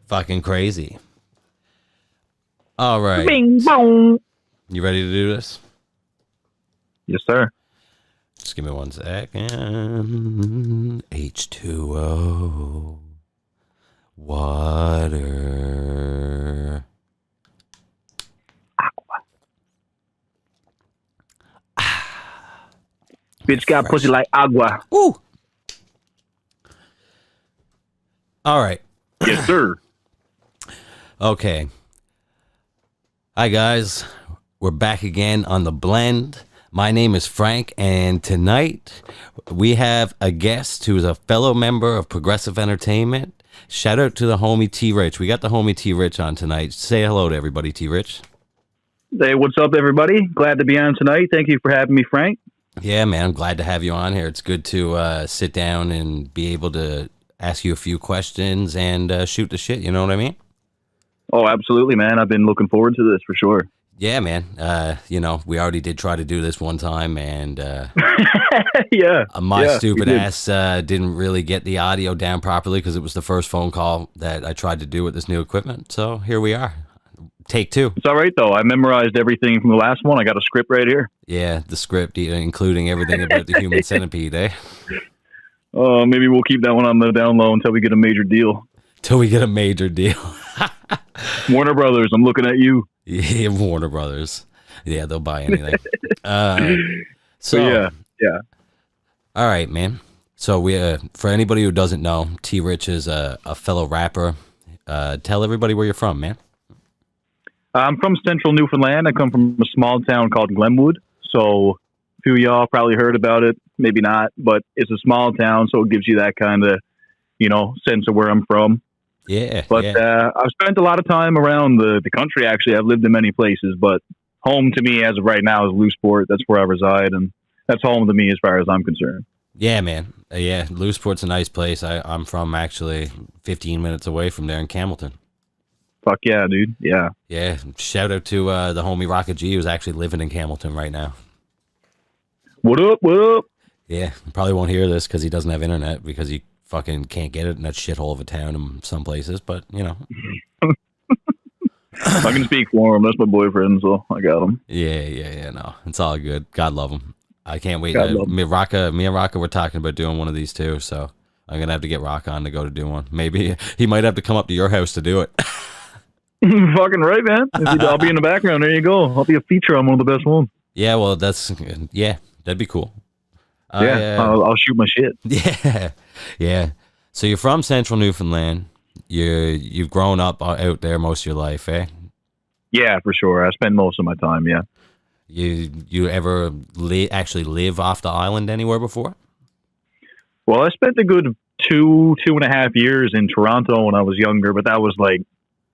Fucking crazy. All right. Bing bong. You ready to do this? Yes, sir. Just give me 1 second. H2O. Water. Bitch got pussy like agua. Woo! All right. Yes, sir. Okay. Hi, guys. We're back again on The Blend. My name is Frank, and tonight we have a guest who is a fellow member of Progressive Entertainment. Shout out to the homie T-Rich. We got the homie T-Rich on tonight. Say hello to everybody, T-Rich. Hey, what's up, everybody? Glad to be on tonight. Thank you for having me, Frank. Yeah, man. I'm glad to have you on here. It's good to sit down and be able to ask you a few questions and shoot the shit. You know what I mean? Oh, absolutely, man. I've been looking forward to this for sure. Yeah, man. We already did try to do this one time, and my stupid ass didn't really get the audio down properly because it was the first phone call that I tried to do with this new equipment. So here we are. Take two. It's all right, though. I memorized everything from the last one. I got a script right here. Yeah, the script, including everything about the human centipede, eh? Maybe we'll keep that one on the down low until we get a major deal. Till we get a major deal. Warner Brothers, I'm looking at you. Yeah, Warner Brothers. Yeah, they'll buy anything. Yeah. All right, man. So we, for anybody who doesn't know, T-Rich is a fellow rapper. Tell everybody where you're from, man. I'm from central Newfoundland. I come from a small town called Glenwood. So a few of y'all probably heard about it, maybe not, but it's a small town, so it gives you that kind of, sense of where I'm from. Yeah. But I've spent a lot of time around the country, actually. I've lived in many places, but home to me as of right now is Lewisburg. That's where I reside, and that's home to me as far as I'm concerned. Yeah, man. Lewisburg's a nice place. I'm from actually 15 minutes away from there in Campbellton. Fuck yeah, dude. Yeah. Yeah. Shout out to the homie Rocket G, who's actually living in Campbellton right now. What up? What up? Yeah. Probably won't hear this because he doesn't have internet because he fucking can't get it in that shithole of a town in some places, but I can speak for him. That's my boyfriend, so I got him. Yeah. No, it's all good. God love him. I can't wait. Me and Rocka were talking about doing one of these too, so I'm gonna have to get Rock on to go to do one. Maybe he might have to come up to your house to do it. Fucking right, man. I'll be in the background. There you go. I'll be a feature on one of the best ones. Yeah, well, that'd be cool. I'll shoot my shit. Yeah. So you're from Central Newfoundland. You've grown up out there most of your life, eh? Yeah, for sure. I spend most of my time. Yeah. You ever actually live off the island anywhere before? Well, I spent a good 2.5 years in Toronto when I was younger, but that was like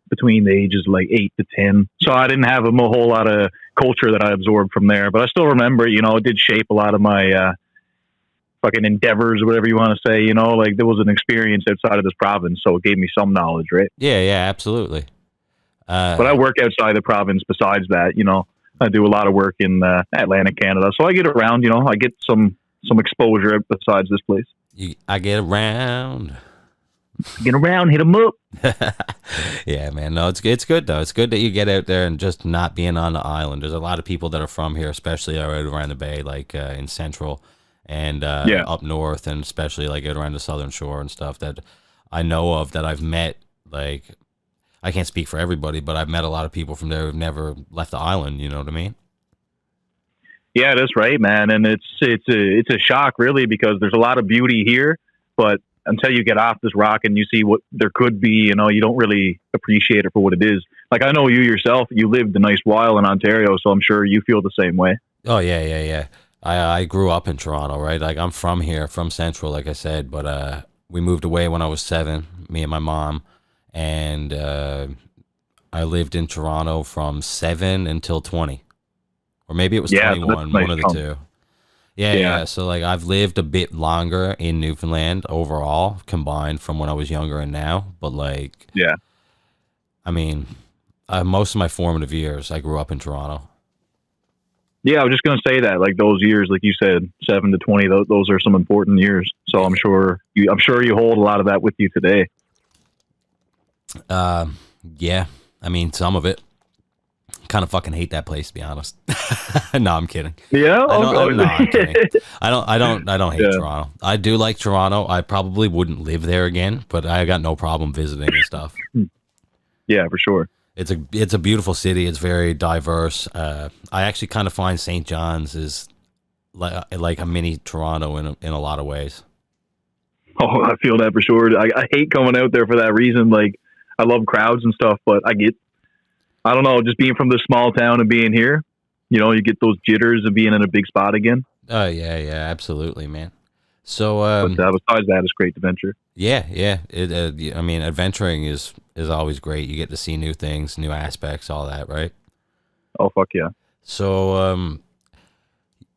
between the ages of like 8 to 10. So I didn't have a whole lot of culture that I absorbed from there, but I still remember, it did shape a lot of my fucking endeavors or whatever you want to say, like there was an experience outside of this province. So it gave me some knowledge, right? Yeah, absolutely. But I work outside the province besides that, I do a lot of work in Atlantic Canada. So I get around, I get some exposure besides this place. I get around. Get around, hit them up. Yeah, man. No, it's good though. It's good that you get out there and just not being on the island. There's a lot of people that are from here, especially right around the bay, like in Central and up north, and especially like out around the Southern Shore and stuff that I know of that I've met. Like, I can't speak for everybody, but I've met a lot of people from there who've never left the island. You know what I mean? Yeah, that's right, man. And it's a shock, really, because there's a lot of beauty here, but until you get off this rock and you see what there could be, you don't really appreciate it for what it is. Like, I know you yourself, you lived a nice while in Ontario, so I'm sure you feel the same way. Oh, yeah. I grew up in Toronto, right? Like, I'm from here, from Central, like I said, but we moved away when I was 7, me and my mom, and I lived in Toronto from 7 until 20. Or maybe it was 21, nice, one of the two. Yeah. So, like, I've lived a bit longer in Newfoundland overall, combined from when I was younger and now. But, like, yeah, I mean, most of my formative years, I grew up in Toronto. Yeah, I was just gonna say that, like those years, like you said, 7 to 20, those are some important years. So I'm sure you hold a lot of that with you today. Yeah, I mean, some of it. Kind of fucking hate that place, to be honest. No, I'm kidding. Yeah, No, I'm kidding. I don't hate yeah, Toronto. I do like Toronto. I probably wouldn't live there again, but I got no problem visiting and stuff. yeah, for sure. It's a beautiful city. It's very diverse. I actually kind of find St. John's is like a mini Toronto in a lot of ways. Oh, I feel that for sure. I hate coming out there for that reason. Like, I love crowds and stuff, but I don't know, just being from this small town and being here, you get those jitters of being in a big spot again. Oh yeah, absolutely, man. So But besides that, it's great adventure. yeah. I mean, adventuring is always great. You get to see new things, new aspects, all that, right? Oh, fuck yeah. So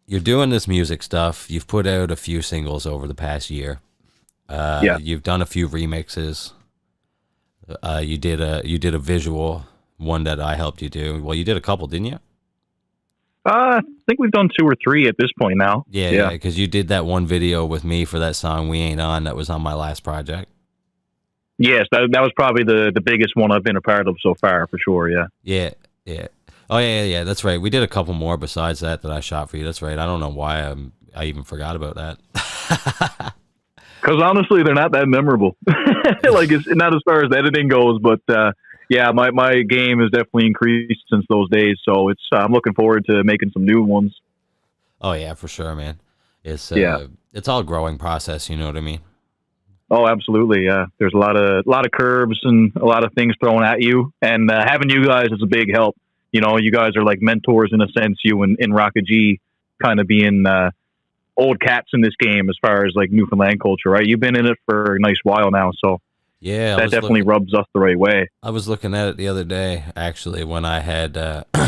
you're doing this music stuff. You've put out a few singles over the past year. Yeah. You've done a few remixes. You did a visual one that I helped you do. Well, you did a couple, didn't you? I think we've done 2 or 3 at this point now. Yeah, because you did that one video with me for that song "We Ain't On" that was on my last project. Yes, that was probably the biggest one I've been a part of so far, for sure. Yeah. Yeah. Oh yeah. That's right. We did a couple more besides that I shot for you. That's right. I don't know why I even forgot about that. Because honestly, they're not that memorable. Like, it's not as far as editing goes, but yeah, my game has definitely increased since those days. So I'm looking forward to making some new ones. Oh yeah, for sure, man. It's Yeah. it's all growing process. You know what I mean? Oh, absolutely. Yeah, there's a lot of curves and a lot of things thrown at you, and having you guys is a big help. You guys are like mentors in a sense. You and Rocket G kind of being old cats in this game as far as like Newfoundland culture, right? You've been in it for a nice while now, so Yeah, that definitely rubs us the right way. I was looking at it the other day, actually, when I had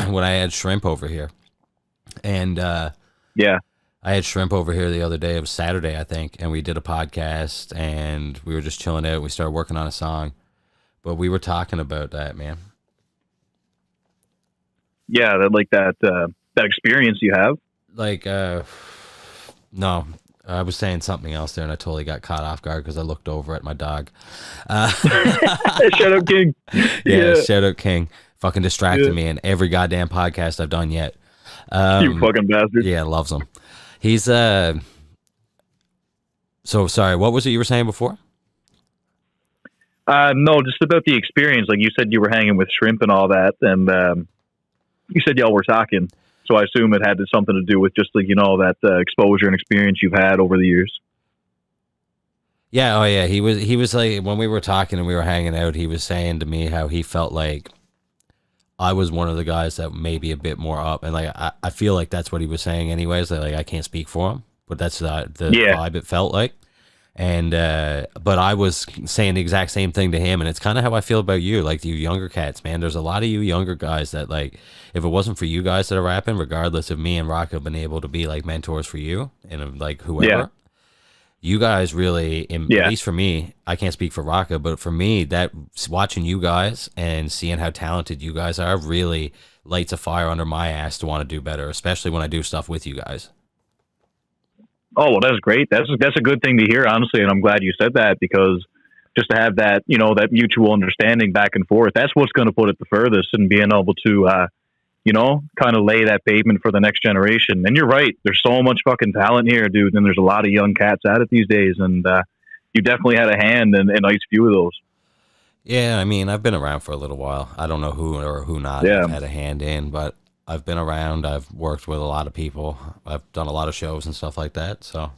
when I had shrimp over here, and Yeah. I had shrimp over here the other day. It was Saturday, I think, and we did a podcast, and we were just chilling out. We started working on a song, but we were talking about that, man. Yeah, that experience you have. Like, no, I was saying something else there, and I totally got caught off guard because I looked over at my dog. Shout out King. Yeah, shout out King. Fucking distracted me in every goddamn podcast I've done yet. You fucking bastard. Yeah, loves him. He's so sorry. What was it you were saying before? No, just about the experience. Like you said, you were hanging with shrimp and all that, and you said y'all were talking. So I assume it had something to do with just like that exposure and experience you've had over the years. Yeah, oh yeah. He was like, when we were talking and we were hanging out, he was saying to me how he felt like I was one of the guys that may be a bit more up, and like I feel like that's what he was saying anyways. Like I can't speak for him, but that's the vibe it felt like. And but I was saying the exact same thing to him, and it's kind of how I feel about you, like you younger cats, man. There's a lot of you younger guys that, like, if it wasn't for you guys that are rapping, regardless of me and Rock have been able to be like mentors for you and like whoever. You guys really, at least for me, I can't speak for Rocka, but for me, that watching you guys and seeing how talented you guys are really lights a fire under my ass to want to do better, especially when I do stuff with you guys. Oh, well, that's great. That's a good thing to hear, honestly, and I'm glad you said that, because just to have that, that mutual understanding back and forth, that's what's going to put it the furthest, and being able to, kind of lay that pavement for the next generation. And you're right. There's so much fucking talent here, dude, and there's a lot of young cats at it these days, and you definitely had a hand in a nice few of those. Yeah, I mean, I've been around for a little while. I don't know who or who not I've had a hand in, but I've been around. I've worked with a lot of people. I've done a lot of shows and stuff like that. So,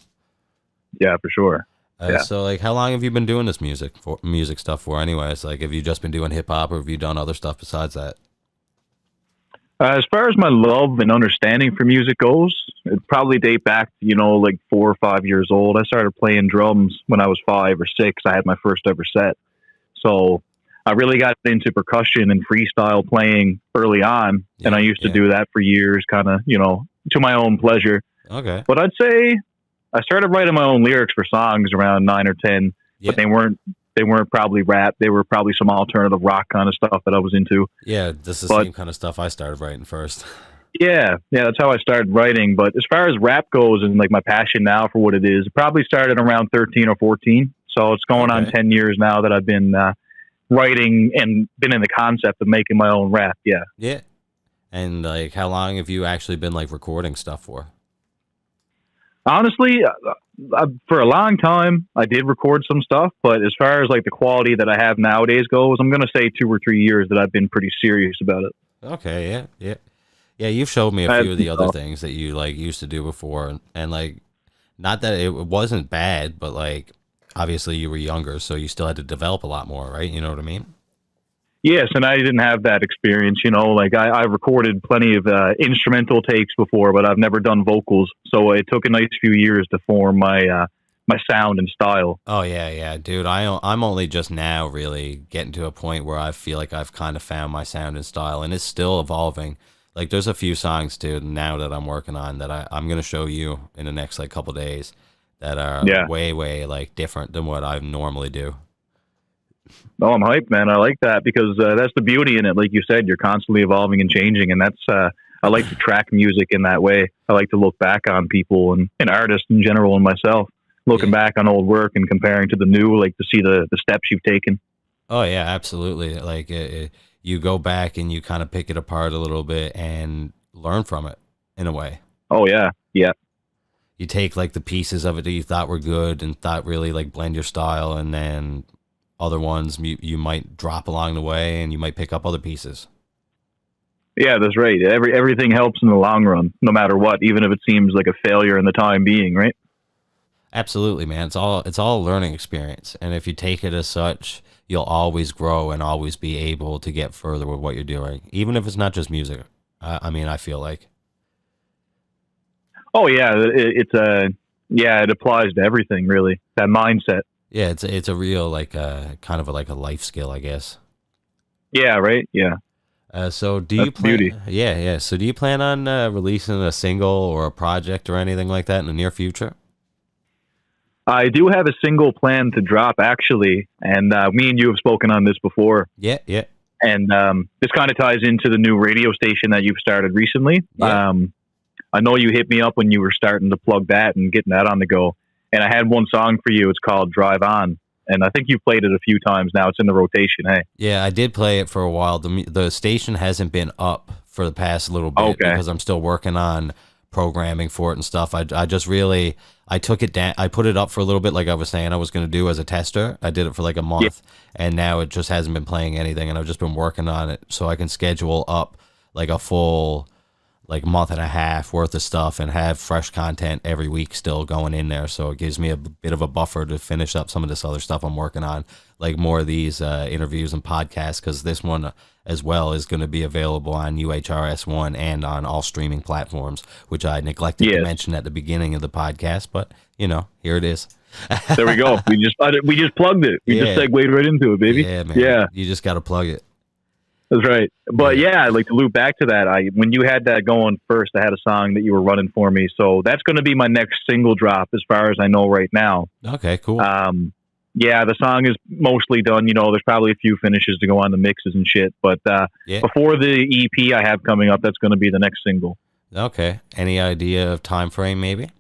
yeah, for sure. So, like, how long have you been doing this music stuff for? Anyways, like, have you just been doing hip hop, or have you done other stuff besides that? As far as my love and understanding for music goes, it probably date back to, like 4 or 5 years old. I started playing drums when I was 5 or 6. I had my first ever set. So I really got into percussion and freestyle playing early on. And I used to do that for years, kind of, to my own pleasure. Okay. But I'd say I started writing my own lyrics for songs around 9 or 10, but they weren't probably rap. They were probably some alternative rock kind of stuff that I was into. Yeah, this is the same kind of stuff I started writing first. Yeah, yeah, that's how I started writing. But as far as rap goes and like my passion now for what it is, it probably started around 13 or 14. So it's going on Okay. 10 years now that I've been writing and been in the concept of making my own rap. Yeah. Yeah. And like, how long have you actually been like recording stuff for? Honestly, for a long time, I did record some stuff, but as far as like the quality that I have nowadays goes, I'm going to say 2 or 3 years that I've been pretty serious about it. Okay, yeah, yeah. Yeah, you've showed me a I had few of some the other stuff. things that you like used to do before, and like, not that it wasn't bad, but like, obviously you were younger, so you still had to develop a lot more, right? You know what I mean? Yes, and I didn't have that experience, you know. Like I recorded plenty of instrumental takes before, but I've never done vocals. So it took a nice few years to form my sound and style. Oh yeah, yeah, dude. I'm only just now really getting to a point where I feel like I've kind of found my sound and style, and it's still evolving. Like there's a few songs, dude, now that I'm working on that I'm gonna show you in the next like couple days that are Yeah. way, way like different than what I normally do. Oh, I'm hyped, man. I like that because that's the beauty in it. Like you said, you're constantly evolving and changing, and that's I like to track music in that way. I like to look back on people and artists in general and myself, looking Yeah. back on old work and comparing to the new, like to see the steps you've taken. Oh yeah, absolutely. Like you go back and you kind of pick it apart a little bit and learn from it in a way. Oh yeah, yeah. You take like the pieces of it that you thought were good and thought really like blend your style, and then other ones you might drop along the way, and you might pick up other pieces. Yeah, that's right. Everything helps in the long run, no matter what, even if it seems like a failure in the time being, right? Absolutely, man. It's all a learning experience, and if you take it as such, you'll always grow and always be able to get further with what you're doing, even if it's not just music. I mean, I feel like. Oh yeah, it's a yeah, it applies to everything really. That mindset. Yeah, it's a real like kind of like a life skill, I guess. Yeah, right. Yeah, So do that's you the beauty. plan? Yeah, yeah. So do you plan on releasing a single or a project or anything like that in the near future? I do have a single plan to drop actually, and me and you have spoken on this before. Yeah, yeah, And this kind of ties into the new radio station that you've started recently. yeah. I know you hit me up when you were starting to plug that and getting that on the go. And I had one song for you. It's called "Drive On," and I think you played it a few times now. It's in the rotation. Hey, Yeah, I did play it for a while. The station hasn't been up for the past little bit okay, because I'm still working on programming for it and stuff. I just really I took it down. I put it up for a little bit, like I was saying I was going to do as a tester. I did it for like a yeah, month, and now it just hasn't been playing anything. And I've just been working on it so I can schedule up like a full like month and a half worth of stuff and have fresh content every week still going in there. So it gives me a bit of a buffer to finish up some of this other stuff I'm working on, like more of these interviews and podcasts, because this one as well is going to be available on UHRS1 and on all streaming platforms, which I neglected to yes. mention at the beginning of the podcast, but you know, here it is. There we go. We just plugged it. We just Yeah, segued right into it, baby. yeah, man. Yeah, You just got to plug it. that's right. But Yeah. yeah, like to loop back to that. When you had that going first, I had a song that you were running for me. So that's going to be my next single drop, as far as I know right now. Okay, cool. Yeah, the song is mostly done. You know, there's probably a few finishes to go on the mixes and shit. But Yeah. before the EP I have coming up, that's going to be the next single. Okay. Any idea of time frame maybe?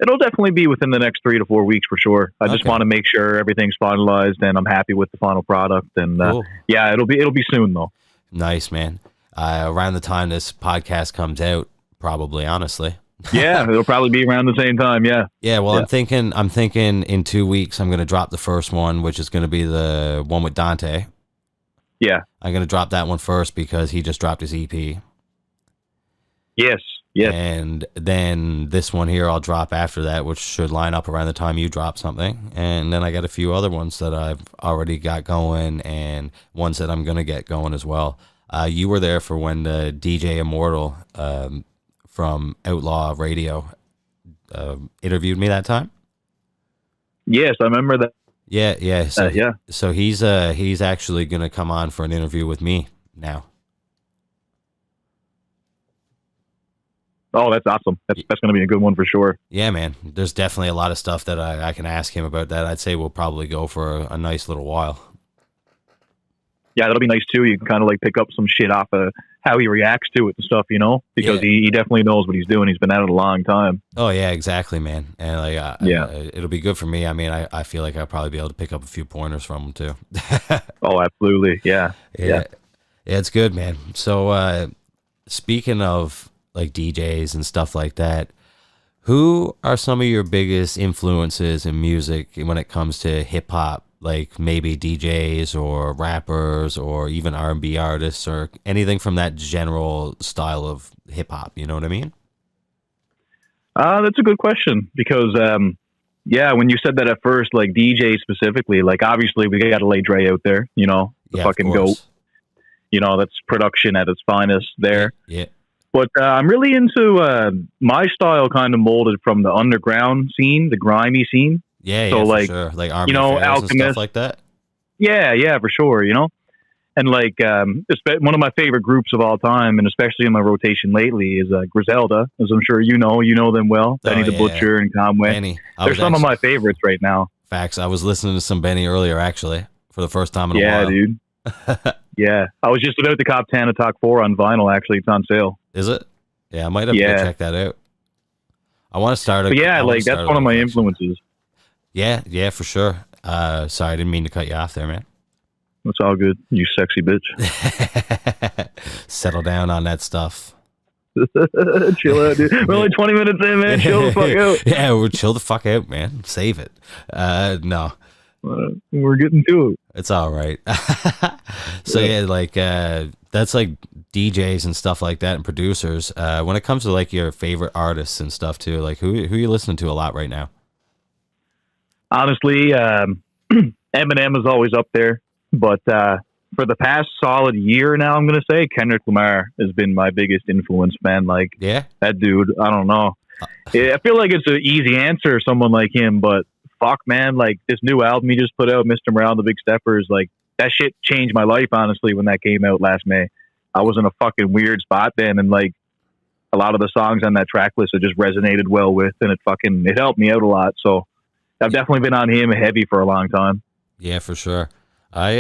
It'll definitely be within the next 3 to 4 weeks for sure. I just Okay. want to make sure everything's finalized and I'm happy with the final product. And Cool. yeah, it'll be soon though. Nice, man. Around the time this podcast comes out, probably, honestly. Yeah, it'll probably be around the same time. Yeah, Yeah, well, yeah, I'm thinking in 2 weeks I'm gonna drop the first one, which is gonna be the one with Dante. yeah, I'm gonna drop that one first because he just dropped his EP, yes, yes. and then this one here I'll drop after that, which should line up around the time you drop something. And then I got a few other ones that I've already got going, and ones that I'm gonna get going as well. You were there for when the DJ Immortal from Outlaw Radio interviewed me that time. Yes, I remember that. Yeah, yeah. So Yeah. so he's actually gonna come on for an interview with me now. Oh, that's awesome. That's going to be a good one for sure. Yeah, man. There's definitely a lot of stuff that I can ask him about that. I'd say we'll probably go for a nice little while. yeah, that'll be nice too. You can kind of like pick up some shit off of how he reacts to it and stuff, you know, because he definitely knows what he's doing. He's been at it a long time. Oh yeah, exactly, man. And like, Yeah. it'll be good for me. I mean, I feel like I'll probably be able to pick up a few pointers from him too. Oh, absolutely. Yeah. Yeah, it's good, man. So, speaking of like DJs and stuff like that, who are some of your biggest influences in music when it comes to hip hop? Like maybe DJs or rappers or even R&B artists or anything from that general style of hip hop. You know what I mean? That's a good question because, yeah, when you said that at first, like DJ specifically, like obviously we got to lay Dre out there, you know, the fucking GOAT. You know, that's production at its finest there. Yeah. But I'm really into my style kind of molded from the underground scene, the grimy scene. Yeah, so like, for sure. Like Army Alchemist and stuff like that. Yeah, for sure, you know. And like one of my favorite groups of all time, and especially in my rotation lately, is Griselda, as I'm sure you know them well. Benny the Butcher and Conway. Benny. They're some of my favorites right now. Facts. I was listening to some Benny earlier, actually, for the first time in a while. Yeah, dude. Yeah, I was just about to cop 10 to Talk 4 on vinyl. Actually, it's on sale. Is it? Yeah, I might have to go check that out. I want to start. That's one of my influences. Yeah, for sure. Sorry, I didn't mean to cut you off there, man. It's all good, you sexy bitch. Settle down on that stuff. Chill out, dude. We're only 20 minutes in, man. Chill the fuck out. Yeah, we'll chill the fuck out, man. Save it. No. We're getting to it. It's all right. So yeah, like that's like DJs and stuff like that and producers. When it comes to like your favorite artists and stuff too, like who are you listening to a lot right now? Honestly, Eminem is always up there, but for the past solid year now, I'm gonna say Kendrick Lamar has been my biggest influence, man. Like, that dude, I don't know. I feel like it's an easy answer, someone like him, but fuck, man, like this new album he just put out, Mr. Morale, The Big Steppers, like that shit changed my life, honestly, when that came out last May. I was in a fucking weird spot then, and like a lot of the songs on that track list I just resonated well with, and it helped me out a lot. So I've definitely been on him heavy for a long time. Yeah, for sure. I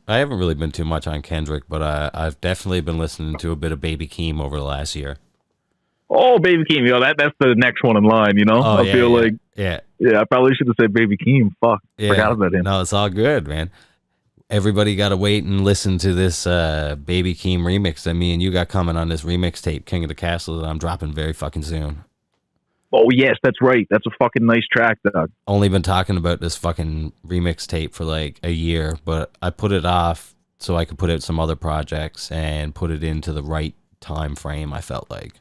haven't really been too much on Kendrick, but I've definitely been listening to a bit of Baby Keem over the last year. Oh, Baby Keem, you know, that's the next one in line, you know? I feel like I probably should have said Baby Keem. Fuck. Forgot about him. No, it's all good, man. Everybody got to wait and listen to this Baby Keem remix that me and you got coming on this remix tape, King of the Castle, that I'm dropping very fucking soon. Oh, yes, that's right. That's a fucking nice track, dog. Only been talking about this fucking remix tape for like a year, but I put it off so I could put out some other projects and put it into the right time frame, I felt like.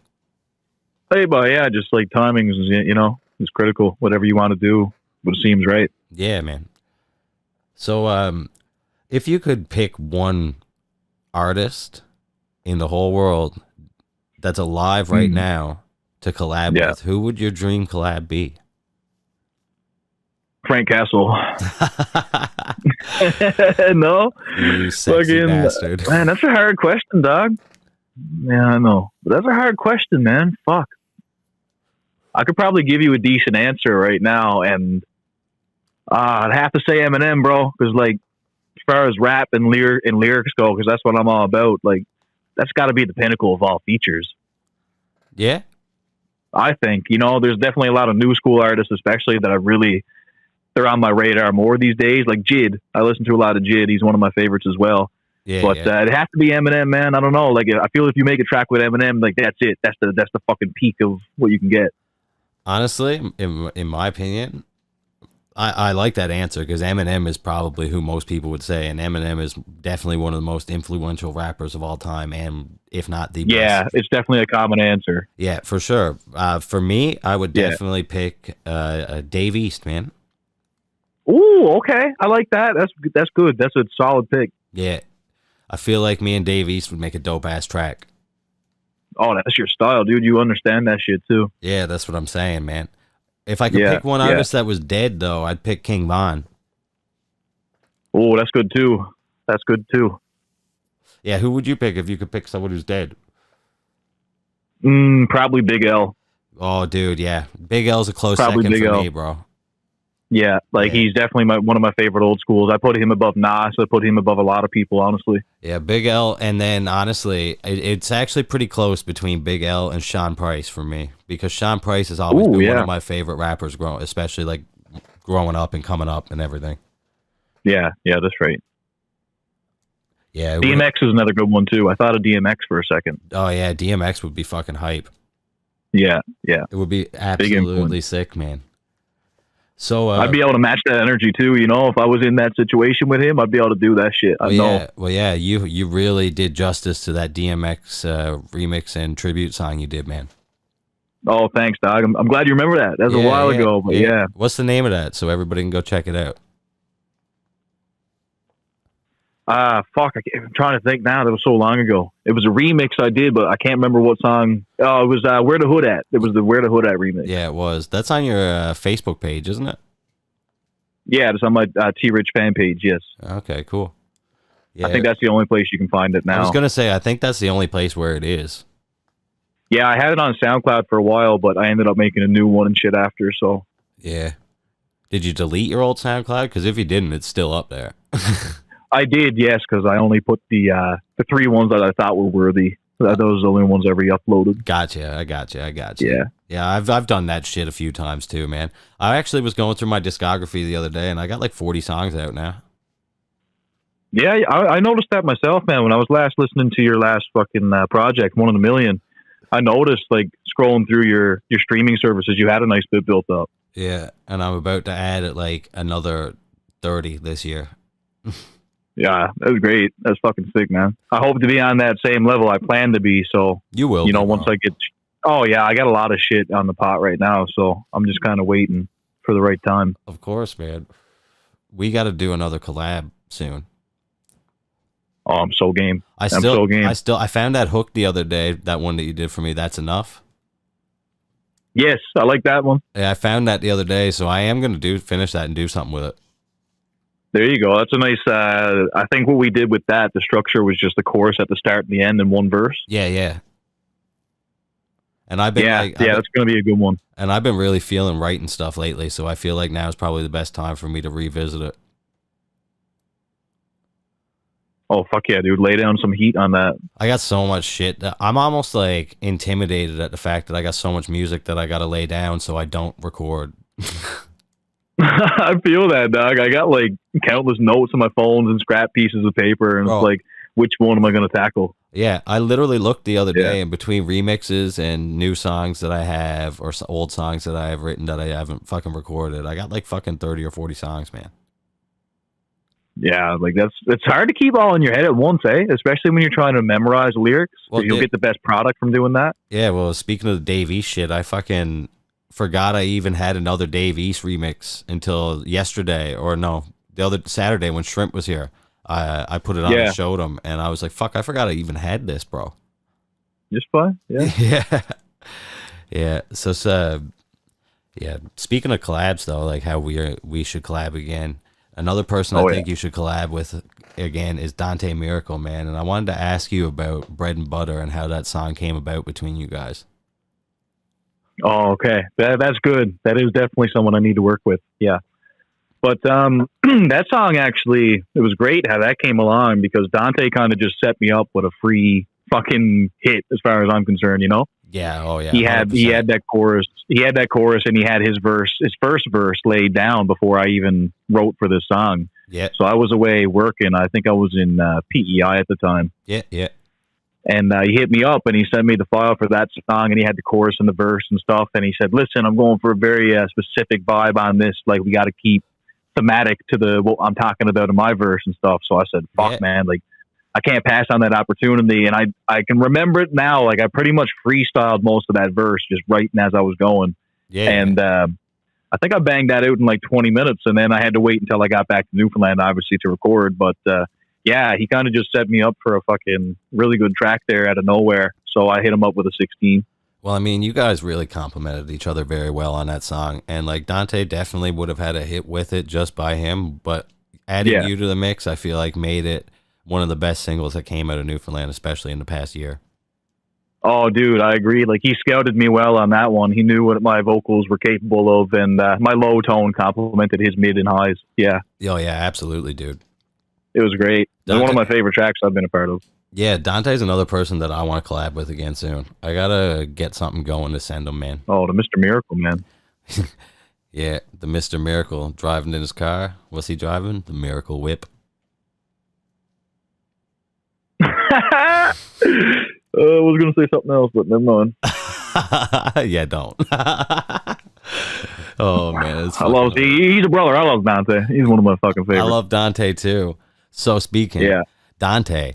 Hey, but yeah, just like timing is, you know, is critical. Whatever you want to do, what seems right. Yeah, man. So, if you could pick one artist in the whole world that's alive right now to collab with, who would your dream collab be? Frank Castle. No? You sexy bastard. Man, that's a hard question, dog. Yeah, I know. But that's a hard question, man. Fuck. I could probably give you a decent answer right now, and I'd have to say Eminem, bro, because like as far as rap and lyrics go, because that's what I'm all about. Like that's got to be the pinnacle of all features. Yeah, I think, you know, there's definitely a lot of new school artists, especially that they're on my radar more these days. Like Jid, I listen to a lot of Jid. He's one of my favorites as well. Yeah, but it has to be Eminem, man. I don't know. Like I feel if you make a track with Eminem, like that's it. That's the fucking peak of what you can get. Honestly, in my opinion, I like that answer because Eminem is probably who most people would say, and Eminem is definitely one of the most influential rappers of all time, and if not the best. Yeah, it's definitely a common answer. Yeah, for sure. For me, I would definitely pick Dave East, man. Ooh, okay. I like that. That's good. That's a solid pick. Yeah. I feel like me and Dave East would make a dope-ass track. Oh, that's your style, dude. You understand that shit, too. Yeah, that's what I'm saying, man. If I could pick one artist that was dead, though, I'd pick King Von. Oh, that's good, too. That's good, too. Yeah, who would you pick if you could pick someone who's dead? Probably Big L. Oh, dude, yeah. Big L's a close second for me, bro. Yeah, like Yeah. he's definitely one of my favorite old schools. I put him above Nas. I put him above a lot of people, honestly. Yeah, Big L, and then honestly, it's actually pretty close between Big L and Sean Price for me because Sean Price has always Ooh, been one yeah, of my favorite rappers, especially like growing up and coming up and everything. yeah, yeah. That's right. Yeah. DMX is another good one too. I thought of DMX for a second. Oh yeah, DMX would be fucking hype. Yeah, yeah. It would be Big influence. absolutely sick, man. So, I'd be able to match that energy too. You know, if I was in that situation with him, I'd be able to do that shit. I know. well, yeah, you really did justice to that DMX remix and tribute song you did, man. Oh, thanks, dog. I'm glad you remember that. That was a while ago, but yeah. What's the name of that so everybody can go check it out? Fuck. I'm trying to think now. That was so long ago. It was a remix I did, but I can't remember what song. Oh, it was Where the Hood At. It was the Where the Hood At remix. Yeah, it was. That's on your Facebook page, isn't it? Yeah, it's on my T Rich fan page. Yes. Okay, cool. Yeah. I think that's the only place you can find it now. I was gonna say I think that's the only place where it is. Yeah, I had it on SoundCloud for a while, but I ended up making a new one and shit after. So Yeah. Did you delete your old SoundCloud? Because if you didn't, it's still up there. I did, yes, because I only put the 3 ones that I thought were worthy. Those are the only ones I re-uploaded. Gotcha. I got you. Yeah. Yeah, I've done that shit a few times too, man. I actually was going through my discography the other day, and I got like 40 songs out now. Yeah, I noticed that myself, man. When I was last listening to your last fucking project, One in a Million, I noticed, like, scrolling through your streaming services, you had a nice bit built up. Yeah, and I'm about to add like another 30 this year. Yeah, that was great. That's fucking sick, man. I hope to be on that same level I plan to be. So You will. you know, be, once bro. I get, oh yeah, I got a lot of shit on the pot right now. So I'm just kind of waiting for the right time. Of course, man. We got to do another collab soon. Oh, I'm so game. I found that hook the other day. That one that you did for me. That's enough. Yes, I like that one. Yeah, I found that the other day, so I am gonna finish that and do something with it. There you go. That's a nice. I think what we did with that, the structure was just the chorus at the start and the end in one verse. Yeah. And I've been that's gonna be a good one. And I've been really feeling writing stuff lately, so I feel like now is probably the best time for me to revisit it. Oh fuck yeah, dude! Lay down some heat on that. I got so much shit that I'm almost like intimidated at the fact that I got so much music that I got to lay down so I don't record. I feel that, dog. I got like countless notes on my phones and scrap pieces of paper, and Bro. it's like, which one am I going to tackle? Yeah, I literally looked the other day, and between remixes and new songs that I have, or old songs that I have written that I haven't fucking recorded, I got like fucking 30 or 40 songs, man. Yeah, like it's hard to keep all in your head at once, eh? Especially when you're trying to memorize lyrics. Well, You'll get the best product from doing that. Yeah, well, speaking of the Dave East shit, I fucking forgot I even had another Dave East remix until yesterday, or no, the other Saturday when Shrimp was here. I put it on and showed him, and I was like, fuck, I forgot I even had this, bro. Just fine, yeah. Yeah. Yeah, so, yeah, speaking of collabs, though, like how we should collab again. Another person I think you should collab with again is Dante Miracle, man. And I wanted to ask you about Bread and Butter and how that song came about between you guys. Oh, okay. That's good. That is definitely someone I need to work with. Yeah. But that song actually, it was great how that came along because Dante kind of just set me up with a free fucking hit as far as I'm concerned, you know? Yeah, oh yeah. He had that chorus. He had that chorus and he had his first verse laid down before I even wrote for this song. Yeah. So I was away working. I think I was in PEI at the time. Yeah. And he hit me up and he sent me the file for that song and he had the chorus and the verse and stuff. And he said, listen, I'm going for a very specific vibe on this. Like we got to keep thematic to what I'm talking about in my verse and stuff. So I said, fuck man, like I can't pass on that opportunity. And I can remember it now. Like I pretty much freestyled most of that verse just writing as I was going. Yeah. And I think I banged that out in like 20 minutes. And then I had to wait until I got back to Newfoundland, obviously, to record. But yeah, he kind of just set me up for a fucking really good track there out of nowhere. So I hit him up with a 16. Well, I mean, you guys really complimented each other very well on that song. And like Dante definitely would have had a hit with it just by him. But adding you to the mix, I feel like made it one of the best singles that came out of Newfoundland, especially in the past year. Oh, dude, I agree. Like, he scouted me well on that one. He knew what my vocals were capable of, and my low tone complemented his mid and highs. Yeah, Oh yeah, absolutely, dude. it was great. It was one of Dante, my favorite tracks I've been a part of. yeah, Dante's another person that I want to collab with again soon. I gotta get something going to send him, man. Oh, the Mr. Miracle, man. Yeah, the Mr. Miracle driving in his car. What's he driving? The Miracle Whip. I was going to say something else, but never mind. Yeah, don't. Oh man, it's he's a brother. I love Dante. He's one of my fucking favorites. I love Dante too. So speaking, Yeah. Dante,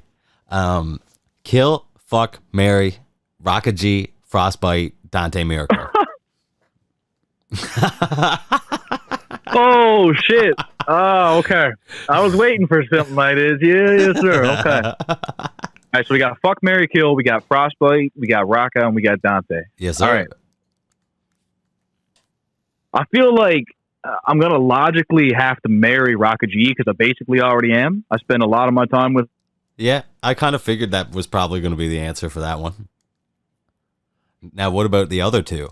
kill, fuck, marry, Rocka G, Frostbite, Dante Miracle. Oh shit! Oh, okay. I was waiting for something like this. Yeah, yes, sir. Okay. All right, so we got fuck, marry, kill. We got Frostbite. We got Rocka, and we got Dante. Yes, sir. All right. I feel like I'm gonna logically have to marry Rocka G because I basically already am. I spend a lot of my time with. Yeah, I kind of figured that was probably going to be the answer for that one. Now, what about the other two?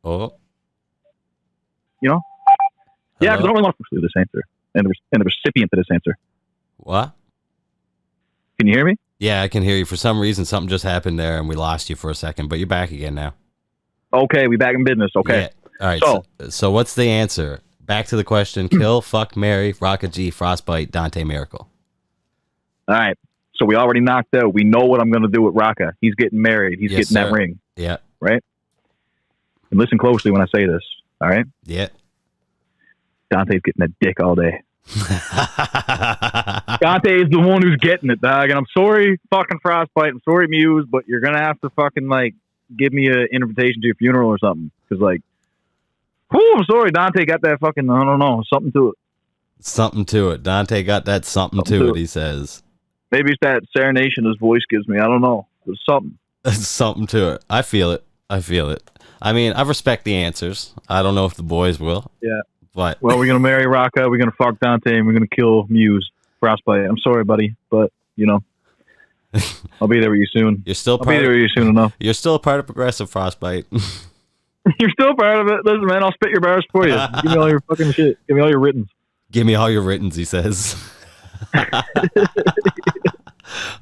Oh, Yeah, because I hello? don't really want to pursue this answer and the recipient of this answer. What? Can you hear me? Yeah, I can hear you. For some reason, something just happened there, and we lost you for a second, but you're back again now. Okay, we back in business. Okay. Yeah. All right. So- So what's the answer? Back to the question: kill, fuck, marry, Rocka G, Frostbite, Dante Miracle. All right. So we already knocked out. We know what I'm going to do with Rocka. He's getting married. He's Yes, getting that sir. ring. Yeah. Right? And listen closely when I say this. All right? Yeah. Dante's getting that dick all day. Dante is the one who's getting it, dog. And I'm sorry, fucking Frostbite. I'm sorry, Muse, but you're going to have to fucking, like, give me an invitation to your funeral or something. Because, like, whew, I'm sorry. Dante got that fucking, I don't know, something to it. Something to it. Dante got that something to it, he says. Maybe it's that serenation his voice gives me. I don't know. There's something. Something to it. I feel it. I feel it. I mean, I respect the answers. I don't know if the boys will. Yeah. But Well, we're going to marry Rocka, we're going to fuck Dante, and we're going to kill Muse. Frostbite. I'm sorry, buddy, but, you know, I'll be there with you soon. you're still I'll be there with you soon enough. you're still a part of Progressive Frostbite. You're still part of it. Listen, man, I'll spit your bars for you. Give me all your fucking shit. Give me all your writtens. Give me all your writtens, he says.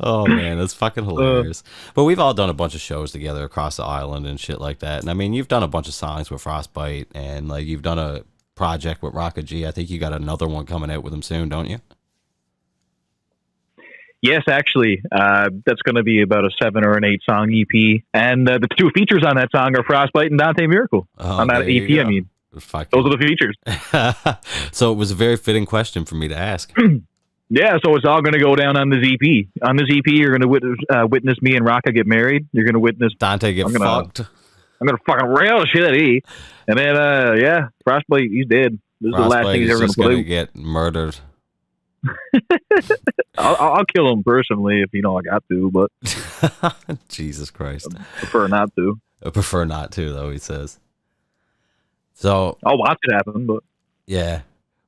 Oh man, that's fucking hilarious. But we've all done a bunch of shows together across the island and shit like that. And I mean, you've done a bunch of songs with Frostbite, and like you've done a project with Rocka G. I think you got another one coming out with him soon, don't you? Yes, actually, that's going to be about a 7 or an 8 song EP, and the two features on that song are Frostbite and Dante Miracle. Oh, On that there you EP, I go. mean, Fuck those are the features. So it was a very fitting question for me to ask. Yeah, so it's all going to go down on this EP. On this EP, you're going to witness me and Rocka get married. You're going to witness Dante get I'm gonna- fucked. I'm going to fucking rail the shit out of E. And then, yeah, Frostbite, he's dead. This is the last Frostbite thing he's is ever going just to gonna play. get murdered. I'll kill him personally if, I got to, but Jesus Christ. prefer not to. I prefer not to, though, he says. So, I'll watch it happen, but yeah.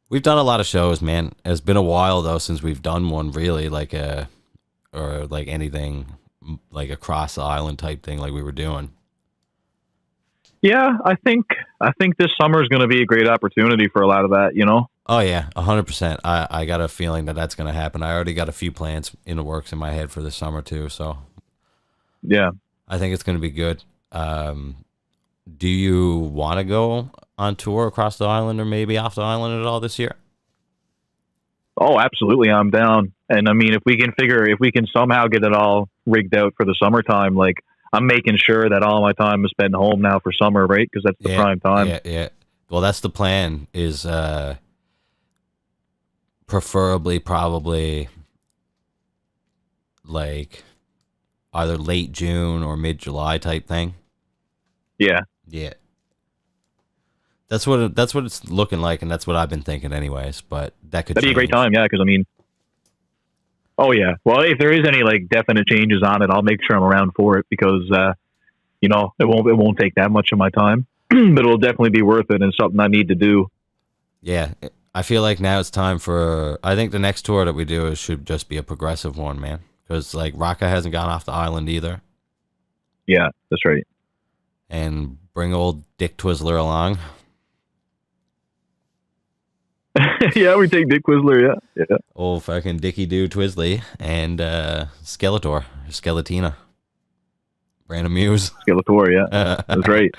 We've done a lot of shows, man. It's been a while, though, since we've done one really, like or like anything, like across the island type thing like we were doing. yeah, I think this summer is going to be a great opportunity for a lot of that, Oh, yeah, 100%. I got a feeling that that's going to happen. I already got a few plans in the works in my head for this summer, too, so Yeah. I think it's going to be good. Do you want to go on tour across the island or maybe off the island at all this year? Oh, absolutely. I'm down. And I mean, if we can somehow get it all rigged out for the summertime, like I'm making sure that all my time is spent home now for summer, right? Because that's the prime time. Yeah. Well, that's the plan is preferably probably like either late June or mid-July type thing. Yeah. Yeah. That's what it's looking like, and that's what I've been thinking anyways, but that'd That'd be a great time. Yeah. Because I mean, oh yeah. Well, if there is any like definite changes on it, I'll make sure I'm around for it because, it won't take that much of my time. but it'll definitely be worth it and something I need to do. Yeah, I feel like now it's time for. I think the next tour that we do should just be a progressive one, man. Because like Raka hasn't gone off the island either, Yeah, that's right. and bring old Dick Twizzler along. Yeah, we take Dick Whistler. Yeah. Old fucking Dicky Doo Twizzly and Skeletor, Skeletina, Brandon Muse. Skeletor. Yeah, that's right.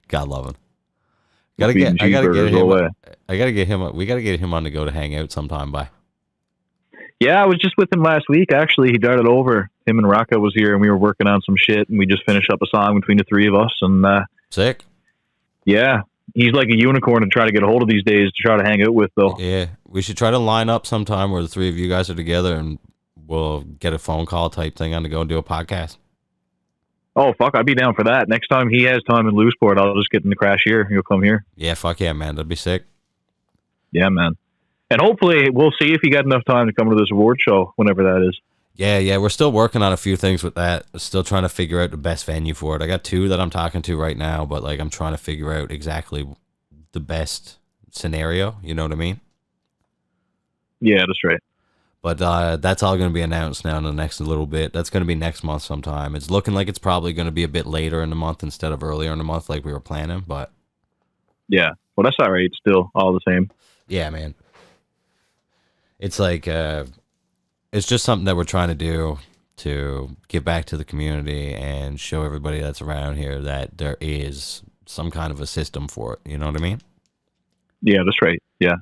God love him. I gotta get him. We gotta get him on to go to hang out sometime. By. Yeah, I was just with him last week. Actually, he darted over. Him and Raka was here, and we were working on some shit, and we just finished up a song between the three of us. And sick. Yeah, he's like a unicorn to try to get a hold of these days to try to hang out with, though. Yeah, we should try to line up sometime where the three of you guys are together, and we'll get a phone call type thing on to go and do a podcast. Oh, fuck, I'd be down for that. Next time he has time in Lewisburg, I'll just get in the crash here. He'll come here. Yeah, fuck yeah, man. That'd be sick. Yeah, man. And hopefully we'll see if he got enough time to come to this award show, whenever that is. Yeah, we're still working on a few things with that. Still trying to figure out the best venue for it. I got two that I'm talking to right now, but like I'm trying to figure out exactly the best scenario. You know what I mean? Yeah, that's right. But that's all going to be announced now in the next little bit. That's going to be next month sometime. It's looking like it's probably going to be a bit later in the month instead of earlier in the month like we were planning, but... Yeah, well, that's all right. Still, all the same. Yeah, man. It's like... it's just something that we're trying to do to give back to the community and show everybody that's around here that there is some kind of a system for it. You know what I mean? Yeah, that's right. Yeah.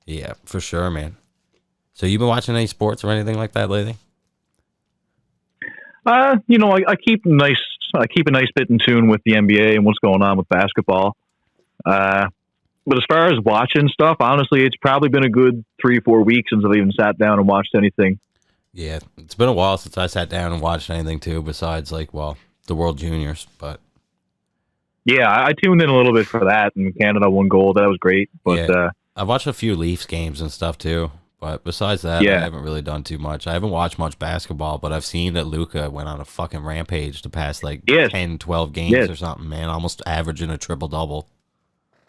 Yeah, for sure, man. So you been watching any sports or anything like that lately? I keep a nice bit in tune with the NBA and what's going on with basketball. But as far as watching stuff, honestly, it's probably been a good 3-4 weeks since I've even sat down and watched anything. Yeah, it's been a while since I sat down and watched anything too, besides the World Juniors. But yeah, I tuned in a little bit for that, and Canada won gold. That was great. But yeah, I watched a few Leafs games and stuff too. But besides that, I haven't really done too much. I haven't watched much basketball, but I've seen that Luka went on a fucking rampage the past 10, 12 games or something, man. Almost averaging a triple-double.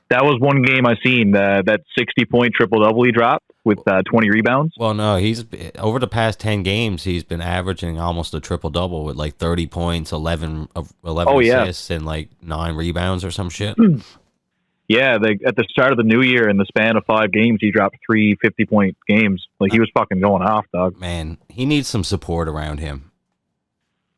That was one game I seen, that 60-point triple-double he dropped with 20 rebounds. Well, no, he's over the past 10 games, he's been averaging almost a triple-double with 30 points, 11 assists, and 9 rebounds or some shit. Yeah, at the start of the new year, in the span of 5 games, he dropped 3 50-point games. He was fucking going off, dog. Man, he needs some support around him.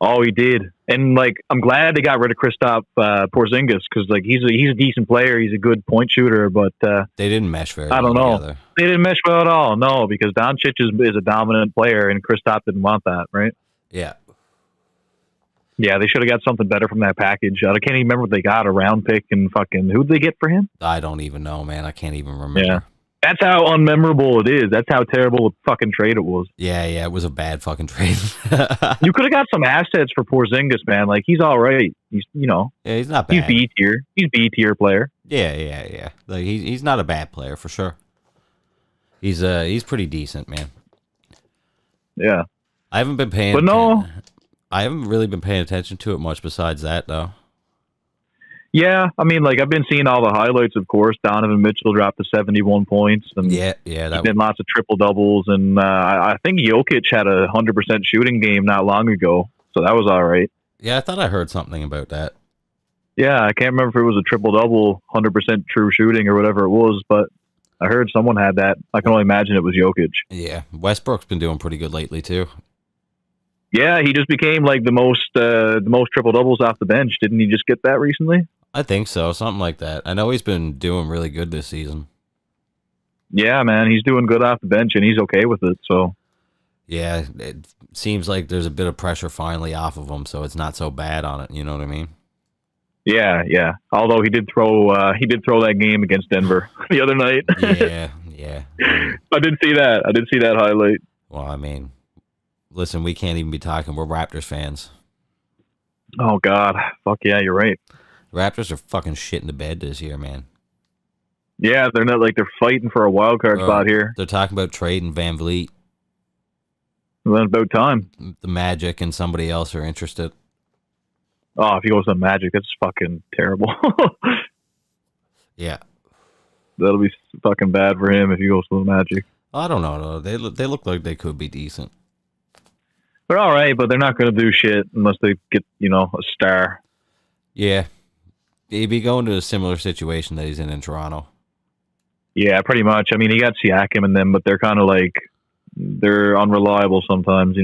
Oh, he did. And, I'm glad they got rid of Kristaps Porzingis because, he's a decent player. He's a good point shooter, but... they didn't mesh very well. I don't know. Together. They didn't mesh well at all, no, because Doncic is a dominant player, and Kristaps didn't want that, right? Yeah. Yeah, they should have got something better from that package. I can't even remember what they got, a round pick, and fucking... Who'd they get for him? I don't even know, man. I can't even remember. Yeah. That's how unmemorable it is. That's how terrible a fucking trade it was. Yeah, it was a bad fucking trade. You could have got some assets for Porzingis, man. He's all right. He's, Yeah, he's not bad. He's B tier. He's B tier player. Yeah. He's not a bad player for sure. He's pretty decent, man. Yeah. I haven't been paying. But no, I haven't really been paying attention to it much. Besides that, though. Yeah, I mean, I've been seeing all the highlights, of course. Donovan Mitchell dropped to 71 points. And yeah. There's been lots of triple-doubles. And I think Jokic had a 100% shooting game not long ago. So that was all right. Yeah, I thought I heard something about that. Yeah, I can't remember if it was a triple-double, 100% true shooting or whatever it was. But I heard someone had that. I can only imagine it was Jokic. Yeah, Westbrook's been doing pretty good lately, too. Yeah, he just became the most triple-doubles off the bench. Didn't he just get that recently? I think so, something like that. I know he's been doing really good this season. Yeah, man, he's doing good off the bench, and he's okay with it. So, yeah, it seems like there's a bit of pressure finally off of him, so it's not so bad on it. You know what I mean? Yeah. Although he did throw that game against Denver the other night. Yeah. I did see that. I did see that highlight. Well, I mean, listen, we can't even be talking. We're Raptors fans. Oh God, fuck yeah, you're right. Raptors are fucking shit in the bed this year, man. Yeah, they're not they're fighting for a wild card spot here. They're talking about trading Van Vliet. Well, it's about time. The Magic and somebody else are interested. Oh, if he goes to the Magic, that's fucking terrible. Yeah. That'll be fucking bad for him if he goes to the Magic. I don't know. Though. They look like they could be decent. They're all right, but they're not going to do shit unless they get, a star. Yeah. He'd be going to a similar situation that he's in Toronto. Yeah, pretty much. I mean, he got Siakam in them, but they're kind of like, they're unreliable sometimes,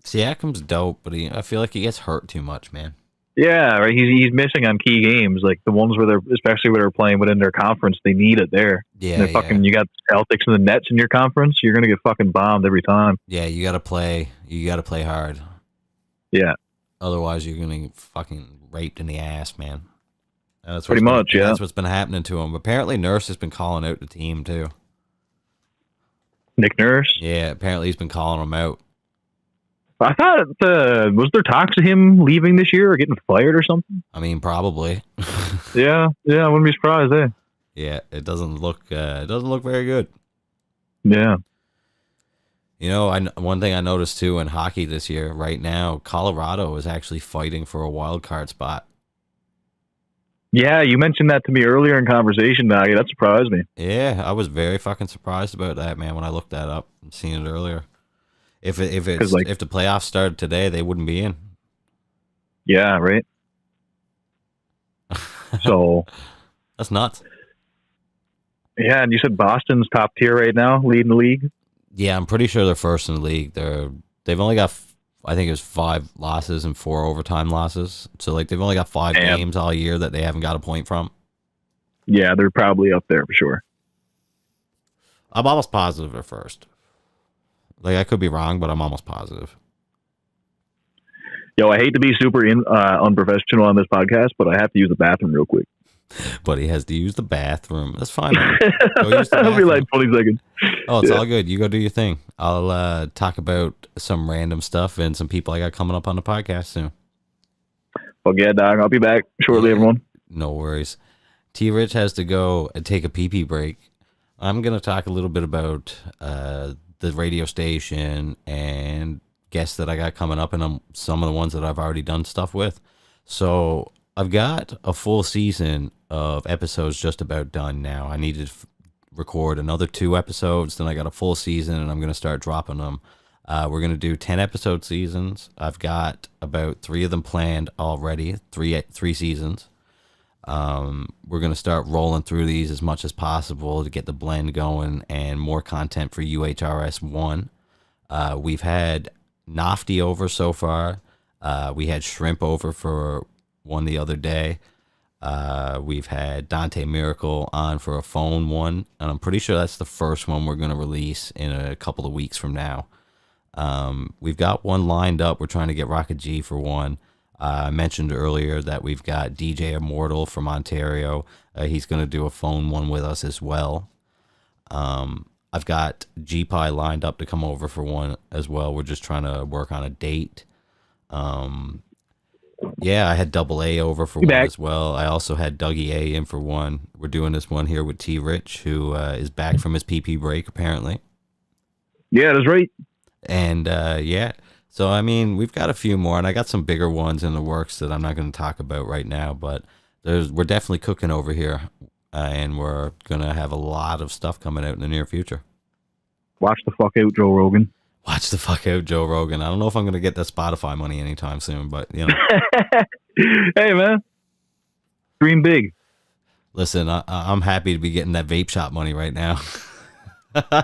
Siakam's dope, but I feel like he gets hurt too much, man. Yeah, right. He's missing on key games, like the ones where especially where they're playing within their conference, they need it there. Yeah, You got Celtics and the Nets in your conference, you're gonna get fucking bombed every time. Yeah, you gotta play hard. Yeah. Otherwise, you're gonna get fucking raped in the ass, man. That's pretty much. Yeah. That's what's been happening to him. Apparently, Nurse has been calling out the team too. Nick Nurse. Yeah, apparently he's been calling them out. I thought was there talks of him leaving this year or getting fired or something? I mean, probably. Yeah, I wouldn't be surprised. Yeah, it doesn't look very good. Yeah. One thing I noticed too in hockey this year, right now, Colorado is actually fighting for a wild card spot. Yeah, you mentioned that to me earlier in conversation, Maggie. That surprised me. Yeah, I was very fucking surprised about that, man, when I looked that up and seen it earlier. If the playoffs started today, they wouldn't be in. Yeah, right. So that's nuts. Yeah, and you said Boston's top tier right now, leading the league. Yeah, I'm pretty sure they're first in the league. They've only got, I think it was 5 losses and 4 overtime losses. So like they've only got 5 games all year that they haven't got a point from. Yeah, they're probably up there for sure. I'm almost positive they're first. Like, I could be wrong, but I'm almost positive. Yo, I hate to be super unprofessional on this podcast, but I have to use the bathroom real quick. But he has to use the bathroom. That's fine, man. Go use the It'll be like 20 seconds. Oh, it's all good. You go do your thing. I'll talk about some random stuff and some people I got coming up on the podcast soon. Well, yeah, dog. I'll be back shortly, everyone. No worries. T-Rich has to go and take a pee-pee break. I'm going to talk a little bit about the radio station and guests that I got coming up and some of the ones that I've already done stuff with. So I've got a full season of episodes just about done now. I need to record another 2 episodes, then I got a full season and I'm going to start dropping them. We're going to do 10 episode seasons. I've got about 3 of them planned already, 3 seasons. We're going to start rolling through these as much as possible to get the blend going and more content for UHRS 1. We've had Nafty over so far. We had Shrimp over for one the other day. We've had Dante Miracle on for a phone one, and I'm pretty sure that's the first one we're going to release in a couple of weeks from now. We've got one lined up. We're trying to get Rocket G for one. I mentioned earlier that we've got DJ Immortal from Ontario. He's going to do a phone one with us as well. I've got G-Pie lined up to come over for one as well. We're just trying to work on a date. Yeah, I had Double A over for one as well. I also had Dougie A in for one. We're doing this one here with T-Rich, who is back from his PP break, apparently. Yeah, that's right. And, yeah. So, I mean, we've got a few more, and I got some bigger ones in the works that I'm not going to talk about right now, but we're definitely cooking over here, and we're going to have a lot of stuff coming out in the near future. Watch the fuck out, Joe Rogan. Watch the fuck out, Joe Rogan. I don't know if I'm going to get that Spotify money anytime soon, but, you know. Hey, man. Dream big. Listen, I'm happy to be getting that vape shop money right now.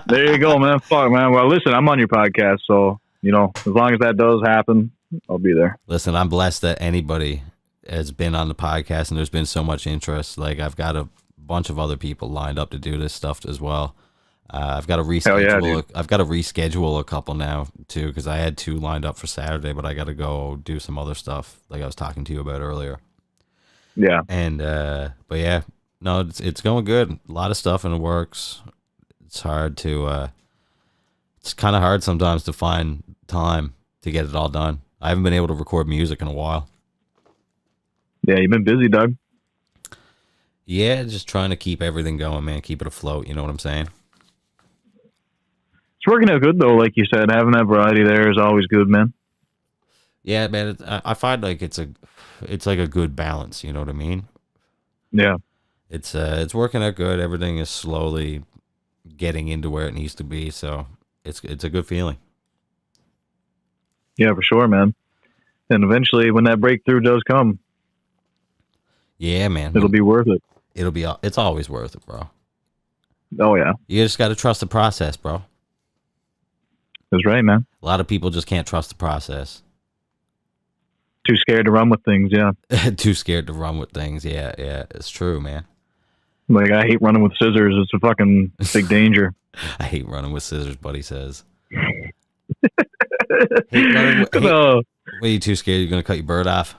There you go, man. Fuck, man. Well, listen, I'm on your podcast, so... You know, as long as that does happen, I'll be there. Listen, I'm blessed that anybody has been on the podcast and there's been so much interest. Like, I've got a bunch of other people lined up to do this stuff as well. I've got to reschedule. I've got to reschedule a couple now too, because I had 2 lined up for Saturday, but I got to go do some other stuff, like I was talking to you about earlier. Yeah. And but yeah, no, it's going good. A lot of stuff in the works. It's hard to. It's kind of hard sometimes to find time to get it all done. I haven't been able to record music in a while. Yeah, you've been busy, Doug. Yeah, just trying to keep everything going, man. Keep it afloat. You know what I'm saying? It's working out good, though. Like you said, having that variety there is always good, man. Yeah, man. I find like it's like a good balance. You know what I mean? Yeah. It's working out good. Everything is slowly getting into where it needs to be. So it's a good feeling. Yeah, for sure, man. And eventually, when that breakthrough does come, Yeah, man. it'll be worth it. It's always worth it, bro. Oh yeah, You just got to trust the process, bro. that's right, man. A lot of people just can't trust the process. Too scared to run with things. Yeah, Too scared to run with things. Yeah, yeah, it's true, man. like I hate running with scissors. It's a fucking big danger. I hate running with scissors, buddy says. No. What, are you too scared you're going to cut your bird off?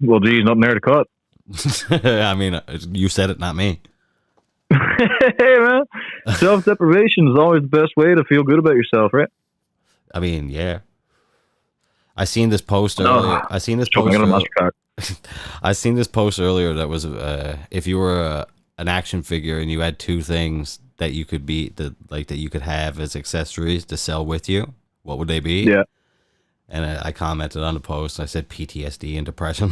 Well, geez, nothing there to cut. I mean, you said it, not me. Hey, man. Self-deprivation is always the best way to feel good about yourself, right? I mean, yeah. I seen this post earlier. I seen this post. I seen this post earlier that was if you were an action figure and you had two things that you could be that you could have as accessories to sell with you, what would they be? Yeah. And I commented on the post. I said PTSD and depression.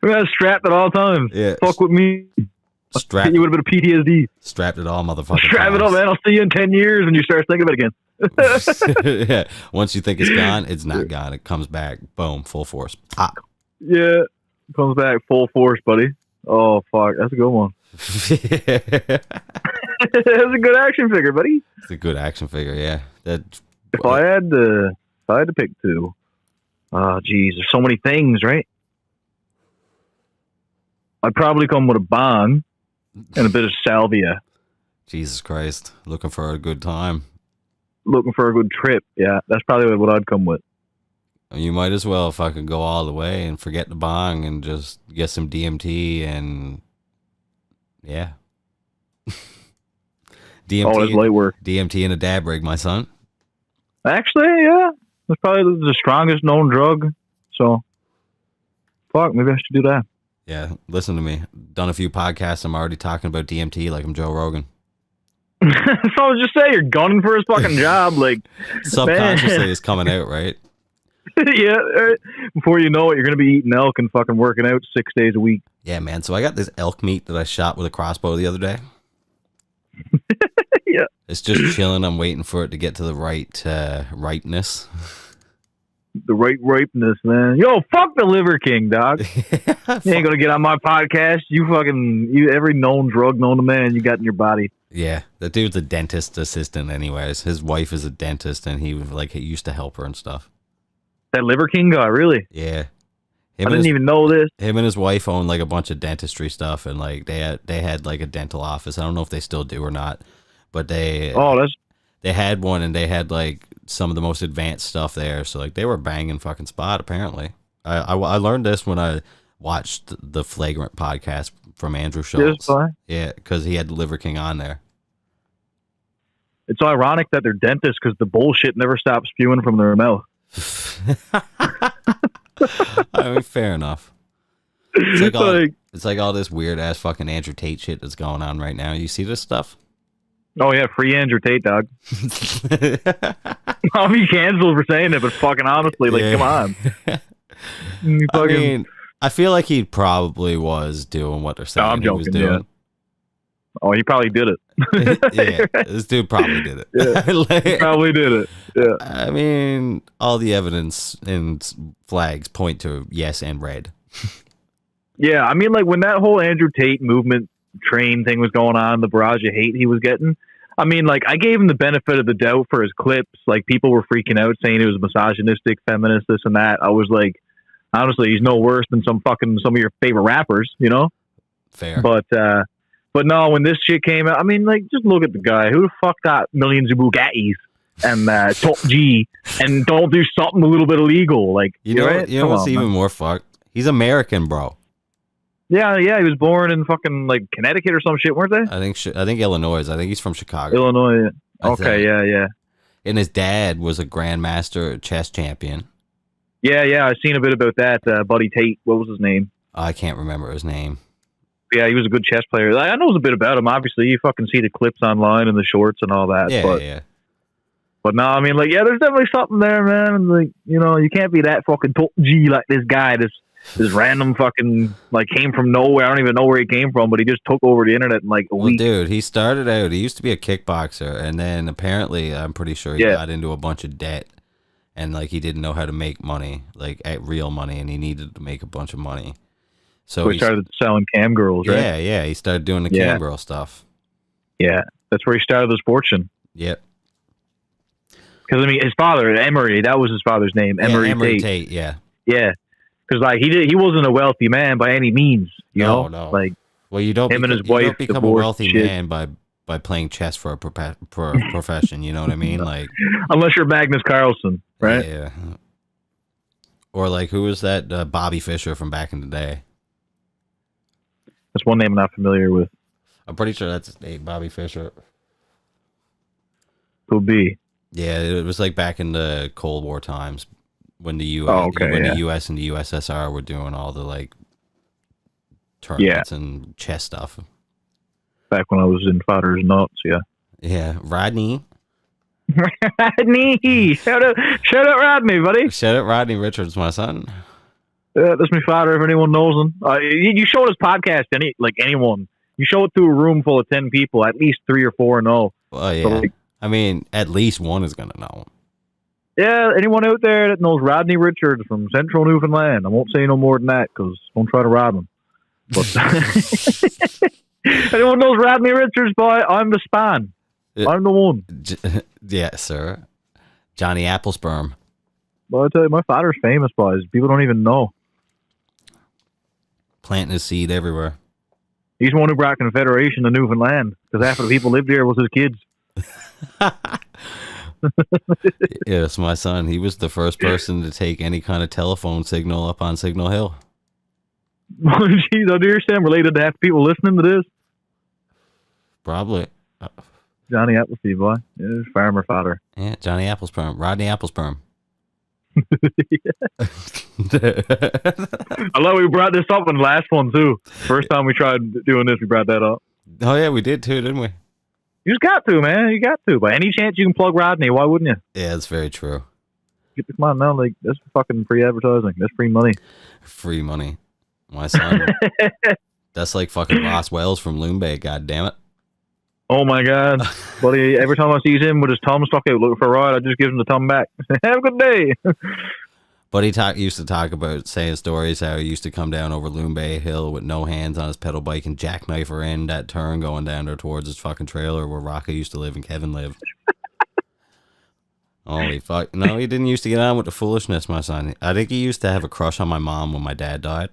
We're strapped at all times. Yeah. Fuck with me. Strap You would have been a PTSD. strapped it all, motherfucker. Strap it up, man. I'll see you in 10 years and you start thinking about it again. Yeah. Once you think it's gone, it's not gone. It comes back. Boom. Full force. Pop. Yeah. Comes back full force, buddy. Oh, fuck. That's a good one. It's That's a good action figure, buddy. a good action figure. Yeah. That. If I had to pick two, geez, there's so many things, right? I'd probably come with a bong and a bit of salvia. Jesus Christ. Looking for a good time. Looking for a good trip. Yeah, that's probably what I'd come with. You might as well if I could go all the way and forget the bong and just get some DMT and yeah. DMT, Oh, that's light work. DMT and a dab rig, my son. Actually, yeah. That's probably the strongest known drug. So, fuck, maybe I should do that. Yeah, listen to me. Done a few podcasts. I'm already talking about DMT like I'm Joe Rogan. So I was just saying, you're gunning for his fucking job. Like, Subconsciously it's coming out, right? yeah. Before you know it, you're going to be eating elk and fucking working out 6 days a week. Yeah, man. So I got this elk meat that I shot with a crossbow the other day. Yeah. It's just chilling. I'm waiting for it to get to the right ripeness. The right ripeness, man. Yo, fuck the Liver King, dog. You ain't gonna get on my podcast. You every known drug known to man you got in your body. Yeah, the dude's a dentist assistant anyways. His wife is a dentist and he used to help her and stuff. That Liver King guy, really? Yeah. I didn't even know this. Him and his wife own like a bunch of dentistry stuff and like they had like a dental office. I don't know if they still do or not, but they had one and they had like some of the most advanced stuff there. So like they were banging fucking spot apparently. I learned this when I watched the Flagrant podcast from Andrew Schultz. Yeah, because he had the Liver King on there. It's ironic that they're dentists because the bullshit never stops spewing from their mouth. I mean, fair enough. It's like all this weird ass fucking Andrew Tate shit that's going on right now. You see this stuff? Oh yeah, free Andrew Tate, dog. I'll be canceled for saying it, but fucking honestly, like, come on. I mean, I feel like he probably was doing what they're saying. No, I'm joking, he was doing. Yeah. Oh, he probably did it. Yeah, this dude probably did it. Yeah, like, he probably did it. Yeah. I mean, all the evidence and flags point to yes and red. Yeah, I mean, like when that whole Andrew Tate movement train thing was going on, the barrage of hate he was getting. I mean, like I gave him the benefit of the doubt for his clips. Like people were freaking out saying he was misogynistic, feminist, this and that. I was like, honestly, he's no worse than some of your favorite rappers, you know? Fair. But no, when this shit came out, I mean, like, just look at the guy. Who the fuck got millions of Bugattis and top G and don't do something a little bit illegal? Like, you know what's even more fucked? He's American, bro. Yeah, he was born in fucking like Connecticut or some shit, weren't they? I think Illinois. I think he's from Chicago. Illinois. Okay, yeah. And his dad was a grandmaster chess champion. Yeah, I've seen a bit about that. Buddy Tate, what was his name? I can't remember his name. Yeah, he was a good chess player. I know a bit about him. Obviously, you fucking see the clips online and the shorts and all that. Yeah, but yeah. But no, I mean, like, yeah, there's definitely something there, man. And, like, you know, you can't be that fucking G like this guy. This random fucking, like, came from nowhere. I don't even know where he came from, but he just took over the internet in like a week. Dude, he started out. He used to be a kickboxer, and then apparently, I'm pretty sure he got into a bunch of debt, and like he didn't know how to make money, like real money, and he needed to make a bunch of money. So he started selling cam girls, right? Yeah, he started doing the cam girl stuff. Yeah, that's where he started his fortune. Yep. Because I mean, his father, Emery, that was his father's name, Emery Tate. Yeah. Because like he wasn't a wealthy man by any means, you know. No. Like, well, you don't. Him and his wife don't become a wealthy man by playing chess for a profession. You know what I mean? Like, unless you're Magnus Carlsen, right? Yeah. Or like, who was that? Bobby Fischer from back in the day. That's one name I'm not familiar with. I'm pretty sure that's his name, Bobby Fischer. Could be. Yeah, it was like back in the Cold War times when the U.S. The U.S. and the USSR were doing all the like tournaments and chess stuff. Back when I was in Father's Nuts, yeah. Yeah, Rodney. Rodney! Shout out Rodney, buddy. Shout out Rodney Richards, my son. That's my father, if anyone knows him. You show his podcast, anyone. You show it to a room full of 10 people, at least 3 or 4 know. Well, yeah. So, I mean, at least one is going to know. Yeah, anyone out there that knows Rodney Richards from Central Newfoundland. I won't say no more than that, because don't try to rob him. But anyone knows Rodney Richards, boy, I'm the spawn. I'm the one. Yeah, sir. Johnny Applesperm. Well, I tell you, my father's famous, boys. People don't even know. Planting his seed everywhere. He's the one who brought Confederation to Newfoundland, because half of the people lived here was his kids. Yes, my son. He was the first person to take any kind of telephone signal up on Signal Hill. Jeez, I do understand. Related to half the people listening to this? Probably. Johnny Appleseed, boy. Yeah, farmer father. Yeah, Johnny Applesperm. Rodney Applesperm. I love we brought this up in the last one, too. First time we tried doing this, we brought that up. Oh, yeah, we did, too, didn't we? You just got to, man. You got to. By any chance you can plug Rodney, why wouldn't you? Yeah, that's very true. Come on now, like, that's fucking free advertising. That's free money. Free money. My son. That's like fucking Ross Wells from Loon Bay, god damn it. Oh my god. Buddy, every time I see him with his thumb stuck out looking for a ride, I just give him the thumb back. Have a good day. But he used to talk about saying stories how he used to come down over Loon Bay Hill with no hands on his pedal bike and jackknife her in that turn going down there towards his fucking trailer where Rocca used to live and Kevin lived. Holy fuck. No, he didn't used to get on with the foolishness, my son. I think he used to have a crush on my mom when my dad died.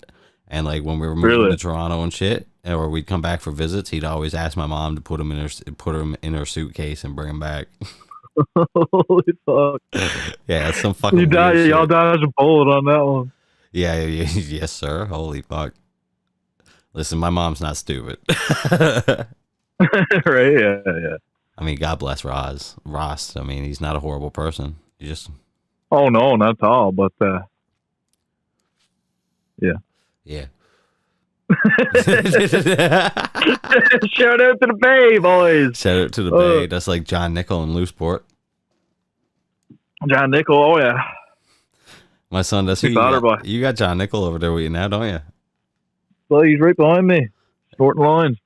And like when we were moving to Toronto and shit, or we'd come back for visits, he'd always ask my mom to put him in her suitcase and bring him back. Holy fuck! Yeah, that's some fucking. Y'all dodged a bullet on that one. Yeah, yes, sir. Holy fuck! Listen, my mom's not stupid. Right? Yeah. I mean, God bless Ross. I mean, he's not a horrible person. He just. Oh no, not at all. But yeah. Yeah. Shout out to the Bay, boys. Shout out to the Bay. That's like John Nickel in Looseport. John Nickel, oh yeah. My son, that's who you got. You got John Nickel over there with you now, don't you? Well, he's right behind me, snorting lines.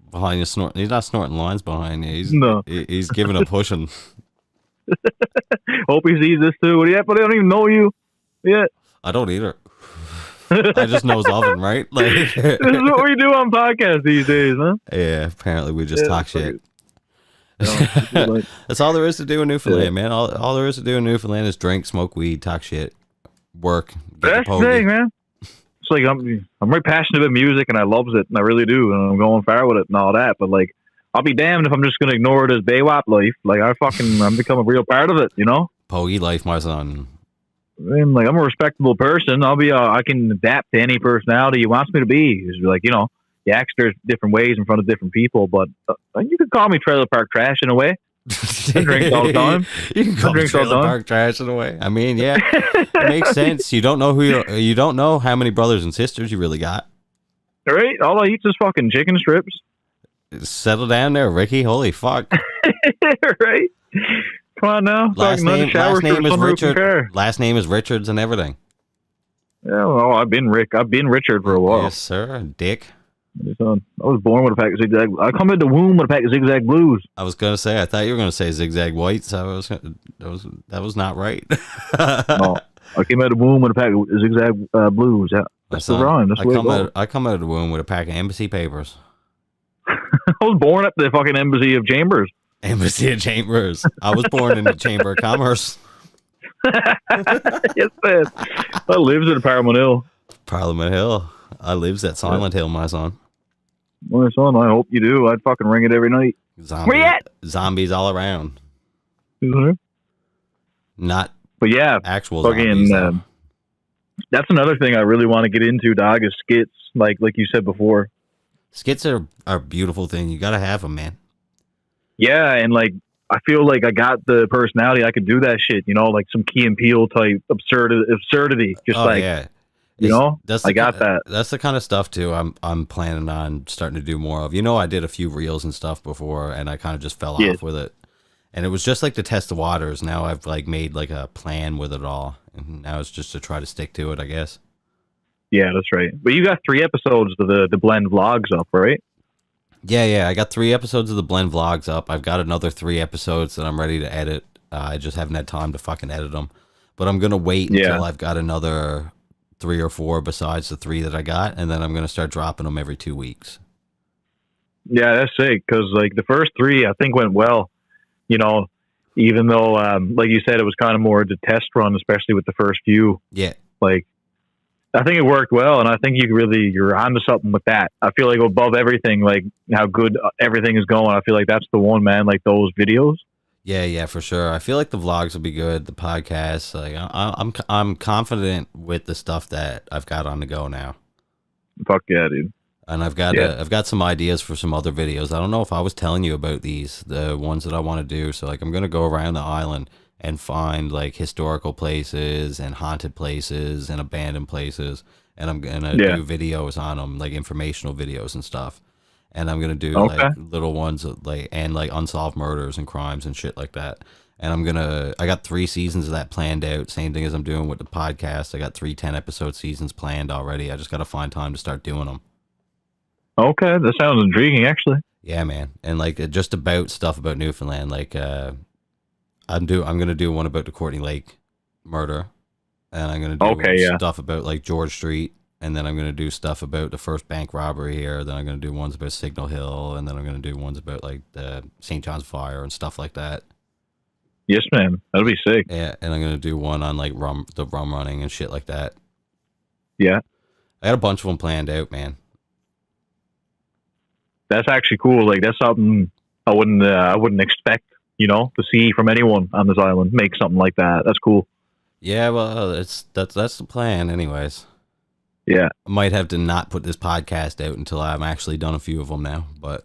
Behind you, snorting. He's not snorting lines behind you. He's giving a pushing. Hope he sees this too. But I don't even know you yet. I don't either. I just knows of him, right? Like this is what we do on podcasts these days, huh? Yeah, apparently we just talk shit. That's all there is to do in Newfoundland, man. All there is to do in Newfoundland is drink, smoke weed, talk shit, work. That's the thing, man. It's like I'm very passionate about music and I loves it, and I really do, and I'm going far with it and all that. But like, I'll be damned if I'm just gonna ignore it as Baywap life. Like I'm become a real part of it, you know? Pogie life, my son. And like I'm a respectable person. I can adapt to any personality he wants me to be. It's like, you know, you act different ways in front of different people, but you could call me trailer park trash in a way. I drink all the time. You can call me trailer park trash in a way. I mean, yeah, it makes sense. You don't know you don't know how many brothers and sisters you really got. Right? All I eat is fucking chicken strips. Settle down there, Ricky. Holy fuck. Right? Come on now. Last Fucking name, shower last name through is sunroof and Richard. car. Last name is Richards and everything. Yeah, well, I've been Rick. I've been Richard for a while. Yes, sir. Dick. Son, I was born with a pack of zigzag. I come into the womb with a pack of zigzag blues. I was gonna say. I thought you were gonna say zigzag whites. That was not right. No, I came out of the womb with a pack of zigzag blues. Yeah, that's the rhyme. That's the way it goes. I come out of the womb with a pack of embassy papers. I was born at the fucking embassy of Chambers. Embassy of Chambers. I was born in the Chamber of Commerce. Yes, man. I lives at Parliament Hill. Parliament Hill. I lives at Silent Hill, my son. My son, I hope you do. I'd fucking ring it every night. Where you at? Zombies all around. Mm-hmm. Not But yeah, actual fucking, zombies. that's another thing I really want to get into, dog, is skits, like you said before. Skits are a beautiful thing. You gotta have them, man. Yeah, and like I feel like I got the personality. I could do that shit, you know, like some Key and Peele type absurdity. Just Yeah. You know, I got that. That's the kind of stuff too. I'm planning on starting to do more of. You know, I did a few reels and stuff before, and I kind of just fell off with it. And it was just like to test the waters. Now I've like made like a plan with it all, and now it's just to try to stick to it, I guess. Yeah, that's right. But you got 3 episodes of the Blend vlogs up, right? Yeah. I got 3 episodes of the Blend vlogs up. I've got another 3 episodes that I'm ready to edit. I just haven't had time to fucking edit them. But I'm gonna wait until I've got another 3 or 4 besides the 3 that I got, and then I'm gonna start dropping them every 2 weeks. Yeah, that's sick. Because like the first 3, I think went well. You know, even though, like you said, it was kind of more the test run, especially with the first few. Yeah. Like, I think it worked well, and I think you're onto something with that. I feel like above everything, like how good everything is going, I feel like that's the one, man. Like those videos. Yeah, for sure. I feel like the vlogs will be good. The podcast, like I'm confident with the stuff that I've got on the go now. Fuck yeah, dude. And I've got some ideas for some other videos. I don't know if I was telling you about these, the ones that I want to do. So like I'm gonna go around the island and find like historical places and haunted places and abandoned places, and I'm gonna do videos on them, like informational videos and stuff. And I'm gonna do like little ones like unsolved murders and crimes and shit like that. And I got 3 seasons of that planned out. Same thing as I'm doing with the podcast. I got 3 10-episode seasons planned already. I just gotta find time to start doing them. Okay, that sounds intriguing, actually. Yeah, man. And like just about stuff about Newfoundland. Like I'm gonna do one about the Courtney Lake murder, and I'm gonna do stuff about like George Street, and then I'm gonna do stuff about the first bank robbery here. Then I'm gonna do ones about Signal Hill, and then I'm gonna do ones about like the St. John's fire and stuff like that. Yes, man. That'll be sick. Yeah, and I'm gonna do one on like the rum running and shit like that. Yeah, I got a bunch of them planned out, man. That's actually cool. Like that's something I wouldn't expect, you know, to see from anyone on this island. Make something like that. That's cool. Yeah, well, that's the plan, anyways. Yeah, I might have to not put this podcast out until I'm actually done a few of them now, but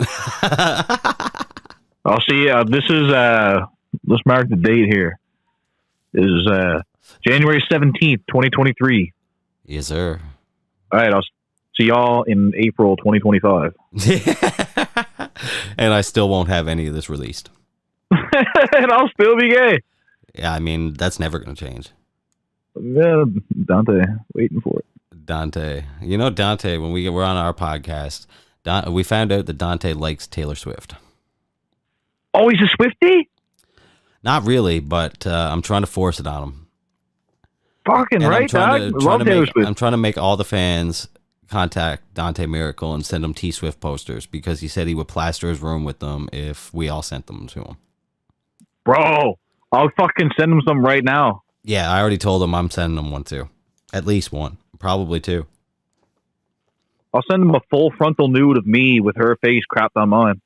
I'll see. This is let's mark the date here. This is January 17th, 2023. Yes, sir. All right, I'll see y'all in April 2025. And I still won't have any of this released. And I'll still be gay. Yeah, I mean, that's never going to change. Yeah, Dante, waiting for it. Dante. You know, Dante, when we were on our podcast, we found out that Dante likes Taylor Swift. Oh, he's a Swiftie? Not really, but I'm trying to force it on him. Fucking and right, I'm trying to make all the fans contact Dante Miracle and send him T-Swift posters, because he said he would plaster his room with them if we all sent them to him. Bro, I'll fucking send him some right now. Yeah, I already told him I'm sending him one too. At least one. Probably 2. I'll send him a full frontal nude of me with her face crapped on mine.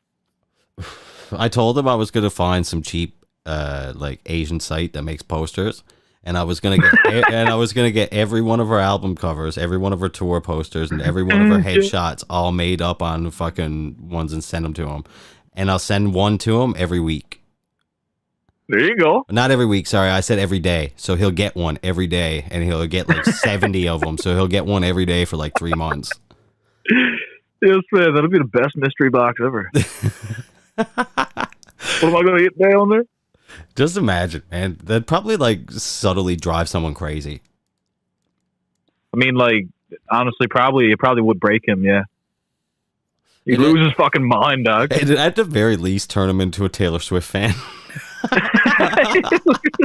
I told him I was going to find some cheap like Asian site that makes posters, and I was going to get every one of her album covers, every one of her tour posters, and every one of her headshots all made up on fucking ones and send them to him. And I'll send one to him every week. There you go. Not every week, sorry. I said every day. So he'll get one every day, and he'll get like 70 of them. So he'll get one every day for like 3 months. Yes, man. That'll be the best mystery box ever. What am I going to get down there? Just imagine, man. That'd probably like subtly drive someone crazy. I mean, like, honestly, it probably would break him. Yeah, he'd lose his fucking mind, dog. And at the very least, turn him into a Taylor Swift fan.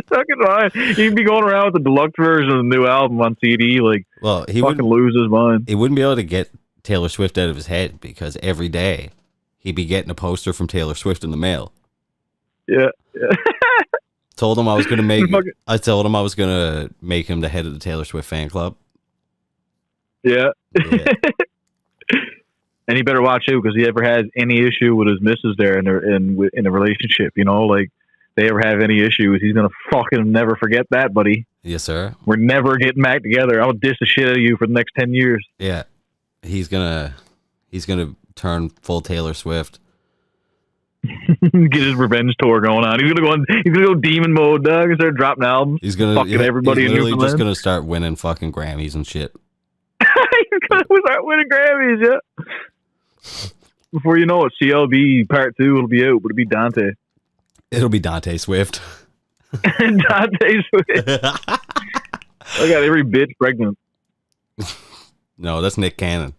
Fucking mind. He'd be going around with the deluxe version of the new album on CD. Like, Well, he fucking would lose his mind. he wouldn't be able to get Taylor Swift out of his head because every day he'd be getting a poster from Taylor Swift in the mail. Yeah. Told him I was gonna make. I told him I was gonna make him the head of the Taylor Swift fan club. Yeah. Yeah. And he better watch out because he ever has any issue with his missus there in a relationship. You know, like they ever have any issues, he's gonna fucking never forget that, buddy. Yes, sir. We're never getting back together. I'll diss the shit out of you for the next 10 years. Yeah, he's gonna turn full Taylor Swift. Get his revenge tour going on. He's gonna go demon mode, dog, and start dropping albums. He's gonna fucking everybody he's in literally Newfoundland. just gonna start winning fucking Grammys and shit. He's gonna start winning Grammys, yeah. Before you know it, CLB Part 2 will be out, but it'll be Dante. It'll be Dante Swift. Dante Swift. I got every bitch pregnant. No, that's Nick Cannon.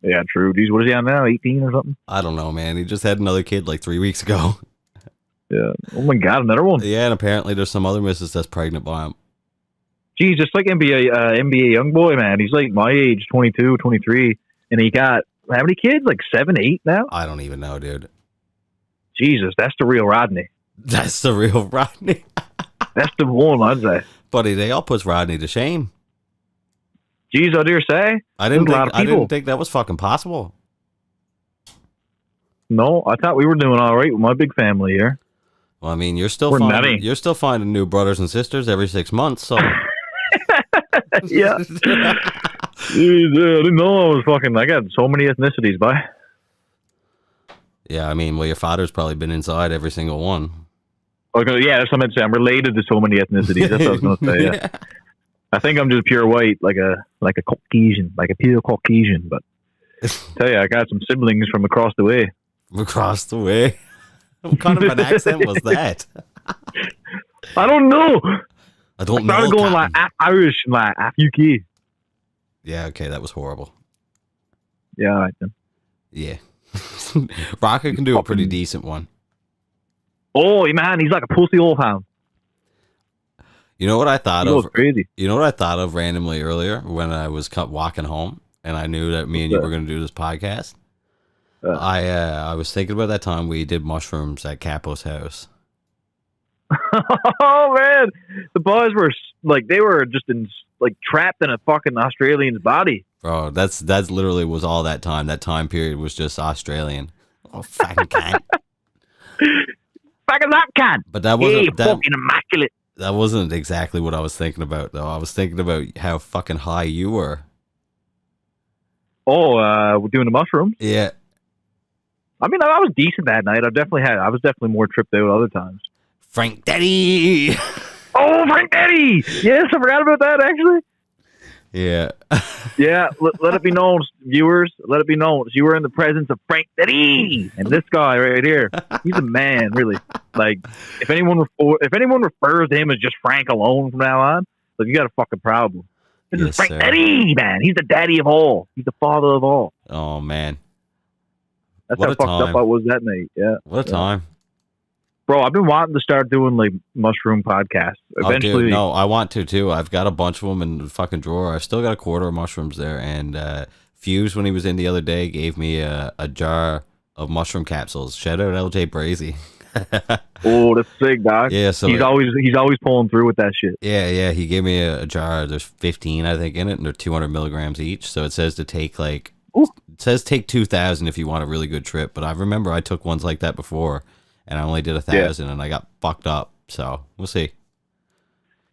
Yeah, true. Geez, what is he on now? 18 or something? I don't know, man. He just had another kid like 3 weeks ago. Yeah. Oh my God, another one. Yeah, and apparently there's some other missus that's pregnant by him. Geez, just like NBA young boy, man. He's like my age, 22, 23, and he got how many kids? Like 7, 8 now? I don't even know, dude. Jesus, that's the real Rodney. That's the real Rodney. That's the one, I'd say. Buddy, they all put Rodney to shame. Geez, I dare say. I didn't think that was fucking possible. No, I thought we were doing all right with my big family here. Well, I mean, you're still nutty. You're still finding new brothers and sisters every 6 months, so Yeah. Jeez, I didn't know I was fucking. I got so many ethnicities, boy. yeah, I mean, well, your father's probably been inside every single one. Okay, yeah, that's what I meant to say. I'm related to so many ethnicities. That's what I was going to say. Yeah. I think I'm just pure white, like a Caucasian, like a pure Caucasian. But I tell you, I got some siblings from across the way. Across the way. What kind of an accent was that? I don't know. I don't know. I started going like half Irish and like half UK. Yeah, okay, that was horrible. Yeah, all right then. Yeah. Rocket can do a pretty decent one. Oh, man, he's like a pussy old hound. You know what I thought He of? goes crazy. You know what I thought of randomly earlier when I was walking home and I knew that me and you were going to do this podcast? I was thinking about that time we did mushrooms at Capo's house. Oh man, the boys were like they were just trapped in a fucking Australian's body. Bro, that's literally was all that time. That time period was just Australian. Oh fucking cunt. Fucking that cunt. But that wasn't fucking immaculate. That wasn't exactly what I was thinking about though. I was thinking about how fucking high you were. Oh, we're doing the mushrooms. Yeah. I mean, I was decent that night. I was definitely more tripped out other times. Frank Daddy. Oh, Frank Daddy. Yes, I forgot about that actually. Yeah. Yeah, let it be known, viewers. Let it be known you were in the presence of Frank Daddy, and this guy right here. He's a man, really. Like, if anyone refers to him as just Frank alone from now on, like you got a fucking problem. This is Frank Daddy, man. He's the daddy of all. He's the father of all. Oh man, that's how fucked up I was that night. Yeah, what a time. Bro, I've been wanting to start doing like mushroom podcasts. Eventually, dude, no, I want to too. I've got a bunch of them in the fucking drawer. I've still got a quarter of mushrooms there. And Fuse, when he was in the other day, gave me a jar of mushroom capsules. Shout out LJ Brazy. Oh, that's sick, dog. Yeah, so he's always pulling through with that shit. Yeah. He gave me a jar. There's 15, I think, in it, and they're 200 milligrams each. So it says to take like, Ooh. It says take 2,000 if you want a really good trip. But I remember I took ones like that before. And I only did 1,000, and I got fucked up. So we'll see.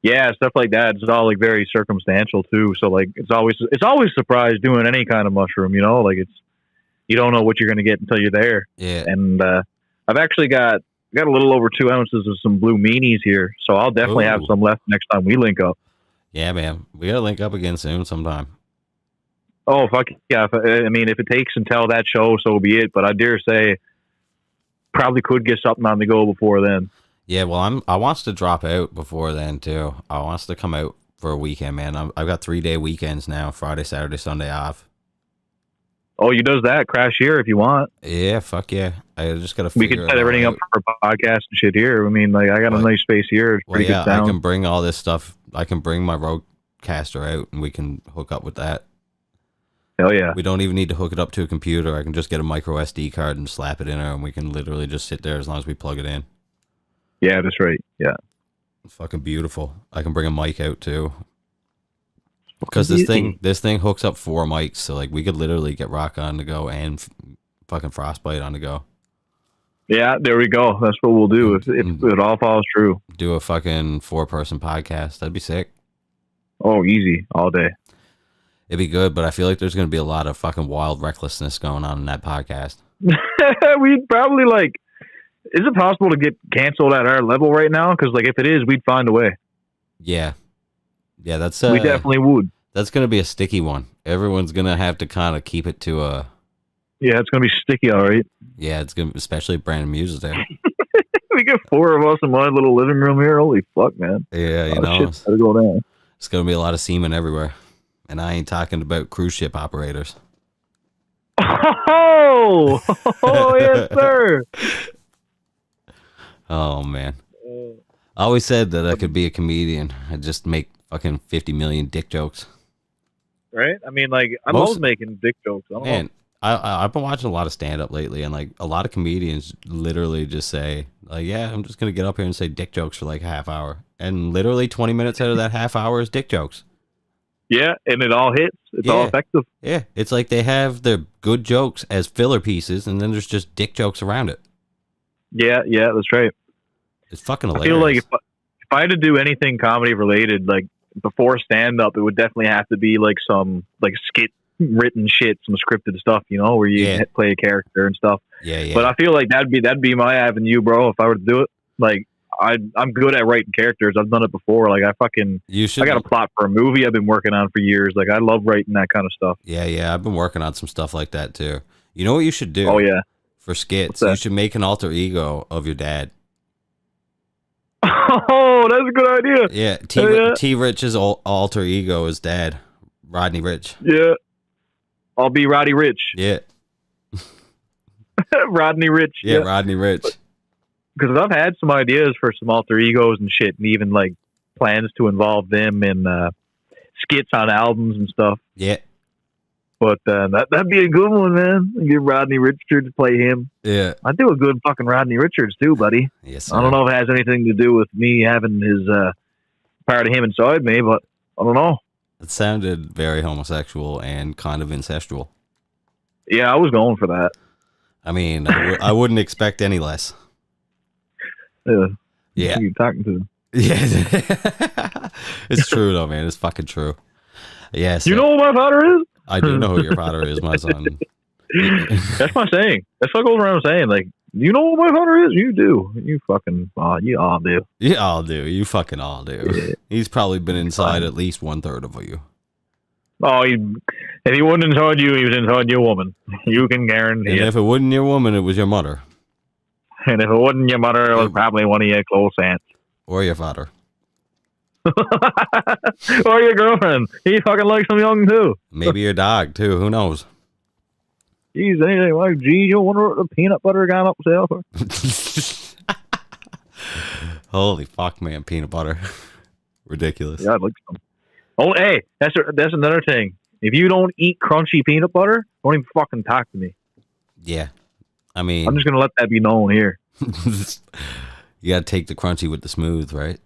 Yeah, stuff like that. It's all like very circumstantial too. So like it's always a surprise doing any kind of mushroom. You know, like you don't know what you're gonna get until you're there. Yeah. And I've actually got a little over 2 ounces of some blue meanies here, so I'll definitely have some left next time we link up. Yeah, man, we gotta link up again soon sometime. Oh fuck yeah! I mean, if it takes until that show, so be it. But I dare say. Probably could get something on the go before then. Yeah, well, I wants to drop out before then too. I wants to come out for a weekend, man. I've got 3 day weekends now: Friday, Saturday, Sunday off. Oh, you does that. Crash here if you want. Yeah, fuck yeah. I just gotta We could figure it set all everything up out. for podcast and shit here. I mean, like I got a Well, nice space here. It's well, pretty good yeah, I sound. can bring all this stuff. I can bring my roadcaster out, and we can hook up with that. Hell yeah. We don't even need to hook it up to a computer. I can just get a micro SD card and slap it in there, and we can literally just sit there as long as we plug it in. Yeah, that's right. Yeah. It's fucking beautiful. I can bring a mic out too. Because this thing hooks up 4 mics, so like we could literally get Rock on the go and fucking Frostbite on the go. Yeah, there we go. That's what we'll do if it all falls true. Do a fucking 4-person podcast. That'd be sick. Oh, easy all day. It'd be good, but I feel like there's gonna be a lot of fucking wild recklessness going on in that podcast. We'd probably like. Is it possible to get canceled at our level right now? Because like if it is, we'd find a way. Yeah, that's We definitely would. That's gonna be a sticky one. Everyone's gonna have to kind of keep it to a. Yeah, it's gonna be sticky, all right. Yeah, it's gonna, especially if Brandon Muse is there. We get 4 of us in my little living room here. Holy fuck, man! Yeah, you know, shit's gotta go down. it's gonna be a lot of semen everywhere, and I ain't talking about cruise ship operators. Oh, oh yes, sir. Oh man, I always said that I could be a comedian. I'd just make fucking 50 million dick jokes. Right? I mean, like I'm always making dick jokes. I don't know. Man, I've been watching a lot of stand up lately, and like a lot of comedians literally just say like, "Yeah, I'm just gonna get up here and say dick jokes for like a half hour," and literally 20 minutes out of that half hour is dick jokes. Yeah, and it all hits. It's all effective. Yeah, it's like they have their good jokes as filler pieces, and then there's just dick jokes around it. Yeah, that's right. It's fucking I hilarious. feel like if I had to do anything comedy related, like before stand up, it would definitely have to be like some like skit written shit, some scripted stuff, you know, where you play a character and stuff. Yeah. But I feel like that'd be my avenue, bro. If I were to do it, like I'm good at writing characters. I've done it before. Like I got a plot for a movie I've been working on for years. Like I love writing that kind of stuff. Yeah. I've been working on some stuff like that too. You know what you should do? Oh yeah. For skits, you should make an alter ego of your dad. Oh, that's a good idea. Yeah, T Rich's alter ego is dad, Rodney Rich. Yeah, I'll be Roddy Rich. Yeah, Rodney Rich. Yeah, Rodney Rich. Because I've had some ideas for some alter egos and shit, and even like plans to involve them in skits on albums and stuff. Yeah. But that'd be a good one, man. Get Rodney Richards to play him. Yeah. I'd do a good fucking Rodney Richards too, buddy. Yes, sir. I don't know if it has anything to do with me having his part of him inside me, but I don't know. It sounded very homosexual and kind of incestual. Yeah, I was going for that. I mean, I wouldn't expect any less. Yeah. Who you talking to? Yeah. It's true though, man. It's fucking true. Yes. You know who my father is? I do know who your father is, my son. That's my saying. That's what goes around saying. Like, you know who my father is? You do. You fucking, you all do. You all do. You fucking all do. Yeah. He's probably been inside at least 1/3 of you. Oh, if he wasn't inside you, he was inside your woman. You can guarantee and it. if it wasn't your woman, it was your mother. And if it wasn't your mother, it was probably one of your close aunts. Or your father. Or your girlfriend. He fucking likes them young too. Maybe your dog too. Who knows? Geez, anything like, geez, you wonder what the peanut butter gone up sale for? Holy fuck, man. Peanut butter. Ridiculous. Yeah, I'd like some. Oh, hey, that's another thing. If you don't eat crunchy peanut butter, don't even fucking talk to me. Yeah. I mean, I'm just going to let that be known here. You got to take the crunchy with the smooth, right?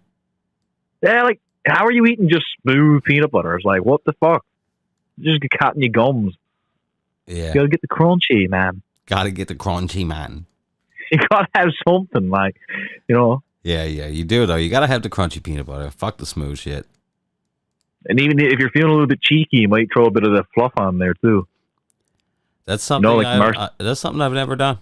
Yeah, like, how are you eating just smooth peanut butter? It's like, what the fuck? You just get caught in your gums. Yeah. You got to get the crunchy, man. Got to get the crunchy, man. You got to have something, like, you know. Yeah, you do, though. You got to have the crunchy peanut butter. Fuck the smooth shit. And even if you're feeling a little bit cheeky, you might throw a bit of the fluff on there, too. That's something, that's something I've never done.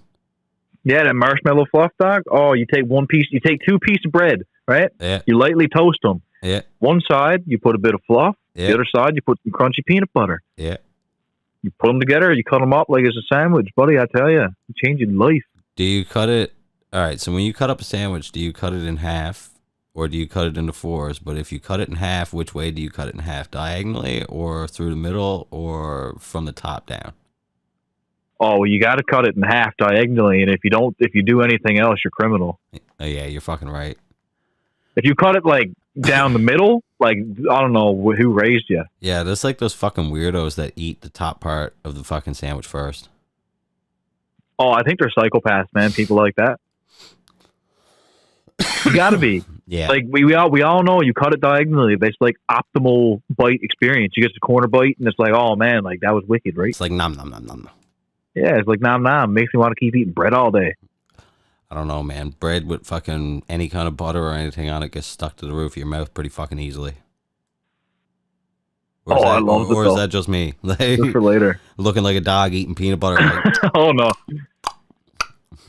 Yeah, that marshmallow fluff, dog. Oh, you take two pieces of bread, right? Yeah. You lightly toast them. Yeah. One side, you put a bit of fluff. Yeah. The other side, you put some crunchy peanut butter. Yeah. You put them together, you cut them up like it's a sandwich. Buddy, I tell you, it changes your life. Do you cut it All right, so when you cut up a sandwich, do you cut it in half or do you cut it into fours? But if you cut it in half, which way do you cut it in half? Diagonally or through the middle or from the top down? Oh, well, you got to cut it in half diagonally, and if you do anything else, you're criminal. Oh, yeah, you're fucking right. If you cut it like down the middle, like I don't know who raised you. Yeah, there's like those fucking weirdos that eat the top part of the fucking sandwich first. Oh, I think they're psychopaths, man. People like that. You gotta be. Yeah. Like we all know you cut it diagonally. It's like optimal bite experience. You get the corner bite, and it's like, oh man, like that was wicked, right? It's like nom nom nom nom. Yeah, it's like nom nom. Makes me want to keep eating bread all day. I don't know, man. Bread with fucking any kind of butter or anything on it gets stuck to the roof of your mouth pretty fucking easily. Or I love it. Or is that just me? Like, just for later. Looking like a dog eating peanut butter. Like, oh no.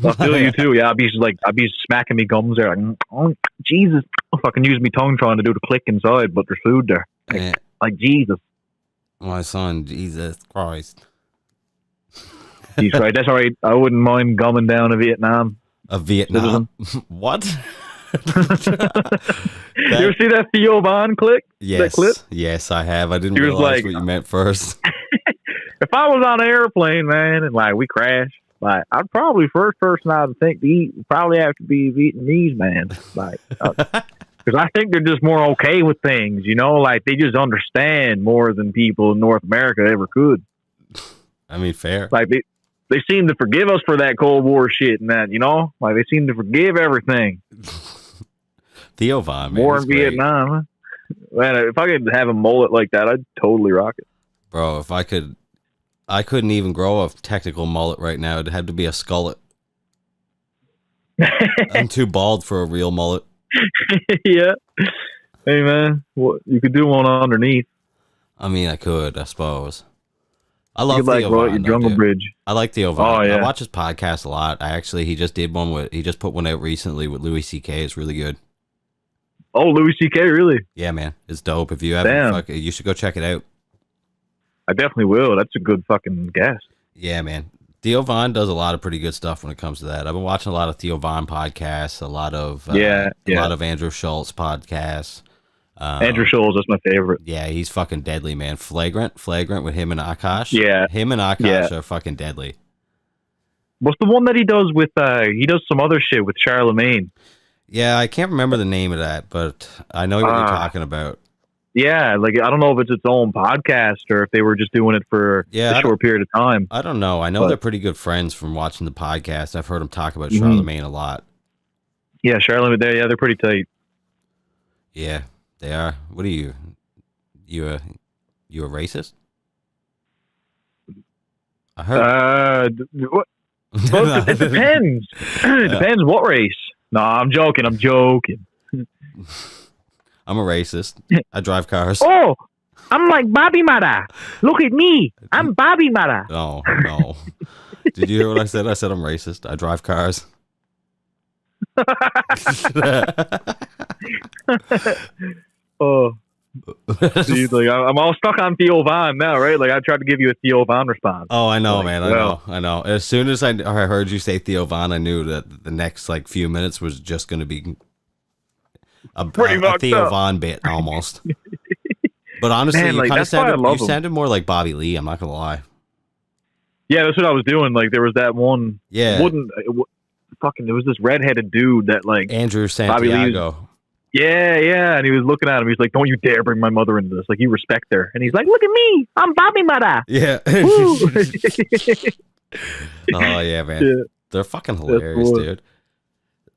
I feel you too. Yeah, I'd be smacking me gums there. Like, oh Jesus! Fucking use me tongue trying to do the click inside, but there's food there. Like Jesus. My son, Jesus Christ. He's right. That's all right. I wouldn't mind gumming down a Vietnam. A Vietnam? What? You ever see that Theo Von clip? Yes. That clip? Yes, I have. I didn't realize what you meant first. If I was on an airplane, man, and like we crashed, like I'd probably first person I would think to eat would probably have to be Vietnamese, man. Like, because I think they're just more okay with things, you know, like they just understand more than people in North America ever could. I mean, fair. Like they seem to forgive us for that Cold War shit and that, you know, like they seem to forgive everything. Theo Von, man, more in Vietnam, huh? Man, if I could have a mullet like that, I'd totally rock it. Bro, if I couldn't even grow a technical mullet right now. It'd have to be a skullet. I'm too bald for a real mullet. Yeah. Hey, man, you could do one underneath. I mean, I could, I suppose. I love Theo Von. Your Jungle Bridge. I like Theo Von. Oh, yeah. I watch his podcast a lot. He just put one out recently with Louis C.K. It's really good. Oh, Louis C.K., really? Yeah, man. It's dope. If you haven't, you should go check it out. I definitely will. That's a good fucking guess. Yeah, man. Theo Von does a lot of pretty good stuff when it comes to that. I've been watching a lot of Theo Von podcasts, a lot of Andrew Schultz podcasts. Andrew Schultz, that's my favorite. Yeah, he's fucking deadly, man. Flagrant with him and Akash. Yeah, him and Akash are fucking deadly. What's the one that he does with? He does some other shit with Charlemagne. Yeah, I can't remember the name of that, but I know what you're talking about. Yeah, like I don't know if it's its own podcast or if they were just doing it for a short period of time. I don't know. I know they're pretty good friends from watching the podcast. I've heard them talk about Charlemagne a lot. Yeah, Charlemagne. They're pretty tight. Yeah, they are. What are you? You a racist? I heard. What? Well, it depends. It depends what race. No, I'm joking. I'm a racist. I drive cars. Oh, I'm like Bobby Mara. Look at me. I'm Bobby Mara. No. Did you hear what I said? I said I'm racist. I drive cars. Oh. Dude, like I'm all stuck on Theo Von now, right? Like I tried to give you a Theo Von response. Oh, I know, man. I know. As soon as I heard you say Theo Von, I knew that the next few minutes was just going to be a Theo Von bit almost. But honestly, man, you kind of sounded more like Bobby Lee. I'm not gonna lie. Yeah, that's what I was doing. Like there was that one. Yeah. There was this redheaded dude that like Andrew Santiago. Yeah, and he was looking at him. He's like, "Don't you dare bring my mother into this! Like, you respect her." And he's like, "Look at me, I'm Bobby Mara." Yeah. Oh yeah, man. Yeah. They're fucking hilarious, dude.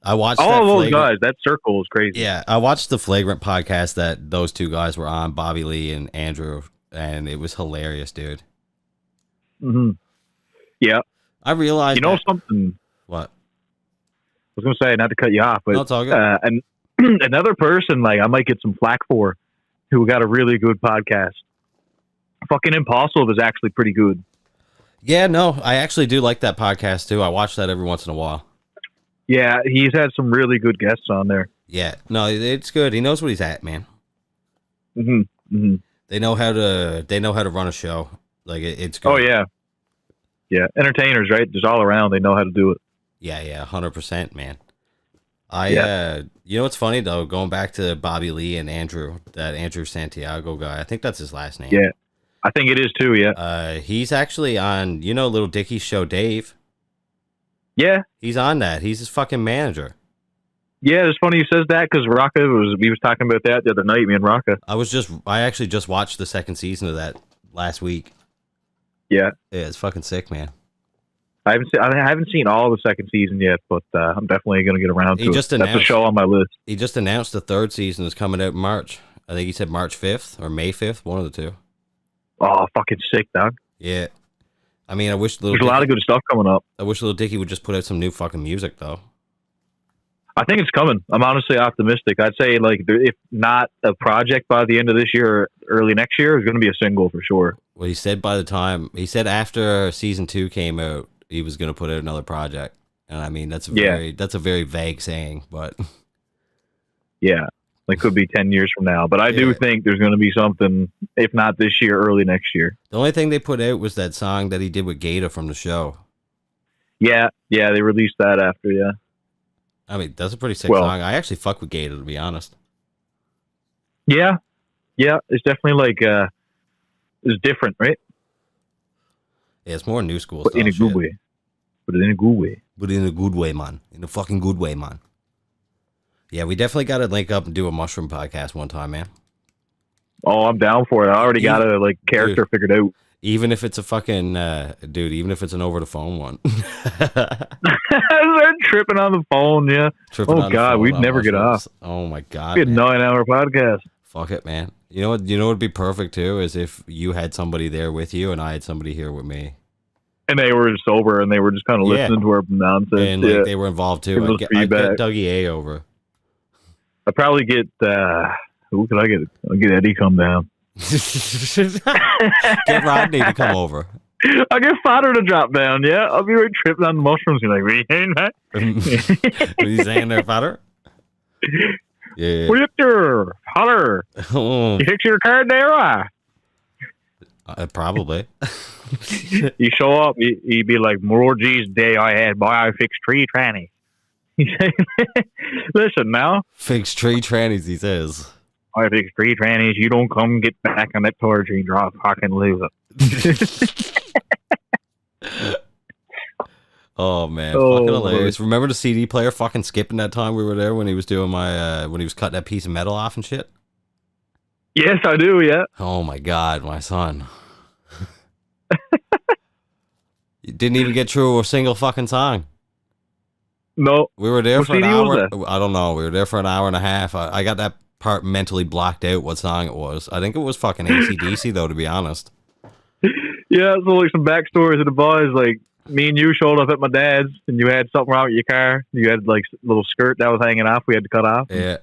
I watched all those guys. That circle is crazy. Yeah, I watched the Flagrant podcast that those two guys were on, Bobby Lee and Andrew, and it was hilarious, dude. Mm-hmm. Yeah, I realized. You know something? What? I was gonna say, not to cut you off, but no, it's all good. And another person, like I might get some flack for, who got a really good podcast. Fucking Impulsive is actually pretty good. Yeah, no, I actually do like that podcast too. I watch that every once in a while. Yeah, he's had some really good guests on there. Yeah, no, it's good. He knows what he's at, man. Mm-hmm. Mm-hmm. They know how to run a show. Like it's good. Oh yeah, entertainers, right? Just all around, they know how to do it. Yeah, 100%, man. You know what's funny though? Going back to Bobby Lee and Andrew, that Andrew Santiago guy. I think that's his last name. Yeah, I think it is too. Yeah. He's actually on, Little Dicky's show, Dave. Yeah. He's on that. He's his fucking manager. Yeah, it's funny you says that because we was talking about that the other night, me and Rocca. I actually just watched the second season of that last week. Yeah. Yeah, it's fucking sick, man. I haven't seen all of the second season yet, but I'm definitely going to get around to it. That's a show on my list. He just announced the third season is coming out in March. I think he said March 5th or May 5th, one of the two. Oh, fucking sick, dog. Yeah. I mean, I wish there's a lot of good stuff coming up. I wish Little Dicky would just put out some new fucking music, though. I think it's coming. I'm honestly optimistic. I'd say, like, if not a project by the end of this year or early next year, it's going to be a single for sure. Well, he said after season 2 came out, he was going to put out another project. And I mean, that's a very vague saying, but yeah, it could be 10 years from now. But I do think there's going to be something, if not this year, early next year. The only thing they put out was that song that he did with Gator from the show. Yeah, they released that after, yeah. I mean, that's a pretty sick song. I actually fuck with Gator, to be honest. Yeah, it's definitely like, it's different, right? Yeah, it's more new school but stuff. In a good way. But in a good way. But in a good way, man. In a fucking good way, man. Yeah, we definitely got to link up and do a mushroom podcast one time, man. Oh, I'm down for it. I already got a character figured out. Even if it's a fucking even if it's an over the phone one. They're tripping on the phone, yeah. Oh God, we'd never get off. Oh my God, it'd be a 9-hour podcast. Fuck it, man. You know what would be perfect too is if you had somebody there with you and I had somebody here with me. And they were sober and they were just kind of listening to our nonsense. And they were involved too. I'd get Dougie A over. I'd probably get who could I get? I'll get Eddie come down. Get Rodney to come over. I'll get Fodder to drop down, yeah. I'll be right tripping on the mushrooms. You're like, what are you saying that? What are you saying there, Fodder? Yeah. What are you up there, Fodder? Oh. You fix your card there, probably. You show up, you'd be like, Morgy's day I had, boy, I fixed 3 trannies. He said, listen now. Fixed 3 trannies, he says. I fixed 3 trannies. You don't come get back on that torch and drop fucking lose it. Oh man, fucking hilarious. Lord. Remember the CD player fucking skipping that time we were there when he was doing when he was cutting that piece of metal off and shit? Yes, I do, yeah. Oh my God, my son. You didn't even get through a single fucking song. No. We were there for an hour. I don't know. We were there for an hour and a half. I got that part mentally blocked out what song it was. I think it was fucking AC/DC though, to be honest. Yeah, so like some backstories of the boys, like me and you showed up at my dad's and you had something wrong with your car. You had like a little skirt that was hanging off. We had to cut off. Yeah.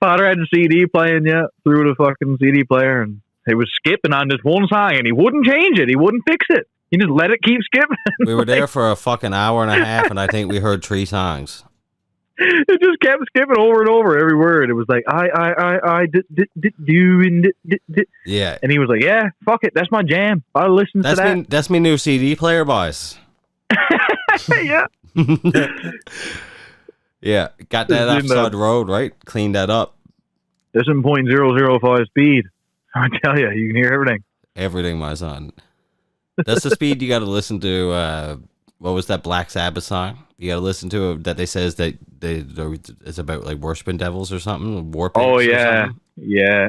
Father had the CD playing, through the fucking CD player, and he was skipping on this one song and he wouldn't change it. He wouldn't fix it. He just let it keep skipping. We were there for a fucking hour and a half and I think we heard 3 songs. It just kept skipping over and over every word. It was like yeah. And he was like, "Yeah, fuck it, that's my jam. I listen to that." That's my new CD player, boys. Yeah. Yeah, got that outside the road, right? Cleaned that up. There's 0.005 speed. I tell you, you can hear everything. Everything, my son. That's the speed you got to listen to. What was that Black Sabbath song? You got to listen to that. They says that it's about like worshiping devils or something. Oh yeah, yeah.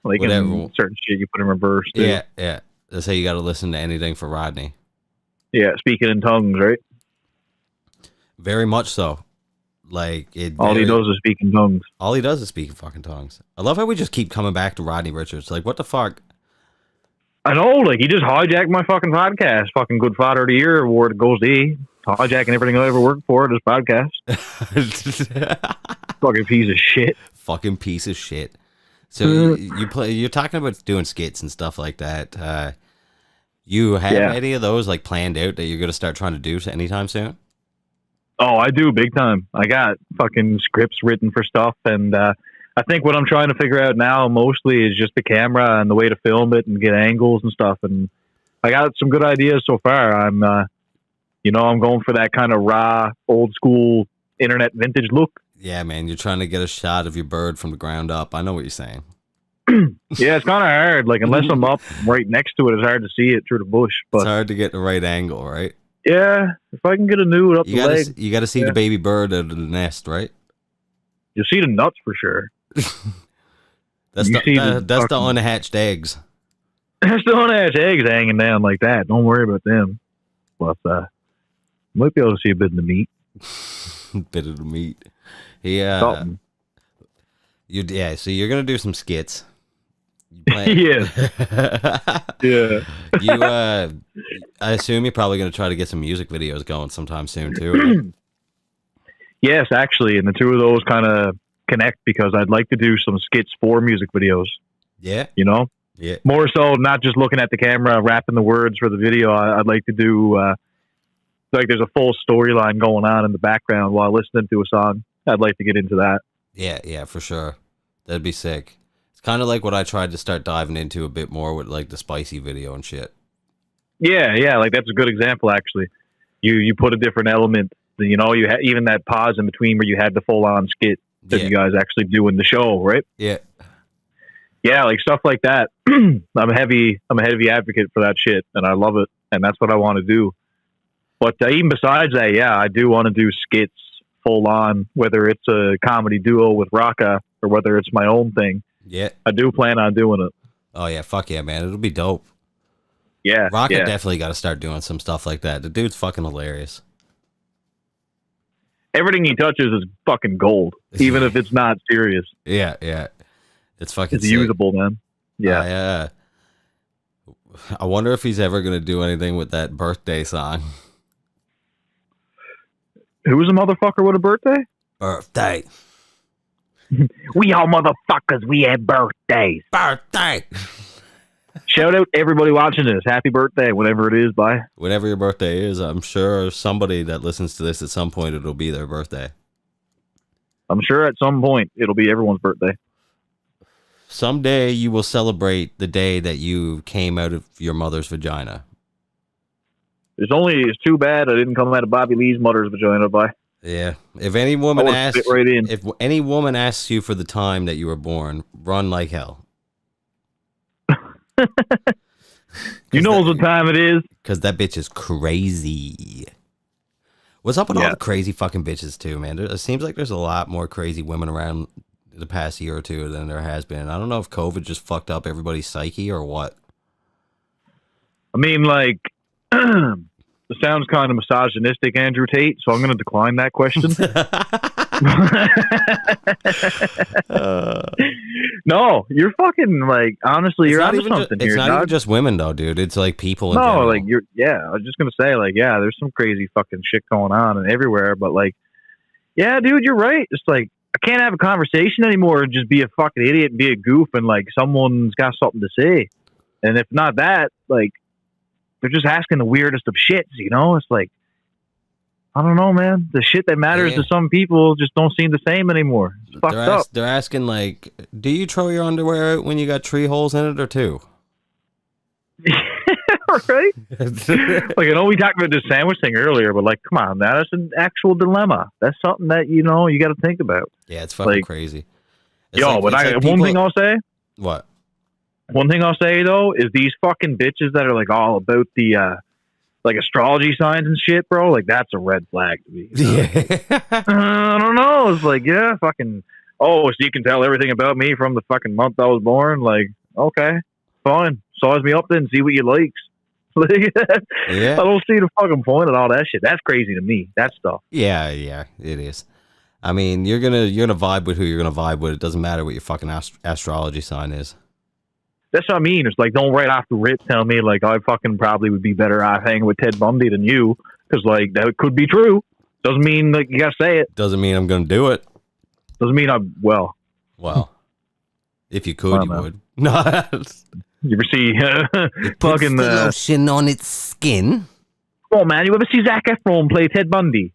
Like in certain shit, you put in reverse. Too. Yeah. They say you got to listen to anything for Rodney. Yeah, speaking in tongues, right? Very much so. Like all he does is speak in tongues. All he does is speak in fucking tongues. I love how we just keep coming back to Rodney Richards. Like, what the fuck? I know, like, he just hijacked my fucking podcast. Fucking Good Fodder of the Year award goes to he. Hijacking everything I ever worked for, this podcast. Fucking piece of shit. Fucking piece of shit. So you're talking about doing skits and stuff like that. You have any of those like planned out that you're going to start trying to do anytime soon? Oh, I do, big time. I got fucking scripts written for stuff, and I think what I'm trying to figure out now mostly is just the camera and the way to film it and get angles and stuff. And I got some good ideas so far. I'm You know, I'm going for that kind of raw, old school internet vintage look. Yeah, man, you're trying to get a shot of your bird from the ground up. I know what you're saying. Yeah, it's kind of hard. Like, unless I'm up right next to it, it's hard to see it through the bush. It's But hard to get the right angle, right? yeah, if I can get a nude up the leg, You got to see the baby bird out of the nest, right? you'll see the nuts for sure. That's the unhatched eggs. There's still unhatched eggs hanging down like that. Don't worry about them. But might be able to see a bit of the meat. Bit of the meat. Yeah. Something. So you're gonna do some skits. Yes. Yeah. You I assume you're probably gonna try to get some music videos going sometime soon too. Right? Yes, actually, and the two of those kind of connect because I'd like to do some skits for music videos. Yeah. You know? Yeah. More so not just looking at the camera, rapping the words for the video. I'd like to do like there's a full storyline going on in the background while listening to a song. I'd like to get into that. Yeah, for sure. That'd be sick. It's kind of like what I tried to start diving into a bit more with like the spicy video and shit. Yeah, like that's a good example actually. You put a different element. You know, you had even that pause in between where you had the full on skit that you guys actually do in the show, right? Yeah. Yeah, like stuff like that. I'm a heavy advocate for that shit, and I love it, and that's what I want to do. But even besides that, yeah, I do want to do skits full on, whether it's a comedy duo with Raka or whether it's my own thing. Yeah. I do plan on doing it. Oh yeah, fuck yeah, man. It'll be dope. Yeah. Raka definitely got to start doing some stuff like that. The dude's fucking hilarious. Everything he touches is fucking gold, even if it's not serious. Yeah. It's fucking It's usable, man. Yeah. I wonder if he's ever going to do anything with that birthday song. Who's a motherfucker with a birthday? Birthday. We all motherfuckers, we have birthdays. Birthday. Shout out everybody watching this. Happy birthday, whenever it is, bye. Whenever your birthday is, I'm sure somebody that listens to this at some point, it'll be their birthday. I'm sure at some point it'll be everyone's birthday. Someday you will celebrate the day that you came out of your mother's vagina. It's too bad I didn't come out of Bobby Lee's mother's vagina, bye. Yeah. If any woman asks, in. if any woman asks you for the time that you were born, run like hell. You know what time it is? Because that bitch is crazy. What's up with all the crazy fucking bitches too, man? It seems like there's a lot more crazy women around the past year or two than there has been. I don't know if COVID just fucked up everybody's psyche or what. I mean, like, it sounds kind of misogynistic, Andrew Tate, so I'm going to decline that question. No, you're fucking, like, honestly, you're onto something here. It's not even just women, though, dude. It's like people in no, general. like, I was just going to say, like, yeah, there's some crazy fucking shit going on and everywhere, but, like, yeah, dude, you're right. It's like, I can't have a conversation anymore and just be a fucking idiot and be a goof and, like, someone's got something to say. And if not that, like, they're just asking the weirdest of shits, you know? It's like, I don't know, man. The shit that matters to some people just don't seem the same anymore. It's fucked up. They're asking, like, do you throw your underwear out when you got tree holes in it or two? Right? Like, I know we talked about this sandwich thing earlier, but, like, come on, man. That's an actual dilemma. That's something that, you know, you got to think about. Yeah, it's fucking crazy. It's one thing I'll say. What? One thing I'll say, though, is these fucking bitches that are, like, all about the, like, astrology signs and shit, bro, like, that's a red flag to me. Yeah. I don't know. It's like, yeah, fucking, so you can tell everything about me from the fucking month I was born? Like, okay, fine. Size me up then, see what you likes. Like, I don't see the fucking point of all that shit. That's crazy to me, that stuff. Yeah, it is. I mean, you're gonna vibe with who you're gonna vibe with. It doesn't matter what your fucking astrology sign is. That's what I mean. It's like, don't right off the rip tell me, like, I fucking probably would be better off hanging with Ted Bundy than you, because, like, that could be true. Doesn't mean, like, you gotta say it. Doesn't mean I'm gonna do it. Doesn't mean Well, if you could, you would. No. You ever see fucking the lotion on its skin? Come on, man. You ever see Zac Efron play Ted Bundy?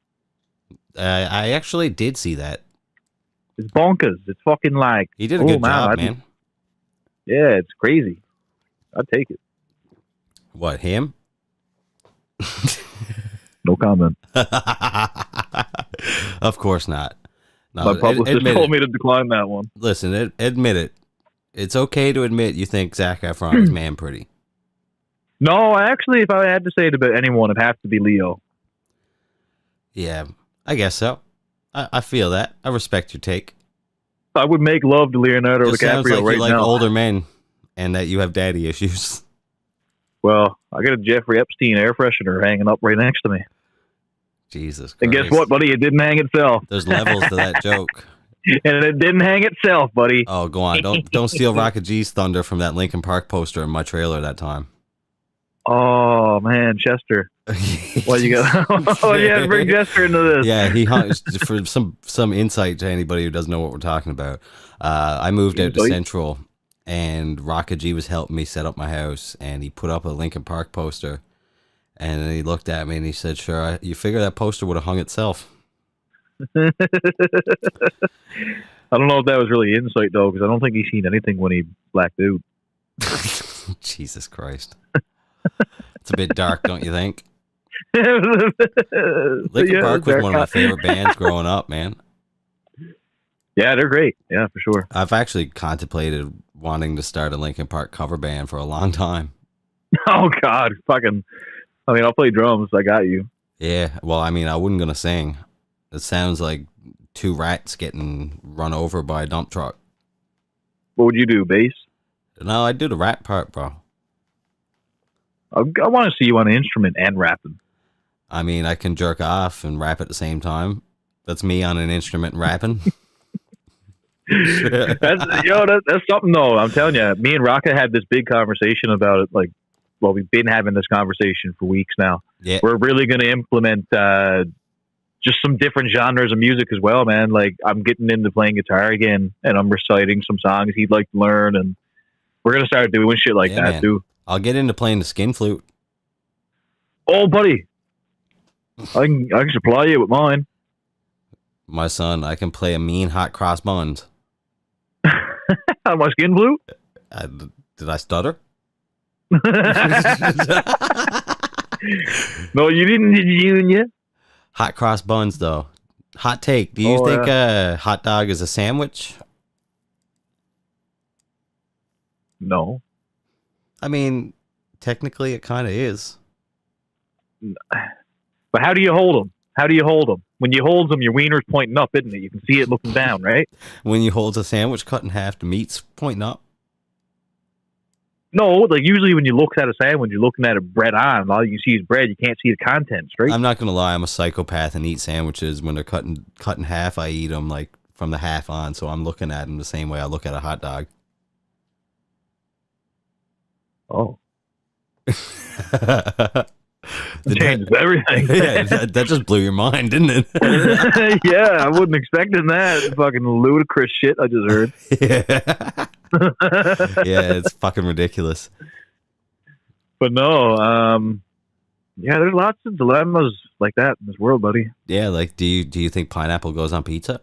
I actually did see that. It's bonkers. It's fucking like, he did a good job, man. Yeah, it's crazy. I'd take it. What, him? No comment. Of course not. No, My publicist told me to decline that one. Listen, admit it. It's okay to admit you think Zac Efron is man pretty. No, actually, if I had to say it about anyone, it'd have to be Leo. Yeah, I guess so. I feel that. I respect your take. I would make love to Leonardo Just DiCaprio sounds like right you like now. older men and that you have daddy issues. Well, I got a Jeffrey Epstein air freshener hanging up right next to me. Jesus Christ. And guess what, buddy? It didn't hang itself. There's levels to that joke. And it didn't hang itself, buddy. Oh, go on. Don't steal Rocket G's thunder from that Linkin Park poster in my trailer that time. Oh, man, Chester. Well, you got oh, yeah, bring Chester into this. Yeah, he hung for some insight to anybody who doesn't know what we're talking about. I moved out to Central, and Rocket G was helping me set up my house, and he put up a Linkin Park poster, and then he looked at me and he said, "Sure, you figure that poster would have hung itself." I don't know if that was really insight though, because I don't think he's seen anything when he blacked out. Jesus Christ, it's a bit dark, don't you think? Linkin Park was one of my favorite bands growing up, man. Yeah, they're great. Yeah, for sure. I've actually contemplated wanting to start a Linkin Park cover band for a long time. Oh God, fucking! I mean, I'll play drums. I got you. Yeah, well, I mean, I wasn't gonna sing. It sounds like two rats getting run over by a dump truck. What would you do, bass? No, I do the rap part, bro. I want to see you on an instrument and rapping. I mean, I can jerk off and rap at the same time. That's me on an instrument rapping. That's something though. I'm telling you, me and Raka had this big conversation about it. Like, well, we've been having this conversation for weeks now. Yeah, we're really going to implement just some different genres of music as well, man. Like, I'm getting into playing guitar again, and I'm reciting some songs he'd like to learn, and we're going to start doing shit like that, man. Too. I'll get into playing the skin flute. Oh, buddy. I can supply you with mine. My son, I can play a mean hot cross buns. On my skin flute? Did I stutter? No, you didn't, did you? Hot cross buns, though. Hot take. Do you think a hot dog is a sandwich? No. I mean, technically, it kind of is. But how do you hold them? How do you hold them? When you hold them, your wiener's pointing up, isn't it? You can see it looking down, right? When you hold a sandwich cut in half, the meat's pointing up. No, like usually when you look at a sandwich, you're looking at it bread on. All you see is bread. You can't see the contents, right? I'm not gonna lie. I'm a psychopath and eat sandwiches. When they're cut in half, I eat them like from the half on. So I'm looking at them the same way I look at a hot dog. Oh. Changes everything. Yeah, that just blew your mind, didn't it? Yeah, I wasn't expecting that. Fucking ludicrous shit I just heard. Yeah. Yeah, it's fucking ridiculous. But no, yeah, there's lots of dilemmas like that in this world, buddy. Yeah, like do you think pineapple goes on pizza?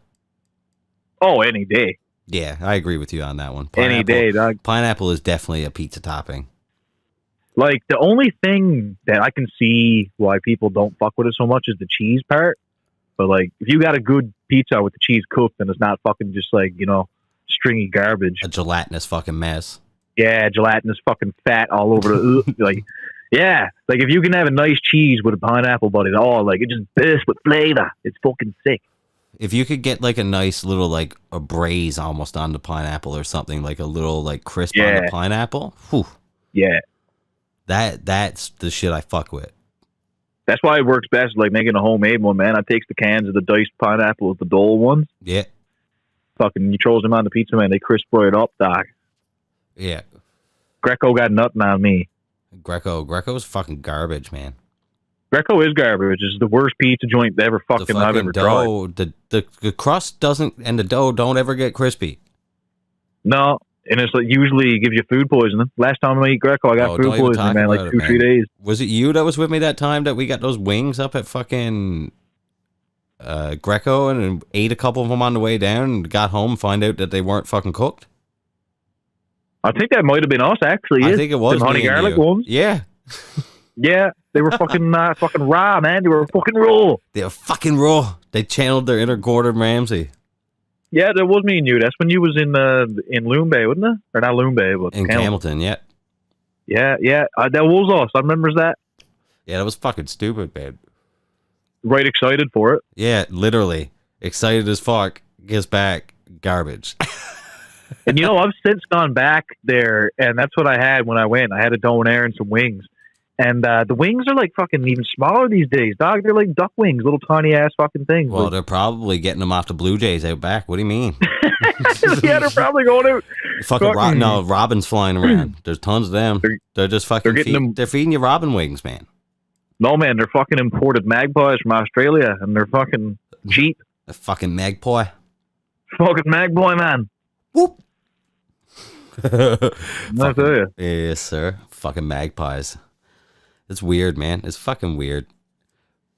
Oh, any day. Yeah, I agree with you on that one. Any day, dog. Pineapple is definitely a pizza topping. Like, the only thing that I can see why people don't fuck with it so much is the cheese part. But, like, if you got a good pizza with the cheese cooked and it's not fucking just, like, you know, stringy garbage. A gelatinous fucking mess. Yeah, gelatinous fucking fat all over the... like, yeah. Like, if you can have a nice cheese with a pineapple, buddy, like, it just bursts with flavor. It's fucking sick. If you could get, like, a nice little, like, a braise almost on the pineapple or something, like a little, like, crisp on the pineapple. Whew. Yeah. That's the shit I fuck with. That's why it works best, like making a homemade one, man. I takes the cans of the diced pineapple with the Dole ones. Yeah. Fucking, you throws them on the pizza, man. They crisp right up, doc. Yeah. Greco got nothing on me. Greco's fucking garbage, man. Greco is garbage. It's the worst pizza joint ever I've ever tried. The crust doesn't, and the dough don't ever get crispy. No. And it's like usually gives you food poisoning. Last time I ate Greco, I got food poisoning, man, like 2-3 days. Was it you that was with me that time that we got those wings up at fucking Greco and ate a couple of them on the way down and got home and find out that they weren't fucking cooked? I think that might have been us, actually. I think it was honey garlic ones. Yeah. Yeah, they were fucking fucking raw, man. They were fucking raw. They were fucking raw. They channeled their inner Gordon Ramsay. Yeah, that was me and you. That's when you was in Loon Bay, wasn't it? Or not Loon Bay, but In Hamilton, yeah. Yeah. That was us. I remembers that. Yeah, that was fucking stupid, man. Right, excited for it. Yeah, literally. Excited as fuck. Gets back. Garbage. And I've since gone back there, and that's what I had when I went. I had a donair and some wings. And the wings are like fucking even smaller these days, dog. They're like duck wings, little tiny ass fucking things. Well, they're probably getting them off the Blue Jays out back. What do you mean? Yeah, they're probably going out. No, robins flying around. There's tons of them. They're just fucking they're feeding you robin wings, man. No, man, they're fucking imported magpies from Australia, and they're fucking cheap. A fucking magpie. Fucking magpie, man. Whoop. I tell you. Yes, sir. Fucking magpies. It's weird, man. It's fucking weird.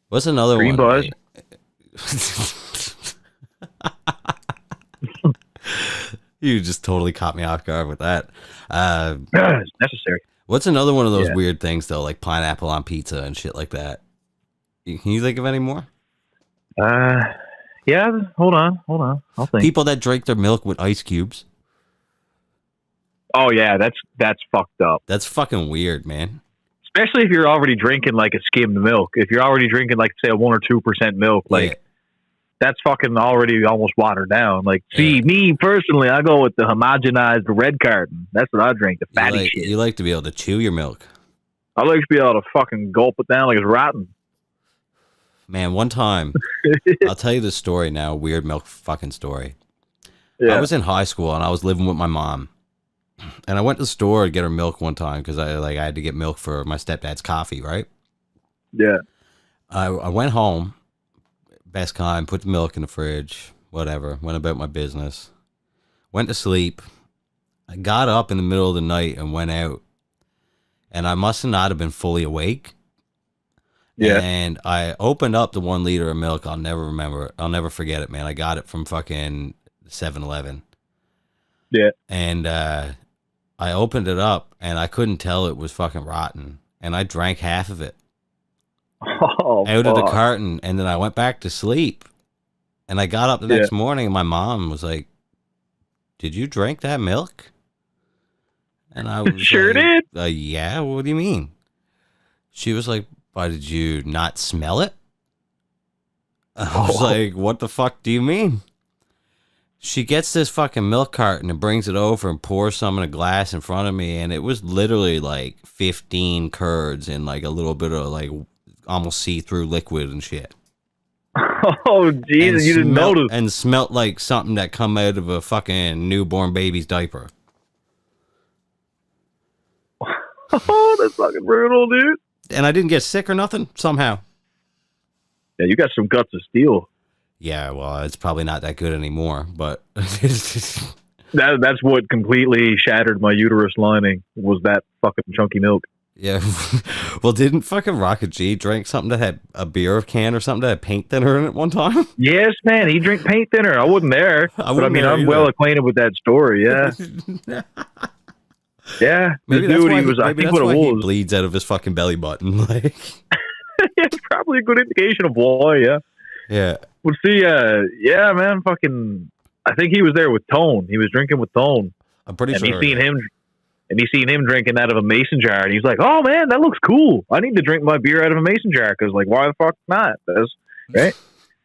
What's another Green one? You just totally caught me off guard with that. It's necessary. What's another one of those weird things, though, like pineapple on pizza and shit like that? Can you think of any more? Yeah. Hold on. I'll think. People that drink their milk with ice cubes. Oh, yeah. That's fucked up. That's fucking weird, man. Especially if you're already drinking like a skimmed milk. If you're already drinking like say a 1 or 2% milk, like that's fucking already almost watered down. Like, me personally, I go with the homogenized red carton. That's what I drink, the fatty shit. You like to be able to chew your milk. I like to be able to fucking gulp it down like it's rotten. Man, one time, I'll tell you this story now, weird milk fucking story. Yeah. I was in high school and I was living with my mom. And I went to the store to get her milk one time because I had to get milk for my stepdad's coffee, right? Yeah. I went home, best kind, put the milk in the fridge, whatever, went about my business, went to sleep. I got up in the middle of the night and went out. And I must not have been fully awake. Yeah. And I opened up the 1 liter of milk. I'll never remember it. I'll never forget it, man. I got it from fucking 7-Eleven. Yeah. And I opened it up and I couldn't tell it was fucking rotten. And I drank half of it out of the carton. And then I went back to sleep. And I got up the next morning and my mom was like, "Did you drink that milk?" And I was sure like, did. Yeah, what do you mean? She was like, "Why did you not smell it?" I was like, "What the fuck do you mean?" She gets this fucking milk carton and brings it over and pours some in a glass in front of me, and it was literally like 15 curds and like a little bit of like almost see-through liquid and shit. Oh, Jesus, you didn't notice. And smelt like something that come out of a fucking newborn baby's diaper. Oh, that's fucking brutal, dude. And I didn't get sick or nothing, somehow. Yeah, you got some guts of steel. Yeah, well, it's probably not that good anymore, but... That's what completely shattered my uterus lining, was that fucking chunky milk. Yeah. Well, didn't fucking Rocket G drink something that had a beer can or something that had paint thinner in it one time? Yes, man, he drank paint thinner. I wasn't there. I'm well acquainted with that story, yeah. Yeah, maybe the dude, I think what it was. He bleeds out of his fucking belly button, like. Yeah, it's probably a good indication of why. Yeah. Yeah. Well, see, yeah, man, fucking. I think he was there with Tone. He was drinking with Tone. I'm pretty sure. And he seen him drinking out of a mason jar, and he's like, "Oh man, that looks cool. I need to drink my beer out of a mason jar because, like, why the fuck not?" That's right.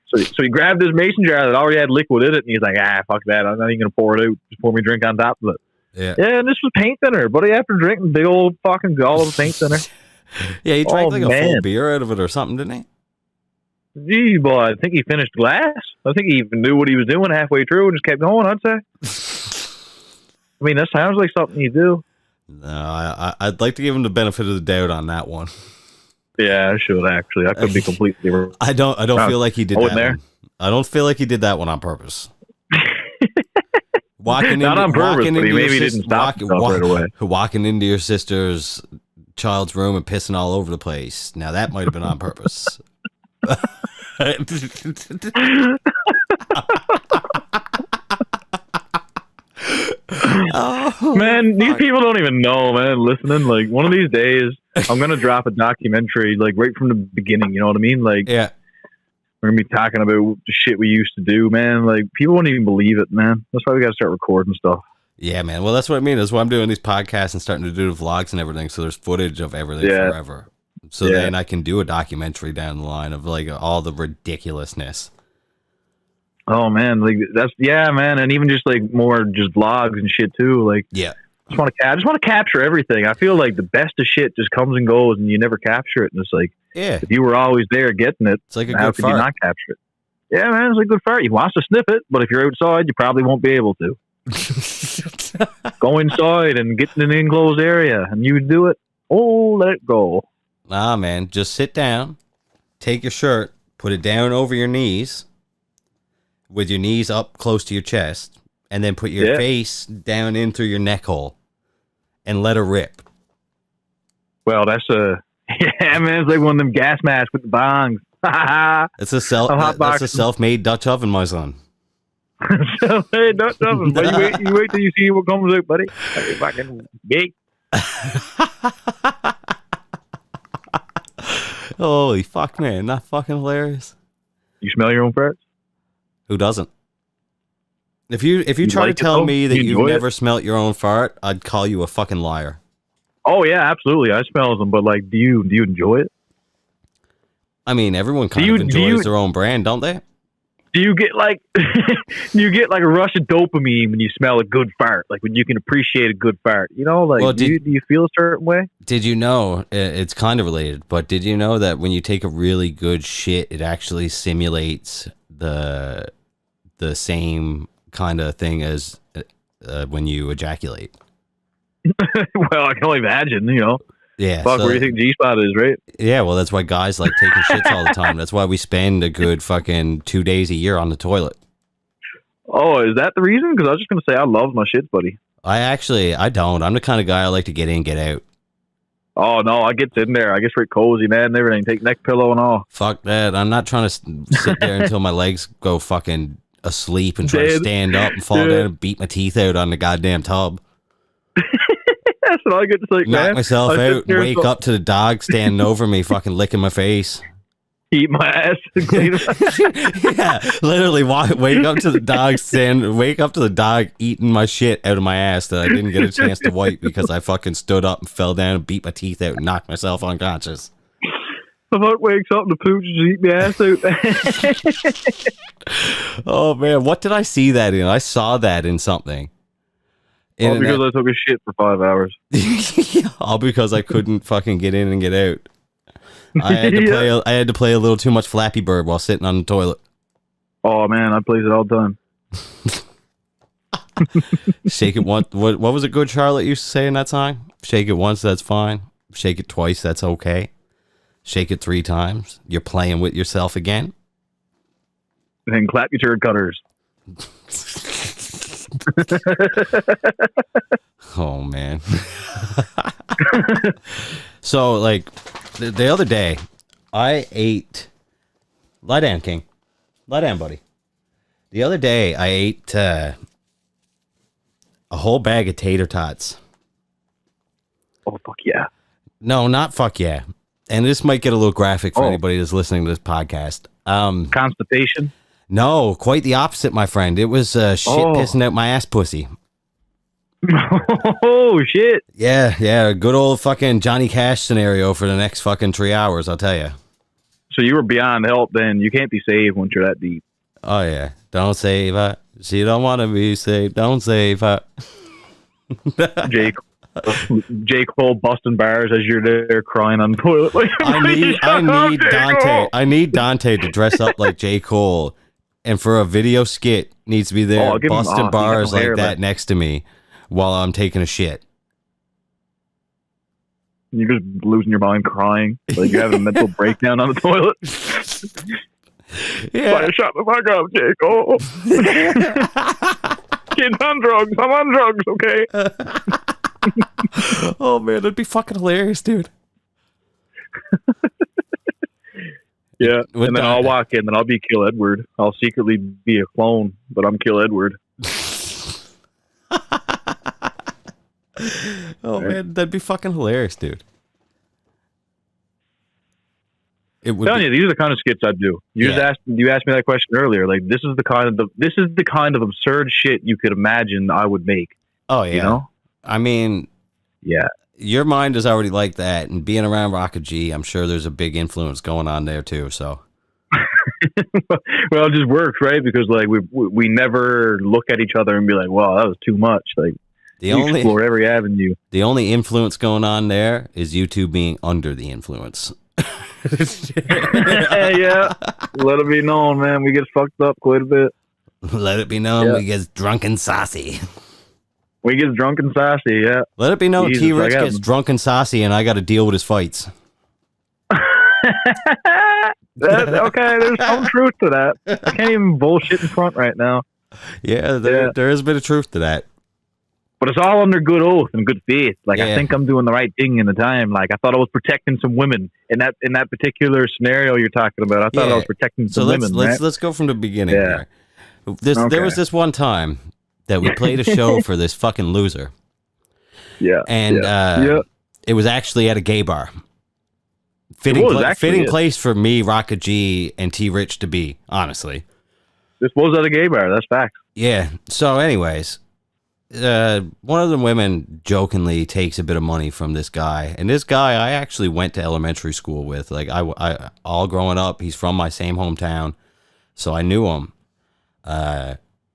So he grabbed his mason jar that already had liquid in it, and he's like, "Fuck that. I'm not even gonna pour it out. Just pour me a drink on top of it." Yeah, and this was paint thinner, buddy. After drinking big old fucking gall of paint thinner. Yeah, he drank a full beer out of it or something, didn't he? Gee, boy, I think he finished glass. I think he even knew what he was doing halfway through and just kept going, I'd say. I mean, that sounds like something you do. No, I'd like to give him the benefit of the doubt on that one. Yeah, I should actually. I could be completely wrong. I don't feel like he did that one. I don't feel like he did that one on purpose. Not on purpose, but he maybe didn't stop right away. Walking into your sister's child's room and pissing all over the place. Now that might have been on purpose. Oh, man, these people don't even know, man. Listening, like one of these days, I'm gonna drop a documentary like right from the beginning. You know what I mean? Like Yeah. we're gonna be talking about the shit we used to do, man. Like people won't even believe it, man. That's why we gotta start recording stuff. Yeah, man. Well, that's what I mean. That's why I'm doing these podcasts and starting to do the vlogs and everything. So there's footage of everything Yeah. forever. So then I can do a documentary down the line of like all the ridiculousness. Oh man, like that's man, and even just like more just vlogs and shit too. Like Yeah. I just want to capture everything. I feel like the best of shit just comes and goes, and you never capture it. And it's like, Yeah. if you were always there getting it, It's like a how good could you fart. not capture it? Yeah, man, it's like a good fart. He wants to sniff it, but if you're outside, you probably won't be able to. Go inside and get in an enclosed area, and you do it. Oh, let it go. Nah, man. Just sit down, take your shirt, put it down over your knees, with your knees up close to your chest, and then put your face down in through your neck hole, and let her rip. Well, that's man, it's like one of them gas masks with the bongs. That's a self-made Dutch oven, my son. So, hey, not nothing. But you wait till you see what comes out, buddy. Like fucking big. Holy fuck, man. Not fucking hilarious. You smell your own farts? Who doesn't? If you try like to tell it, me that you you've enjoy never smelt your own fart, I'd call you a fucking liar. Oh yeah, absolutely. I smell them, but like, do you enjoy it? I mean, everyone kind of enjoys their own brand, don't they? Do you get like a rush of dopamine when you smell a good fart? Like when you can appreciate a good fart, you know? Like, do you feel a certain way? Did you know, it's kind of related, but did you know that when you take a really good shit, it actually simulates the same kind of thing as when you ejaculate? Well, I can only imagine, you know. Yeah. Fuck, where do you think G-spot is, right? Yeah, well, that's why guys like taking shits all the time. That's why we spend a good fucking 2 days a year on the toilet. Oh, is that the reason? Because I was just going to say I love my shits, buddy. I don't. I'm the kind of guy I like to get in, get out. Oh, no, I get in there. I get straight cozy, man, and everything. Take neck pillow and all. Fuck that. I'm not trying to sit there until my legs go fucking asleep and try to stand up and fall down and beat my teeth out on the goddamn tub. That's what I get to say, Knock myself out and wake up to the dog standing over me, fucking licking my face. Eat my ass and clean Yeah, literally wake up to the dog eating my shit out of my ass that I didn't get a chance to wipe because I fucking stood up and fell down and beat my teeth out and knocked myself unconscious. About wakes up and the pooch just eat my ass out. Oh man, what did I see that in? I saw that in something. All because I took a shit for 5 hours. All because I couldn't fucking get in and get out. I had to play a little too much Flappy Bird while sitting on the toilet. Oh man, I plays it all the time. Shake it once. What was it good Charlotte used to say in that song? Shake it once, that's fine. Shake it twice, that's okay. Shake it 3 times, you're playing with yourself again. And then clap your turd cutters. Oh man. So like the other day I ate, lie down, King, lie down, buddy. The other day I ate a whole bag of tater tots. Oh fuck yeah. No, not fuck yeah. And this might get a little graphic for anybody that's listening to this podcast. Constipation? No, quite the opposite, my friend. It was shit pissing out my ass pussy. Oh shit. Yeah, good old fucking Johnny Cash scenario for the next fucking 3 hours, I'll tell you. So you were beyond help then. You can't be saved once you're that deep. Oh yeah, don't save her. She don't want to be saved. Don't save her. J. Cole busting bars as you're there crying on the toilet. Like, I need Dante to dress up like J. Cole, and for a video skit needs to be there busting bars like that next to me while I'm taking a shit. You're just losing your mind crying. Like you're having a mental breakdown on the toilet. Yeah. Shut the fuck up, J. Cole. Kid's on drugs. I'm on drugs, okay? Oh man, that'd be fucking hilarious, dude. Yeah, and then I'll walk in, and I'll be Kill Edward. I'll secretly be a clone, but I'm Kill Edward. Oh man, that'd be fucking hilarious, dude. it would. Telling you, these are the kind of skits I'd do. You asked me that question earlier. Like, this is the kind of absurd shit you could imagine I would make. Oh yeah. You know? I mean, yeah. Your mind is already like that, and being around Rocket G, I'm sure there's a big influence going on there too. So. Well, it just works, right? Because like we never look at each other and be like, "Wow, that was too much." Like, we explore every avenue. The only influence going on there is you two being under the influence. Yeah, let it be known, man. We get fucked up quite a bit. Let it be known we get drunk and saucy. We get drunk and sassy, yeah. Let it be known T-Rich gets drunk and saucy, and I got to deal with his fights. Okay, there's some truth to that. I can't even bullshit in front right now. Yeah, there is a bit of truth to that. But it's all under good oath and good faith. Like, I think I'm doing the right thing in the time. Like, I thought I was protecting some women in that particular scenario you're talking about. I thought I was protecting some women. Let's go from the beginning. Yeah. There was this one time that we played a show for this fucking loser. Yeah. And it was actually at a gay bar. Fitting place for me, Rocket G, and T-Rich to be, honestly. This was at a gay bar. That's facts. Yeah. So anyways, one of the women jokingly takes a bit of money from this guy. And this guy I actually went to elementary school with. Like, I all growing up, he's from my same hometown. So I knew him.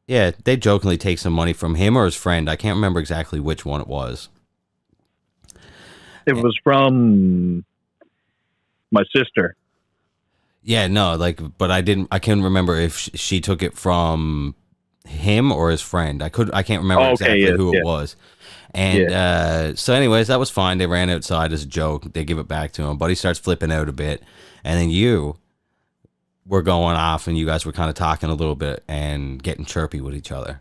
Yeah, they jokingly take some money from him or his friend. I can't remember exactly which one it was. It was from my sister. Yeah, no, but I couldn't remember if she took it from him or his friend. I can't remember exactly who it was. And so anyways, that was fine. They ran outside as a joke. They give it back to him, but he starts flipping out a bit. And then you were going off, and you guys were kind of talking a little bit and getting chirpy with each other.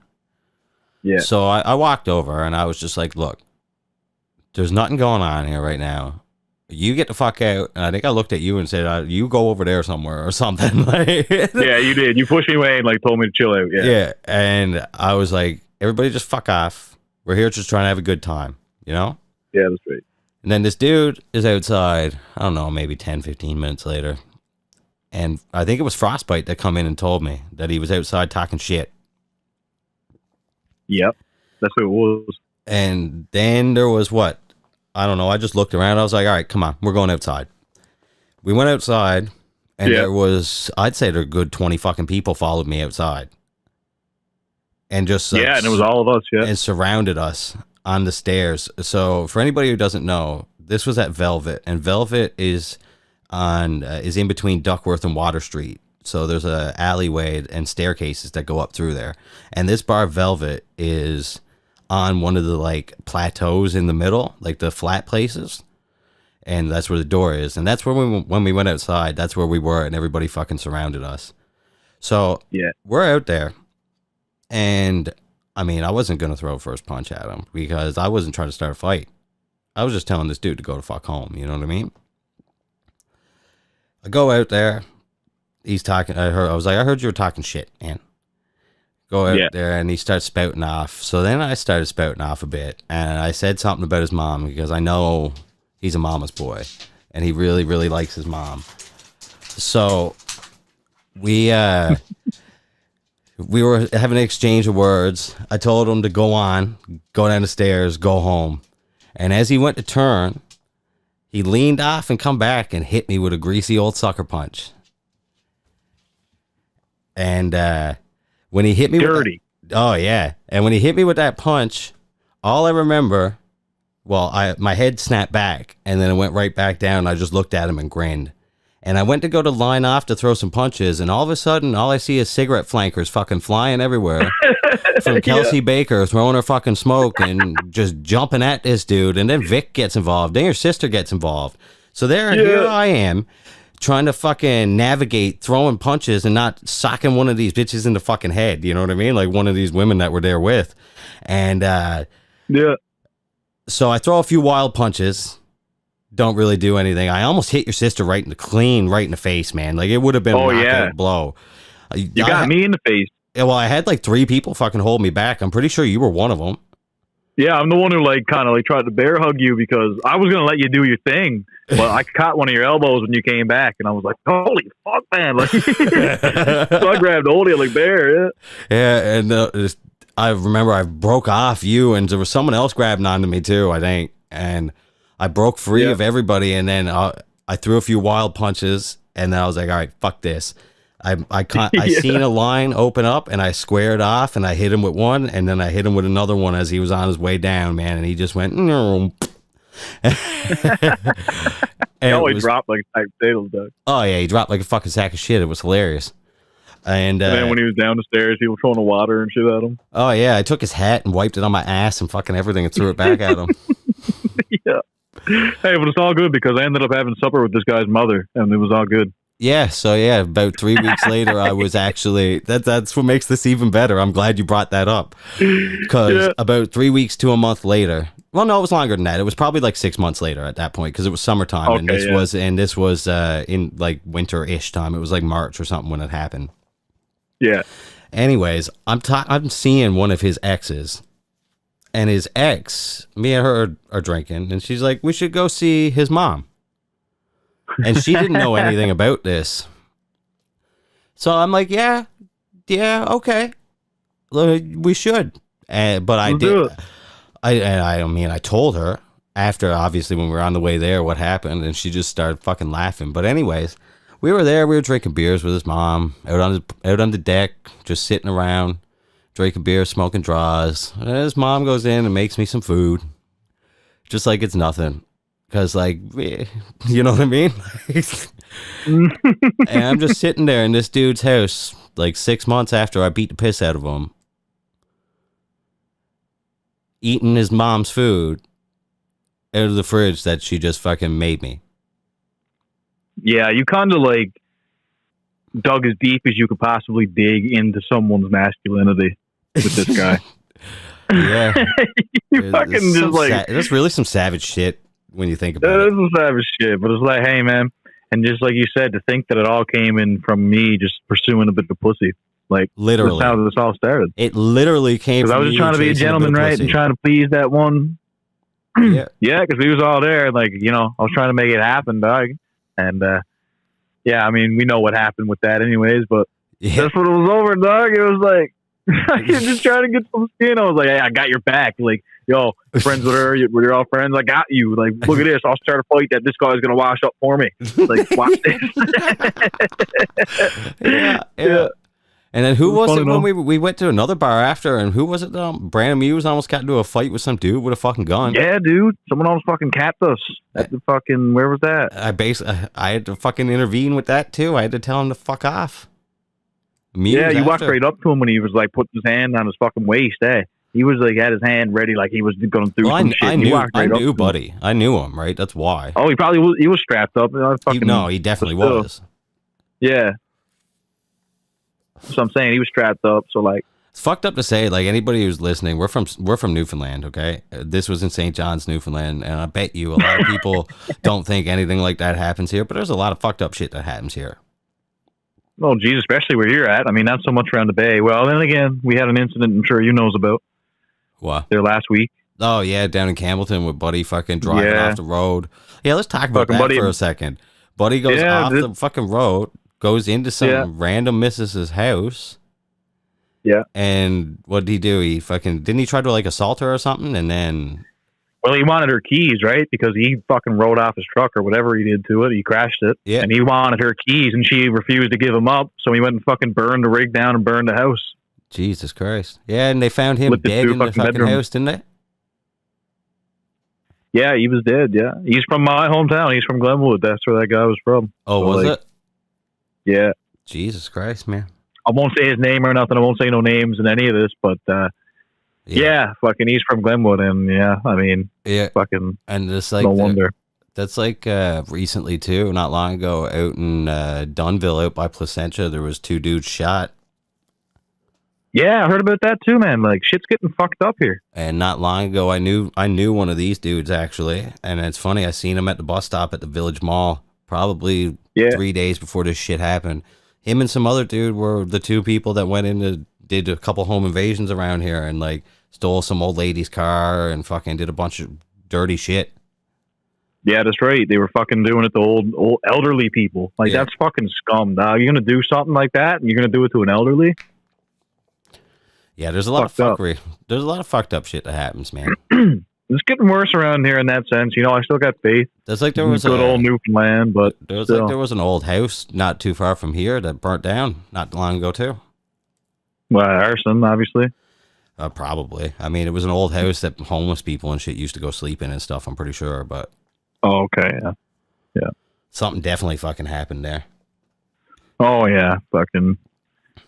Yeah. So I walked over, and I was just like, look, there's nothing going on here right now. You get the fuck out. And I think I looked at you and said, you go over there somewhere or something. Yeah, you did. You pushed me away and told me to chill out. Yeah. Yeah. And I was like, everybody just fuck off. We're here just trying to have a good time, you know? Yeah, that's right. And then this dude is outside, I don't know, maybe 10, 15 minutes later. And I think it was Frostbite that come in and told me that he was outside talking shit. Yep. That's what it was. And then there was what? I don't know. I just looked around. I was like, all right, come on. We're going outside. We went outside, and there was, I'd say there were a good 20 fucking people followed me outside. And just... and it was all of us, and surrounded us on the stairs. So for anybody who doesn't know, this was at Velvet, and Velvet is in between Duckworth and Water Street. So there's a alleyway and staircases that go up through there. And this bar, Velvet, is on one of the plateaus in the middle, like the flat places, and that's where the door is. And that's where when we went outside, that's where we were, and everybody fucking surrounded us. So we're out there, and I mean, I wasn't gonna throw a first punch at him because I wasn't trying to start a fight. I was just telling this dude to go to fuck home. You know what I mean? I go out there. He's talking. I heard you were talking shit, man. Go out there, and he starts spouting off. So then I started spouting off a bit, and I said something about his mom because I know he's a mama's boy, and he really, really likes his mom. So we were having an exchange of words. I told him to go down the stairs, go home. And as he went to turn, he leaned off and come back and hit me with a greasy old sucker punch. And when he hit me dirty. And when he hit me with that punch, all I remember, my head snapped back, and then it went right back down, and I just looked at him and grinned. And I went to go to line off to throw some punches, and all of a sudden, all I see is cigarette flankers fucking flying everywhere from Kelsey Baker throwing her fucking smoke and just jumping at this dude. And then Vic gets involved. Then your sister gets involved. So here I am trying to fucking navigate throwing punches and not socking one of these bitches in the fucking head. You know what I mean? Like one of these women that were there with. And so I throw a few wild punches. Don't really do anything. I almost hit your sister right in the face, man. Like it would have been a knockout blow. You got me in the face. Well, I had 3 people fucking hold me back. I'm pretty sure you were one of them. Yeah, I'm the one who like kind of like tried to bear hug you because I was gonna let you do your thing, but I caught one of your elbows when you came back, and I was like, "Holy fuck, man!" Like, so I grabbed hold of you like bear. Yeah, Yeah, and I remember I broke off you, and there was someone else grabbing onto me too, I think, and I broke free of everybody, and then I threw a few wild punches, and then I was like, all right, fuck this. I seen a line open up, and I squared off, and I hit him with one, and then I hit him with another one as he was on his way down, man, and he just went, no. he always dropped like a type potatoes, Doug. Oh yeah, he dropped like a fucking sack of shit. It was hilarious. And then when he was down the stairs, he was throwing the water and shit at him. Oh yeah, I took his hat and wiped it on my ass and fucking everything and threw it back at him. Yeah. Hey, but it's all good because I ended up having supper with this guy's mother, and it was all good. Yeah, so yeah, about 3 weeks later, I was actually that's what makes this even better. I'm glad you brought that up because about 3 weeks to a month later. Well, no, it was longer than that. It was probably like 6 months later at that point because it was summertime, and this was in like winter-ish time. It was like March or something when it happened. Yeah. Anyways, I'm seeing one of his exes, and his ex, me and her are drinking, and she's like, "We should go see his mom." And she didn't know anything about this. So I'm like, yeah, okay. We should. But I did. I mean, I told her after, obviously, when we were on the way there, what happened, and she just started fucking laughing. But anyways, we were there. We were drinking beers with his mom out on the deck, just sitting around, drinking beer, smoking draws. And his mom goes in and makes me some food, just like it's nothing. Because, like, you know what I mean? And I'm just sitting there in this dude's house, like 6 months after I beat the piss out of him, eating his mom's food out of the fridge that she just fucking made me. Yeah, you kind of, like, dug as deep as you could possibly dig into someone's masculinity with this guy. Yeah. You fucking just, like... That's really some savage shit. When you think about it, this is savage shit, but it's like, hey, man, and just like you said, to think that it all came in from me just pursuing a bit of pussy, like literally, that's how this all started. It literally came from I was just trying to be a gentleman, right, and trying to please that one. Yeah, because he was all there, like I was trying to make it happen, dog, and yeah, I mean, we know what happened with that, anyways, but that's what it was over, dog. It was like you're just trying to get some skin. I was like, hey, I got your back, like. Yo, friends with her, we're all friends. I got you. Like, look at this. I'll start a fight that this guy's gonna wash up for me. Like, watch this. yeah. And then who was it when we went to another bar after? And who was it? Brandon Muse almost got into a fight with some dude with a fucking gun. Yeah, dude. Someone almost fucking capped us at the fucking. Where was that? I had to fucking intervene with that too. I had to tell him to fuck off. You walked right up to him when he was like putting his hand on his fucking waist. He was like had his hand ready, like he was going through some shit. I knew, buddy. I knew him, right? That's why. Oh, he probably was. He was strapped up. He definitely was. Yeah. So I'm saying he was strapped up. So like, it's fucked up to say. Like anybody who's listening, we're from Newfoundland. Okay, this was in St. John's, Newfoundland, and I bet you a lot of people don't think anything like that happens here. But there's a lot of fucked up shit that happens here. Oh, geez, especially where you're at. I mean, not so much around the bay. Well, then again, we had an incident. I'm sure you knows about. What? There last week. Oh, yeah, down in Campbellton with Buddy fucking driving off the road. Yeah, let's talk about that for a second. Buddy goes off the fucking road, goes into some random missus's house. Yeah. And what did he do? Didn't he try to like assault her or something? And then... Well, he wanted her keys, right? Because he fucking rode off his truck or whatever he did to it. He crashed it. Yeah. And he wanted her keys and she refused to give him up. So he went and fucking burned the rig down and burned the house. Jesus Christ. Yeah, and they found him dead in the fucking house, didn't they? Yeah, he was dead, yeah. He's from my hometown. He's from Glenwood. That's where that guy was from. Oh, was it? Yeah. Jesus Christ, man. I won't say his name or nothing. I won't say no names in any of this, but yeah, fucking he's from Glenwood, and I mean, fucking and it's like no wonder. That's like recently too, not long ago, out in Dunville, out by Placentia, there was 2 dudes shot. Yeah, I heard about that too, man. Like shit's getting fucked up here. And not long ago, I knew one of these dudes actually, and it's funny. I seen him at the bus stop at the Village Mall, probably 3 days before this shit happened. Him and some other dude were the 2 people that went in to did a couple home invasions around here, and like stole some old lady's car and fucking did a bunch of dirty shit. Yeah, that's right. They were fucking doing it to old elderly people. Like, that's fucking scum, dog. You're going to do something like that, and you're going to do it to an elderly? Yeah, there's a lot of fuckery. There's a lot of fucked up shit that happens, man. It's getting worse around here in that sense. You know, I still got faith. There's like there was good old Newfoundland, but there was an old house not too far from here that burnt down not long ago too. Well, arson, obviously. Probably. I mean, it was an old house that homeless people and shit used to go sleep in and stuff. I'm pretty sure, but. Oh, okay, yeah. Something definitely fucking happened there. Oh yeah, fucking.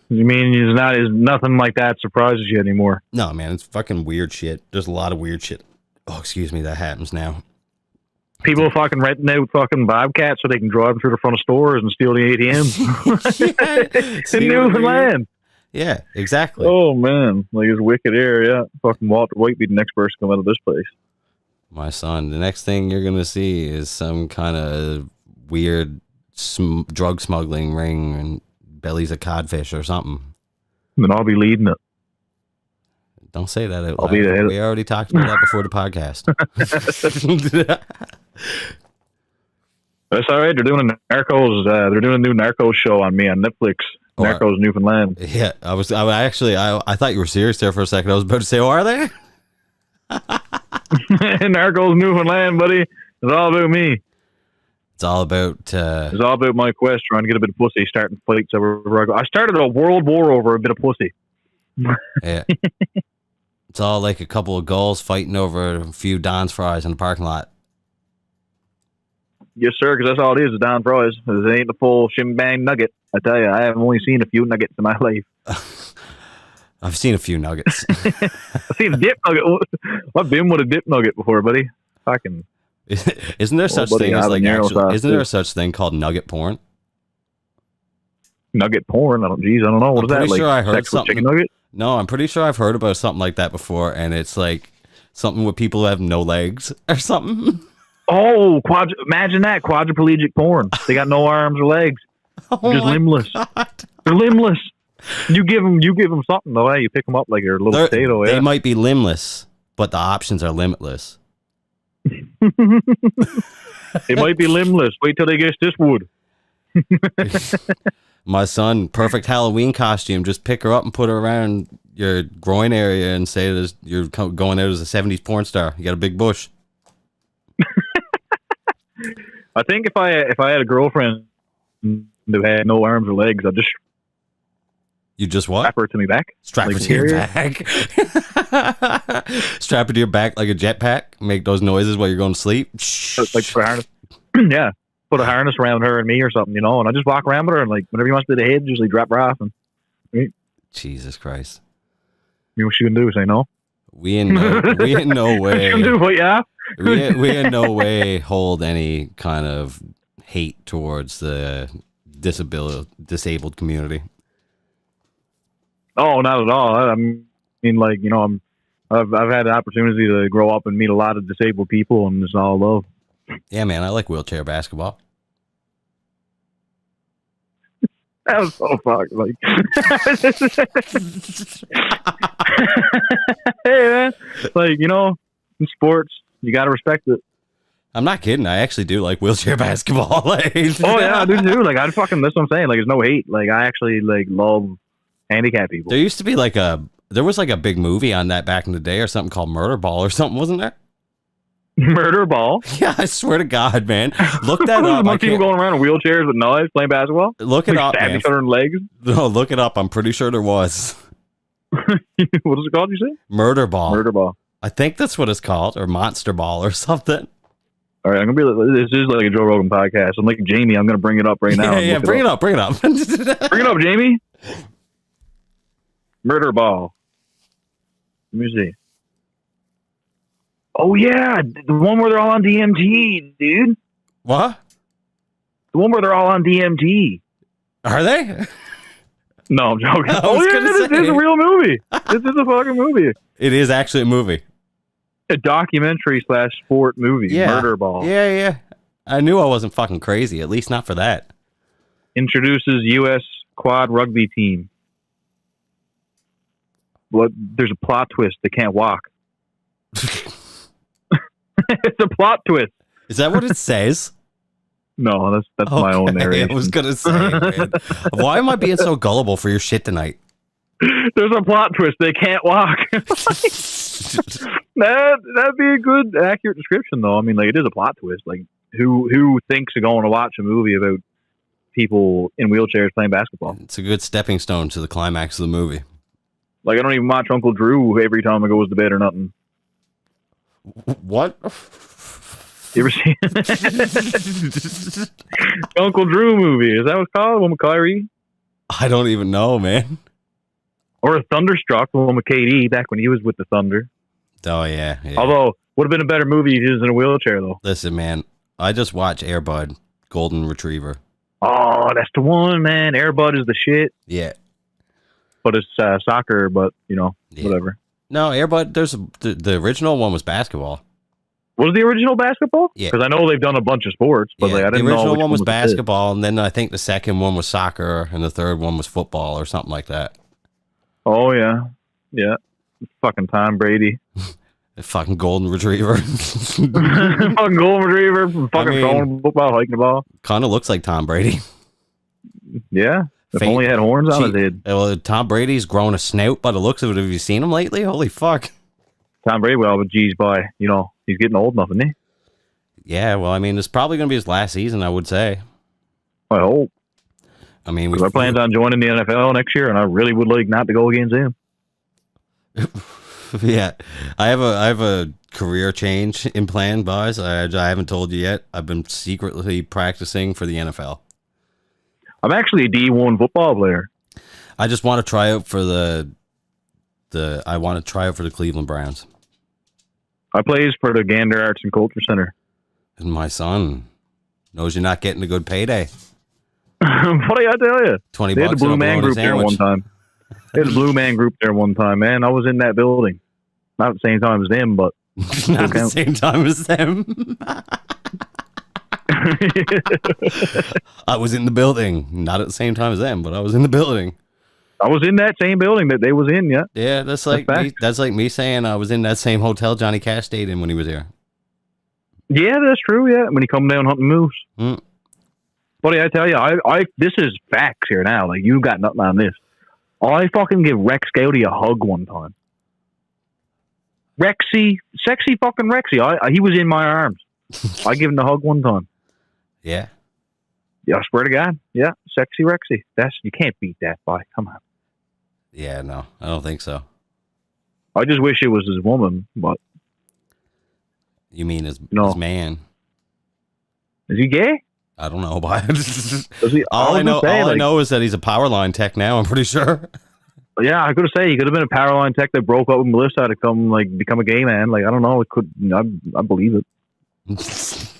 You mean is nothing like that surprises you anymore? No, man, it's fucking weird shit. There's a lot of weird shit. Oh, excuse me, that happens now. People fucking renting out fucking bobcats so they can drive them through the front of stores and steal the ATMs. In Newfoundland. Yeah, exactly. Oh man, like it's wicked here. Yeah, fucking Walter White be the next person to come out of this place. My son, the next thing you're gonna see is some kind of weird drug smuggling ring and bellies of codfish or something. Then I'll be leading it. Don't say that out loud. We already talked about that before the podcast. That's all right. They're doing a Narcos. They're doing a new Narcos show on me on Netflix. Narcos Newfoundland. Yeah, I thought you were serious there for a second. I was about to say, oh, are they? Narcos Newfoundland, buddy. It's all about me. It's all about. It's all about my quest, trying to get a bit of pussy, starting fights everywhere I go. I started a world war over a bit of pussy. Yeah. It's all like a couple of gulls fighting over a few Don's fries in the parking lot. Yes, sir, because that's all it is Don fries. It ain't the full shimbang nugget. I tell you, I have only seen a few nuggets in my life. I've seen a few nuggets. I've seen a dip nugget. I've been with a dip nugget before, buddy. Fucking. Isn't there such thing as like actually, isn't there a such thing called nugget porn? Nugget porn? I don't know. What is that? Sure, like I heard sex something. With chicken nugget? No, I'm pretty sure I've heard about something like that before, and it's like something with people who have no legs or something. Oh, imagine that quadriplegic porn. They got no arms or legs. They're just limbless. God. They're limbless. You give them something though. You pick them up like you're a little potato. They might be limbless, but the options are limitless. It might be limbless. Wait till they get this wood. My son, perfect Halloween costume. Just pick her up and put her around your groin area and say that you're going out as a 70s porn star. You got a big bush. I think if I had a girlfriend who had no arms or legs, I'd just what? Strap her to me back. Strap her to your back. Strap her to your back like a jetpack. Make those noises while you're going to sleep. Like put a harness. Yeah. Put a harness around her and me or something, and I just walk around with her and like whenever he wants to do the head, usually drop her off and Jesus Christ. You know what she can do? Say no. We in no way. Do what, yeah? we in no way hold any kind of hate towards the disabled community. Oh, not at all. I mean, like I've had the opportunity to grow up and meet a lot of disabled people, and it's all love. Yeah, man, I like wheelchair basketball. That was so fucked. Like, hey man, like in sports, you got to respect it. I'm not kidding. I actually do like wheelchair basketball. Like, oh yeah, I do too. Like, that's what I'm saying. Like, there's no hate. Like, I actually love handicapped people. There used to be there was a big movie on that back in the day or something called Murder Ball or something, wasn't there? Murder Ball? Yeah, I swear to God, man. Look that up. Most people going around in wheelchairs with knives playing basketball? Look it up, man. Each other in legs? No, look it up. I'm pretty sure there was. What is it called, you say? Murder Ball. Murder Ball. I think that's what it's called, or Monster Ball or something. All right, this is like a Joe Rogan podcast. I'm like Jamie. I'm going to bring it up right now. Yeah, bring it up. Bring it up, Bring it up, Jamie. Murder Ball. Let me see. Oh, yeah. The one where they're all on DMT, dude. What? The one where they're all on DMT. Are they? No, I'm joking. This is a real movie. This is a fucking movie. It is actually a movie. A documentary / sport movie. Yeah. Murder Ball. Yeah. I knew I wasn't fucking crazy, at least not for that. Introduces U.S. quad rugby team. there's a plot twist. They can't walk. It's a plot twist. Is that what it says? No, that's my own narration. I was gonna say, man. Why am I being so gullible for your shit tonight? There's a plot twist. They can't walk. That'd be a good, accurate description, though. I mean, like, it is a plot twist. Like, who thinks of going to watch a movie about people in wheelchairs playing basketball? It's a good stepping stone to the climax of the movie. Like, I don't even watch Uncle Drew every time I goes to bed or nothing. What? You ever seen Uncle Drew movie? Is that what it's called? One with Kyrie? I don't even know, man. Or a Thunderstruck, the one with KD back when he was with the Thunder. Oh, yeah. Although, would have been a better movie if he was in a wheelchair, though. Listen, man, I just watched Air Bud, Golden Retriever. Oh, that's the one, man. Air Bud is the shit. Yeah. But it's soccer, but, whatever. No, Air Bud, the original one was basketball. Was the original basketball? Yeah. Because I know they've done a bunch of sports, but I didn't know. The original which one was basketball, it. and then I think the second one was soccer, and the third one was football or something like that. Oh, yeah. Yeah. Fucking Tom Brady. The fucking Golden Retriever. Fucking Golden Retriever. Fucking throwing football, hiking the ball. Kind of looks like Tom Brady. Yeah. If only he had horns on his head. Well, Tom Brady's grown a snout by the looks of it. Have you seen him lately? Holy fuck. Tom Brady, but geez, boy, he's getting old enough, isn't he? Yeah, well, I mean, it's probably going to be his last season, I would say. I hope. I mean, I planned on joining the NFL next year, and I really would like not to go against him. Yeah, I have a career change in plan, boys. I haven't told you yet. I've been secretly practicing for the NFL. I'm actually a D1 football player. I just want to try out for the Cleveland Browns. I plays for the Gander Arts and Culture Center. And my son knows you're not getting a good payday. What do I tell you? $20 They had the Blue Man Group there one time. They had the Blue Man Group there one time, man. I was in that building. Not at the same time as them, but... Not at the same time as them. I was in the building. Not at the same time as them, but I was in the building. I was in that same building that they was in, yeah. Yeah, that's like me saying I was in that same hotel Johnny Cash stayed in when he was here. Yeah, that's true, yeah. When he come down hunting moose. Mm. Buddy, I tell you, I this is facts here now. Like, you got nothing on this. I fucking give Rex Gowdy a hug one time. Rexy, sexy fucking Rexy. He was in my arms. I give him a hug one time. Yeah. Yeah, I swear to God. Yeah, sexy Rexy. You can't beat that, boy. Come on. Yeah, no, I don't think so. I just wish it was his woman, but... You mean his man? Is he gay? I don't know, but all I know is that he's a power line tech now, I'm pretty sure. Yeah, I could say he could have been a power line tech that broke up with Melissa to become a gay man. Like, I don't know. It could. I believe it. Because,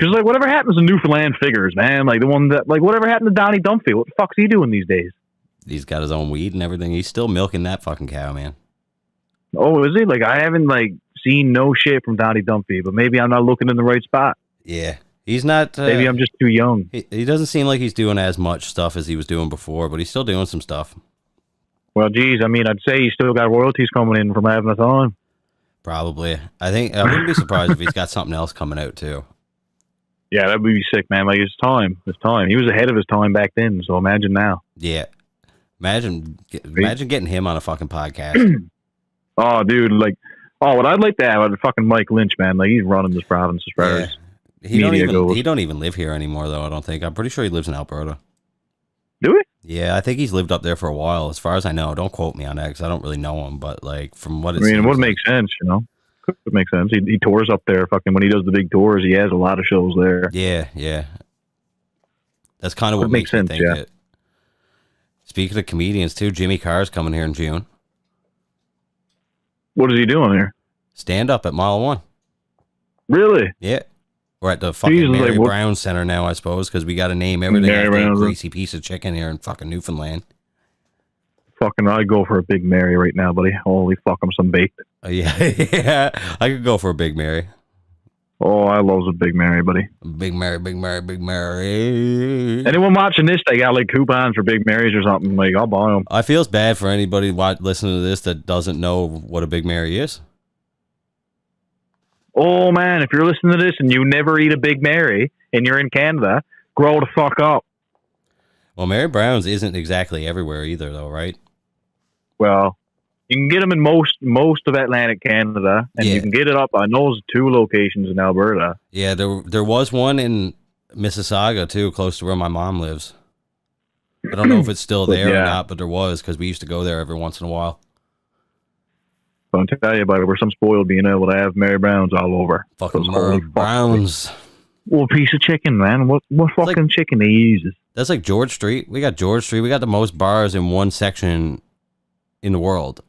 like, whatever happens to Newfoundland figures, man, like the one that, like, whatever happened to Donnie Dumphy? What the fuck's he doing these days? He's got his own weed and everything. He's still milking that fucking cow, man. Oh, is he? Like, I haven't, like, seen no shit from Donnie Dumphy, but maybe I'm not looking in the right spot. Yeah. He's not... maybe I'm just too young. He doesn't seem like he's doing as much stuff as he was doing before, but he's still doing some stuff. Well, geez, I mean, I'd say he's still got royalties coming in from having us on. Probably. I wouldn't be surprised if he's got something else coming out, too. Yeah, that would be sick, man. Like, it's time. He was ahead of his time back then, so imagine now. Yeah. Imagine getting him on a fucking podcast. Oh, dude, like, what I'd like to have is fucking Mike Lynch, man. Like, he's running this province as far as media goes. He don't even live here anymore, though, I don't think. I'm pretty sure he lives in Alberta. Do we? Yeah, I think he's lived up there for a while, as far as I know. Don't quote me on that, because I don't really know him, but, like, from what it it would make sense, Could make sense. He tours up there, fucking, when he does the big tours, he has a lot of shows there. Yeah. That's kind of what makes sense, me think it. Speaking of comedians, too, Jimmy Carr's coming here in June. What is he doing here? Stand up at Mile 1. Really? Yeah. We're at the fucking Mary Brown Center now, I suppose, because we got to name everything after a greasy piece of chicken here in fucking Newfoundland. Fucking, I'd go for a Big Mary right now, buddy. Holy fuck, I'm some baked. Yeah, I could go for a Big Mary. Oh, I love a Big Mary, buddy. Big Mary, Big Mary, Big Mary. Anyone watching this, they got like coupons for Big Marys or something. Like, I'll buy them. I feels bad for anybody listening to this that doesn't know what a Big Mary is. Oh man, if you're listening to this and you never eat a Big Mary and you're in Canada, grow the fuck up. Well, Mary Brown's isn't exactly everywhere either, though, right? Well, you can get them in most of Atlantic Canada, and you can get it up on those 2 locations in Alberta. Yeah, there was one in Mississauga too, close to where my mom lives. I don't know if it's still there or not, but there was, because we used to go there every once in a while. Don't tell you about it. We're some spoiled being able to have Mary Browns all over. Fucking Mary Browns. Well, piece of chicken, man. What fucking chicken they use? That's like George Street. We got George Street. We got the most bars in one section in the world.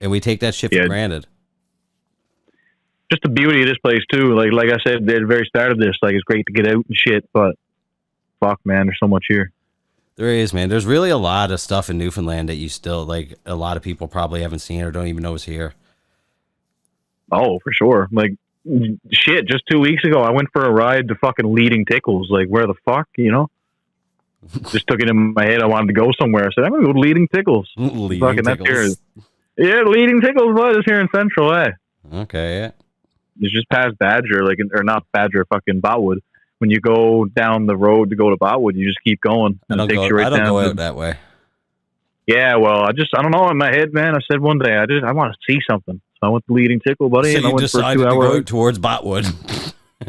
And we take that shit for granted. Just the beauty of this place, too. Like I said at the very start of this, like, it's great to get out and shit, but fuck, man, there's so much here. There is, man. There's really a lot of stuff in Newfoundland that you still, like, a lot of people probably haven't seen or don't even know is here. Oh, for sure. Like, shit, just 2 weeks ago, I went for a ride to fucking Leading Tickles. Like, where the fuck, you know? Just took it in my head. I wanted to go somewhere. I said, I'm going to go to Leading Tickles. Leading Tickles. Yeah, Leading Tickles was here in Central, eh? Okay, yeah. It's just past Badger, like, or not Badger, fucking Botwood. When you go down the road to go to Botwood, you just keep going. I don't go out that way. Yeah, well, I don't know, in my head, man, I said one day, I want to see something. So I went to Leading Tickle, buddy, so and I went for 2 hours. To go towards Botwood.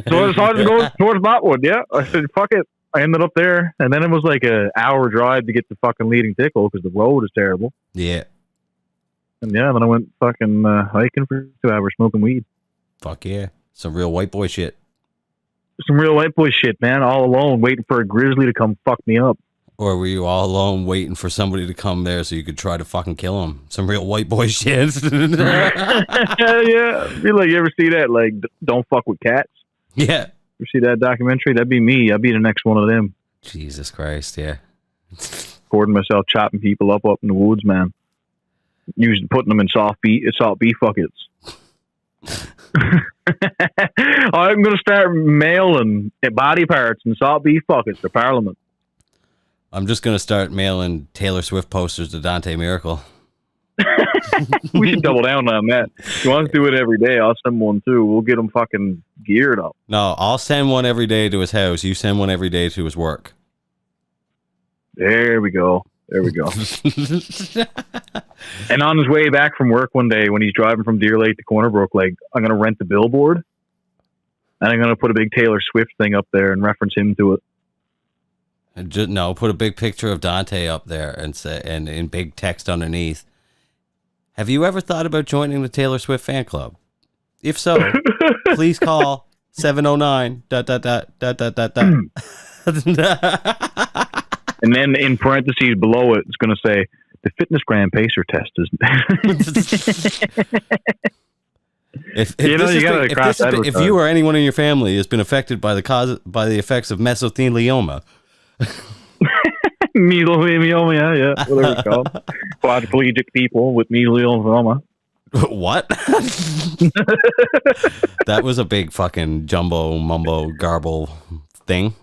So I decided to go towards Botwood, yeah. I said, fuck it. I ended up there, and then it was like an hour drive to get to fucking Leading Tickle because the road is terrible. Yeah. And yeah, then I went fucking hiking for 2 hours, smoking weed. Fuck yeah. Some real white boy shit. Some real white boy shit, man. All alone, waiting for a grizzly to come fuck me up. Or were you all alone waiting for somebody to come there so you could try to fucking kill him? Some real white boy shit. Yeah. Be like, you ever see that, like, Don't Fuck with Cats? Yeah. You see that documentary? That'd be me. I'd be the next one of them. Jesus Christ, yeah. Recording myself chopping people up in the woods, man. Putting them in salt beef buckets. I'm going to start mailing body parts and salt beef buckets to Parliament. I'm just going to start mailing Taylor Swift posters to Dante Miracle. We should double down on that. If you want to do it every day, I'll send one too. We'll get them fucking geared up. No, I'll send one every day to his house. You send one every day to his work. There we go. And on his way back from work one day, when he's driving from Deer Lake to Corner Brook, like, I'm going to rent the billboard, and I'm going to put a big Taylor Swift thing up there and reference him to it. Put a big picture of Dante up there and say, and in big text underneath, have you ever thought about joining the Taylor Swift fan club? If so, please call 709 ... And then in parentheses below it, it's going to say, the Fitness Gram Pacer test is... If you or anyone in your family has been affected by the effects of mesothelioma... Mesothelioma, yeah, whatever it's called. Quadriplegic people with mesothelioma. What? That was a big fucking jumbo mumbo garble thing.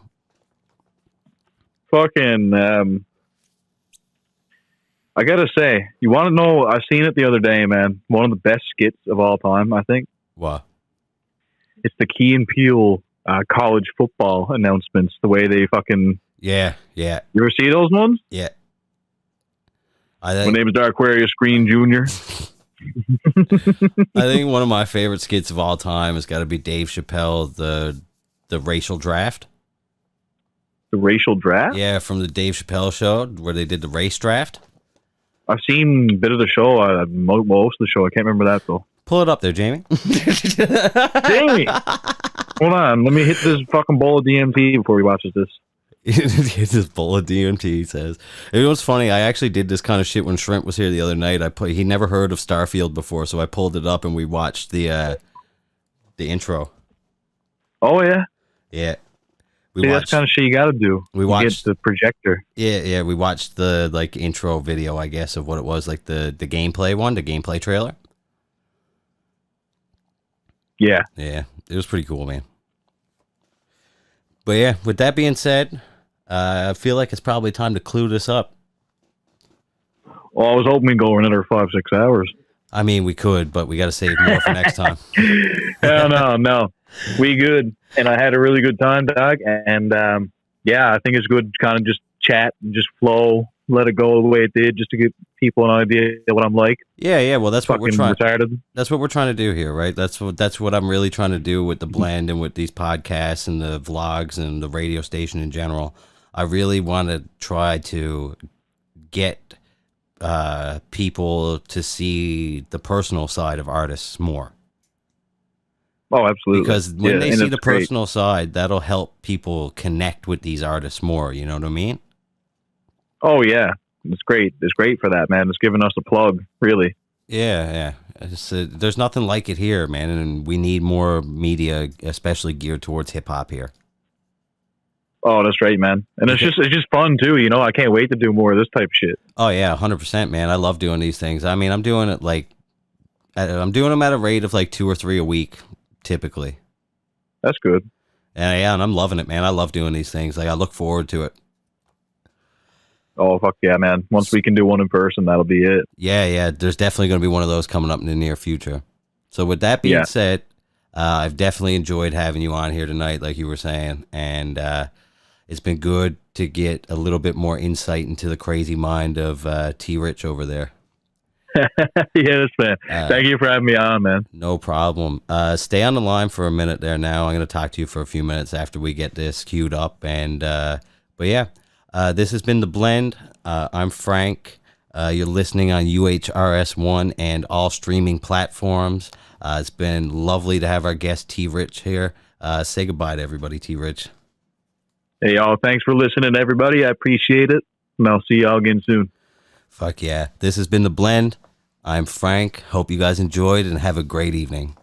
Fucking, I gotta say, you want to know, I seen it the other day, man. One of the best skits of all time, I think. What? It's the Key and Peele college football announcements, the way they fucking... Yeah. You ever see those ones? Yeah. My name is Aquarius Green Jr. I think one of my favorite skits of all time has got to be Dave Chappelle, the racial draft. The racial draft? Yeah, from the Dave Chappelle show where they did the race draft. I've seen a bit of the show, most of the show. I can't remember that, though. Pull it up there, Jamie. Jamie! Hold on. Let me hit this fucking bowl of DMT before he watches this. Hit this bowl of DMT, he says. It was funny. I actually did this kind of shit when Shrimp was here the other night. He never heard of Starfield before, so I pulled it up and we watched the intro. Oh, yeah? Yeah. That's kind of shit you got to do. We watched the projector. Yeah. We watched the like intro video, I guess, of what it was, like the gameplay one, the gameplay trailer. Yeah. Yeah, it was pretty cool, man. But yeah, with that being said, I feel like it's probably time to clue this up. Well, I was hoping we'd go another 5-6 hours. I mean, we could, but we got to save more for next time. Hell no. We good. And I had a really good time, Doc. And yeah, I think it's good to kind of just chat and just flow, let it go the way it did, just to give people an idea of what I'm like. Yeah. Well, that's what we're trying. Retarded. That's what we're trying to do here, right? That's what I'm really trying to do with the blend and with these podcasts and the vlogs and the radio station in general. I really want to try to get people to see the personal side of artists more. Oh, absolutely. Because when they see the personal side, that'll help people connect with these artists more. You know what I mean? Oh, yeah. It's great. It's great for that, man. It's giving us a plug, really. Yeah. There's nothing like it here, man. And we need more media, especially geared towards hip hop here. Oh, that's right, man. And it's just fun too, you know. I can't wait to do more of this type of shit. Oh yeah, 100%, man. I love doing these things. I mean, I'm doing them at a rate of like 2 or 3 a week, typically. That's good. And I'm loving it, man. I love doing these things. Like I look forward to it. Oh fuck yeah, man! Once we can do one in person, that'll be it. Yeah. There's definitely going to be one of those coming up in the near future. So with that being said, I've definitely enjoyed having you on here tonight, like you were saying, and it's been good to get a little bit more insight into the crazy mind of T. Rich over there. Yes, man. Thank you for having me on, man. No problem. Stay on the line for a minute there now. I'm going to talk to you for a few minutes after we get this queued up. And but yeah, this has been The Blend. I'm Frank. You're listening on UHRS1 and all streaming platforms. It's been lovely to have our guest T. Rich here. Say goodbye to everybody, T. Rich. Hey, y'all. Thanks for listening, everybody. I appreciate it. And I'll see y'all again soon. Fuck yeah. This has been The Blend. I'm Frank. Hope you guys enjoyed and have a great evening.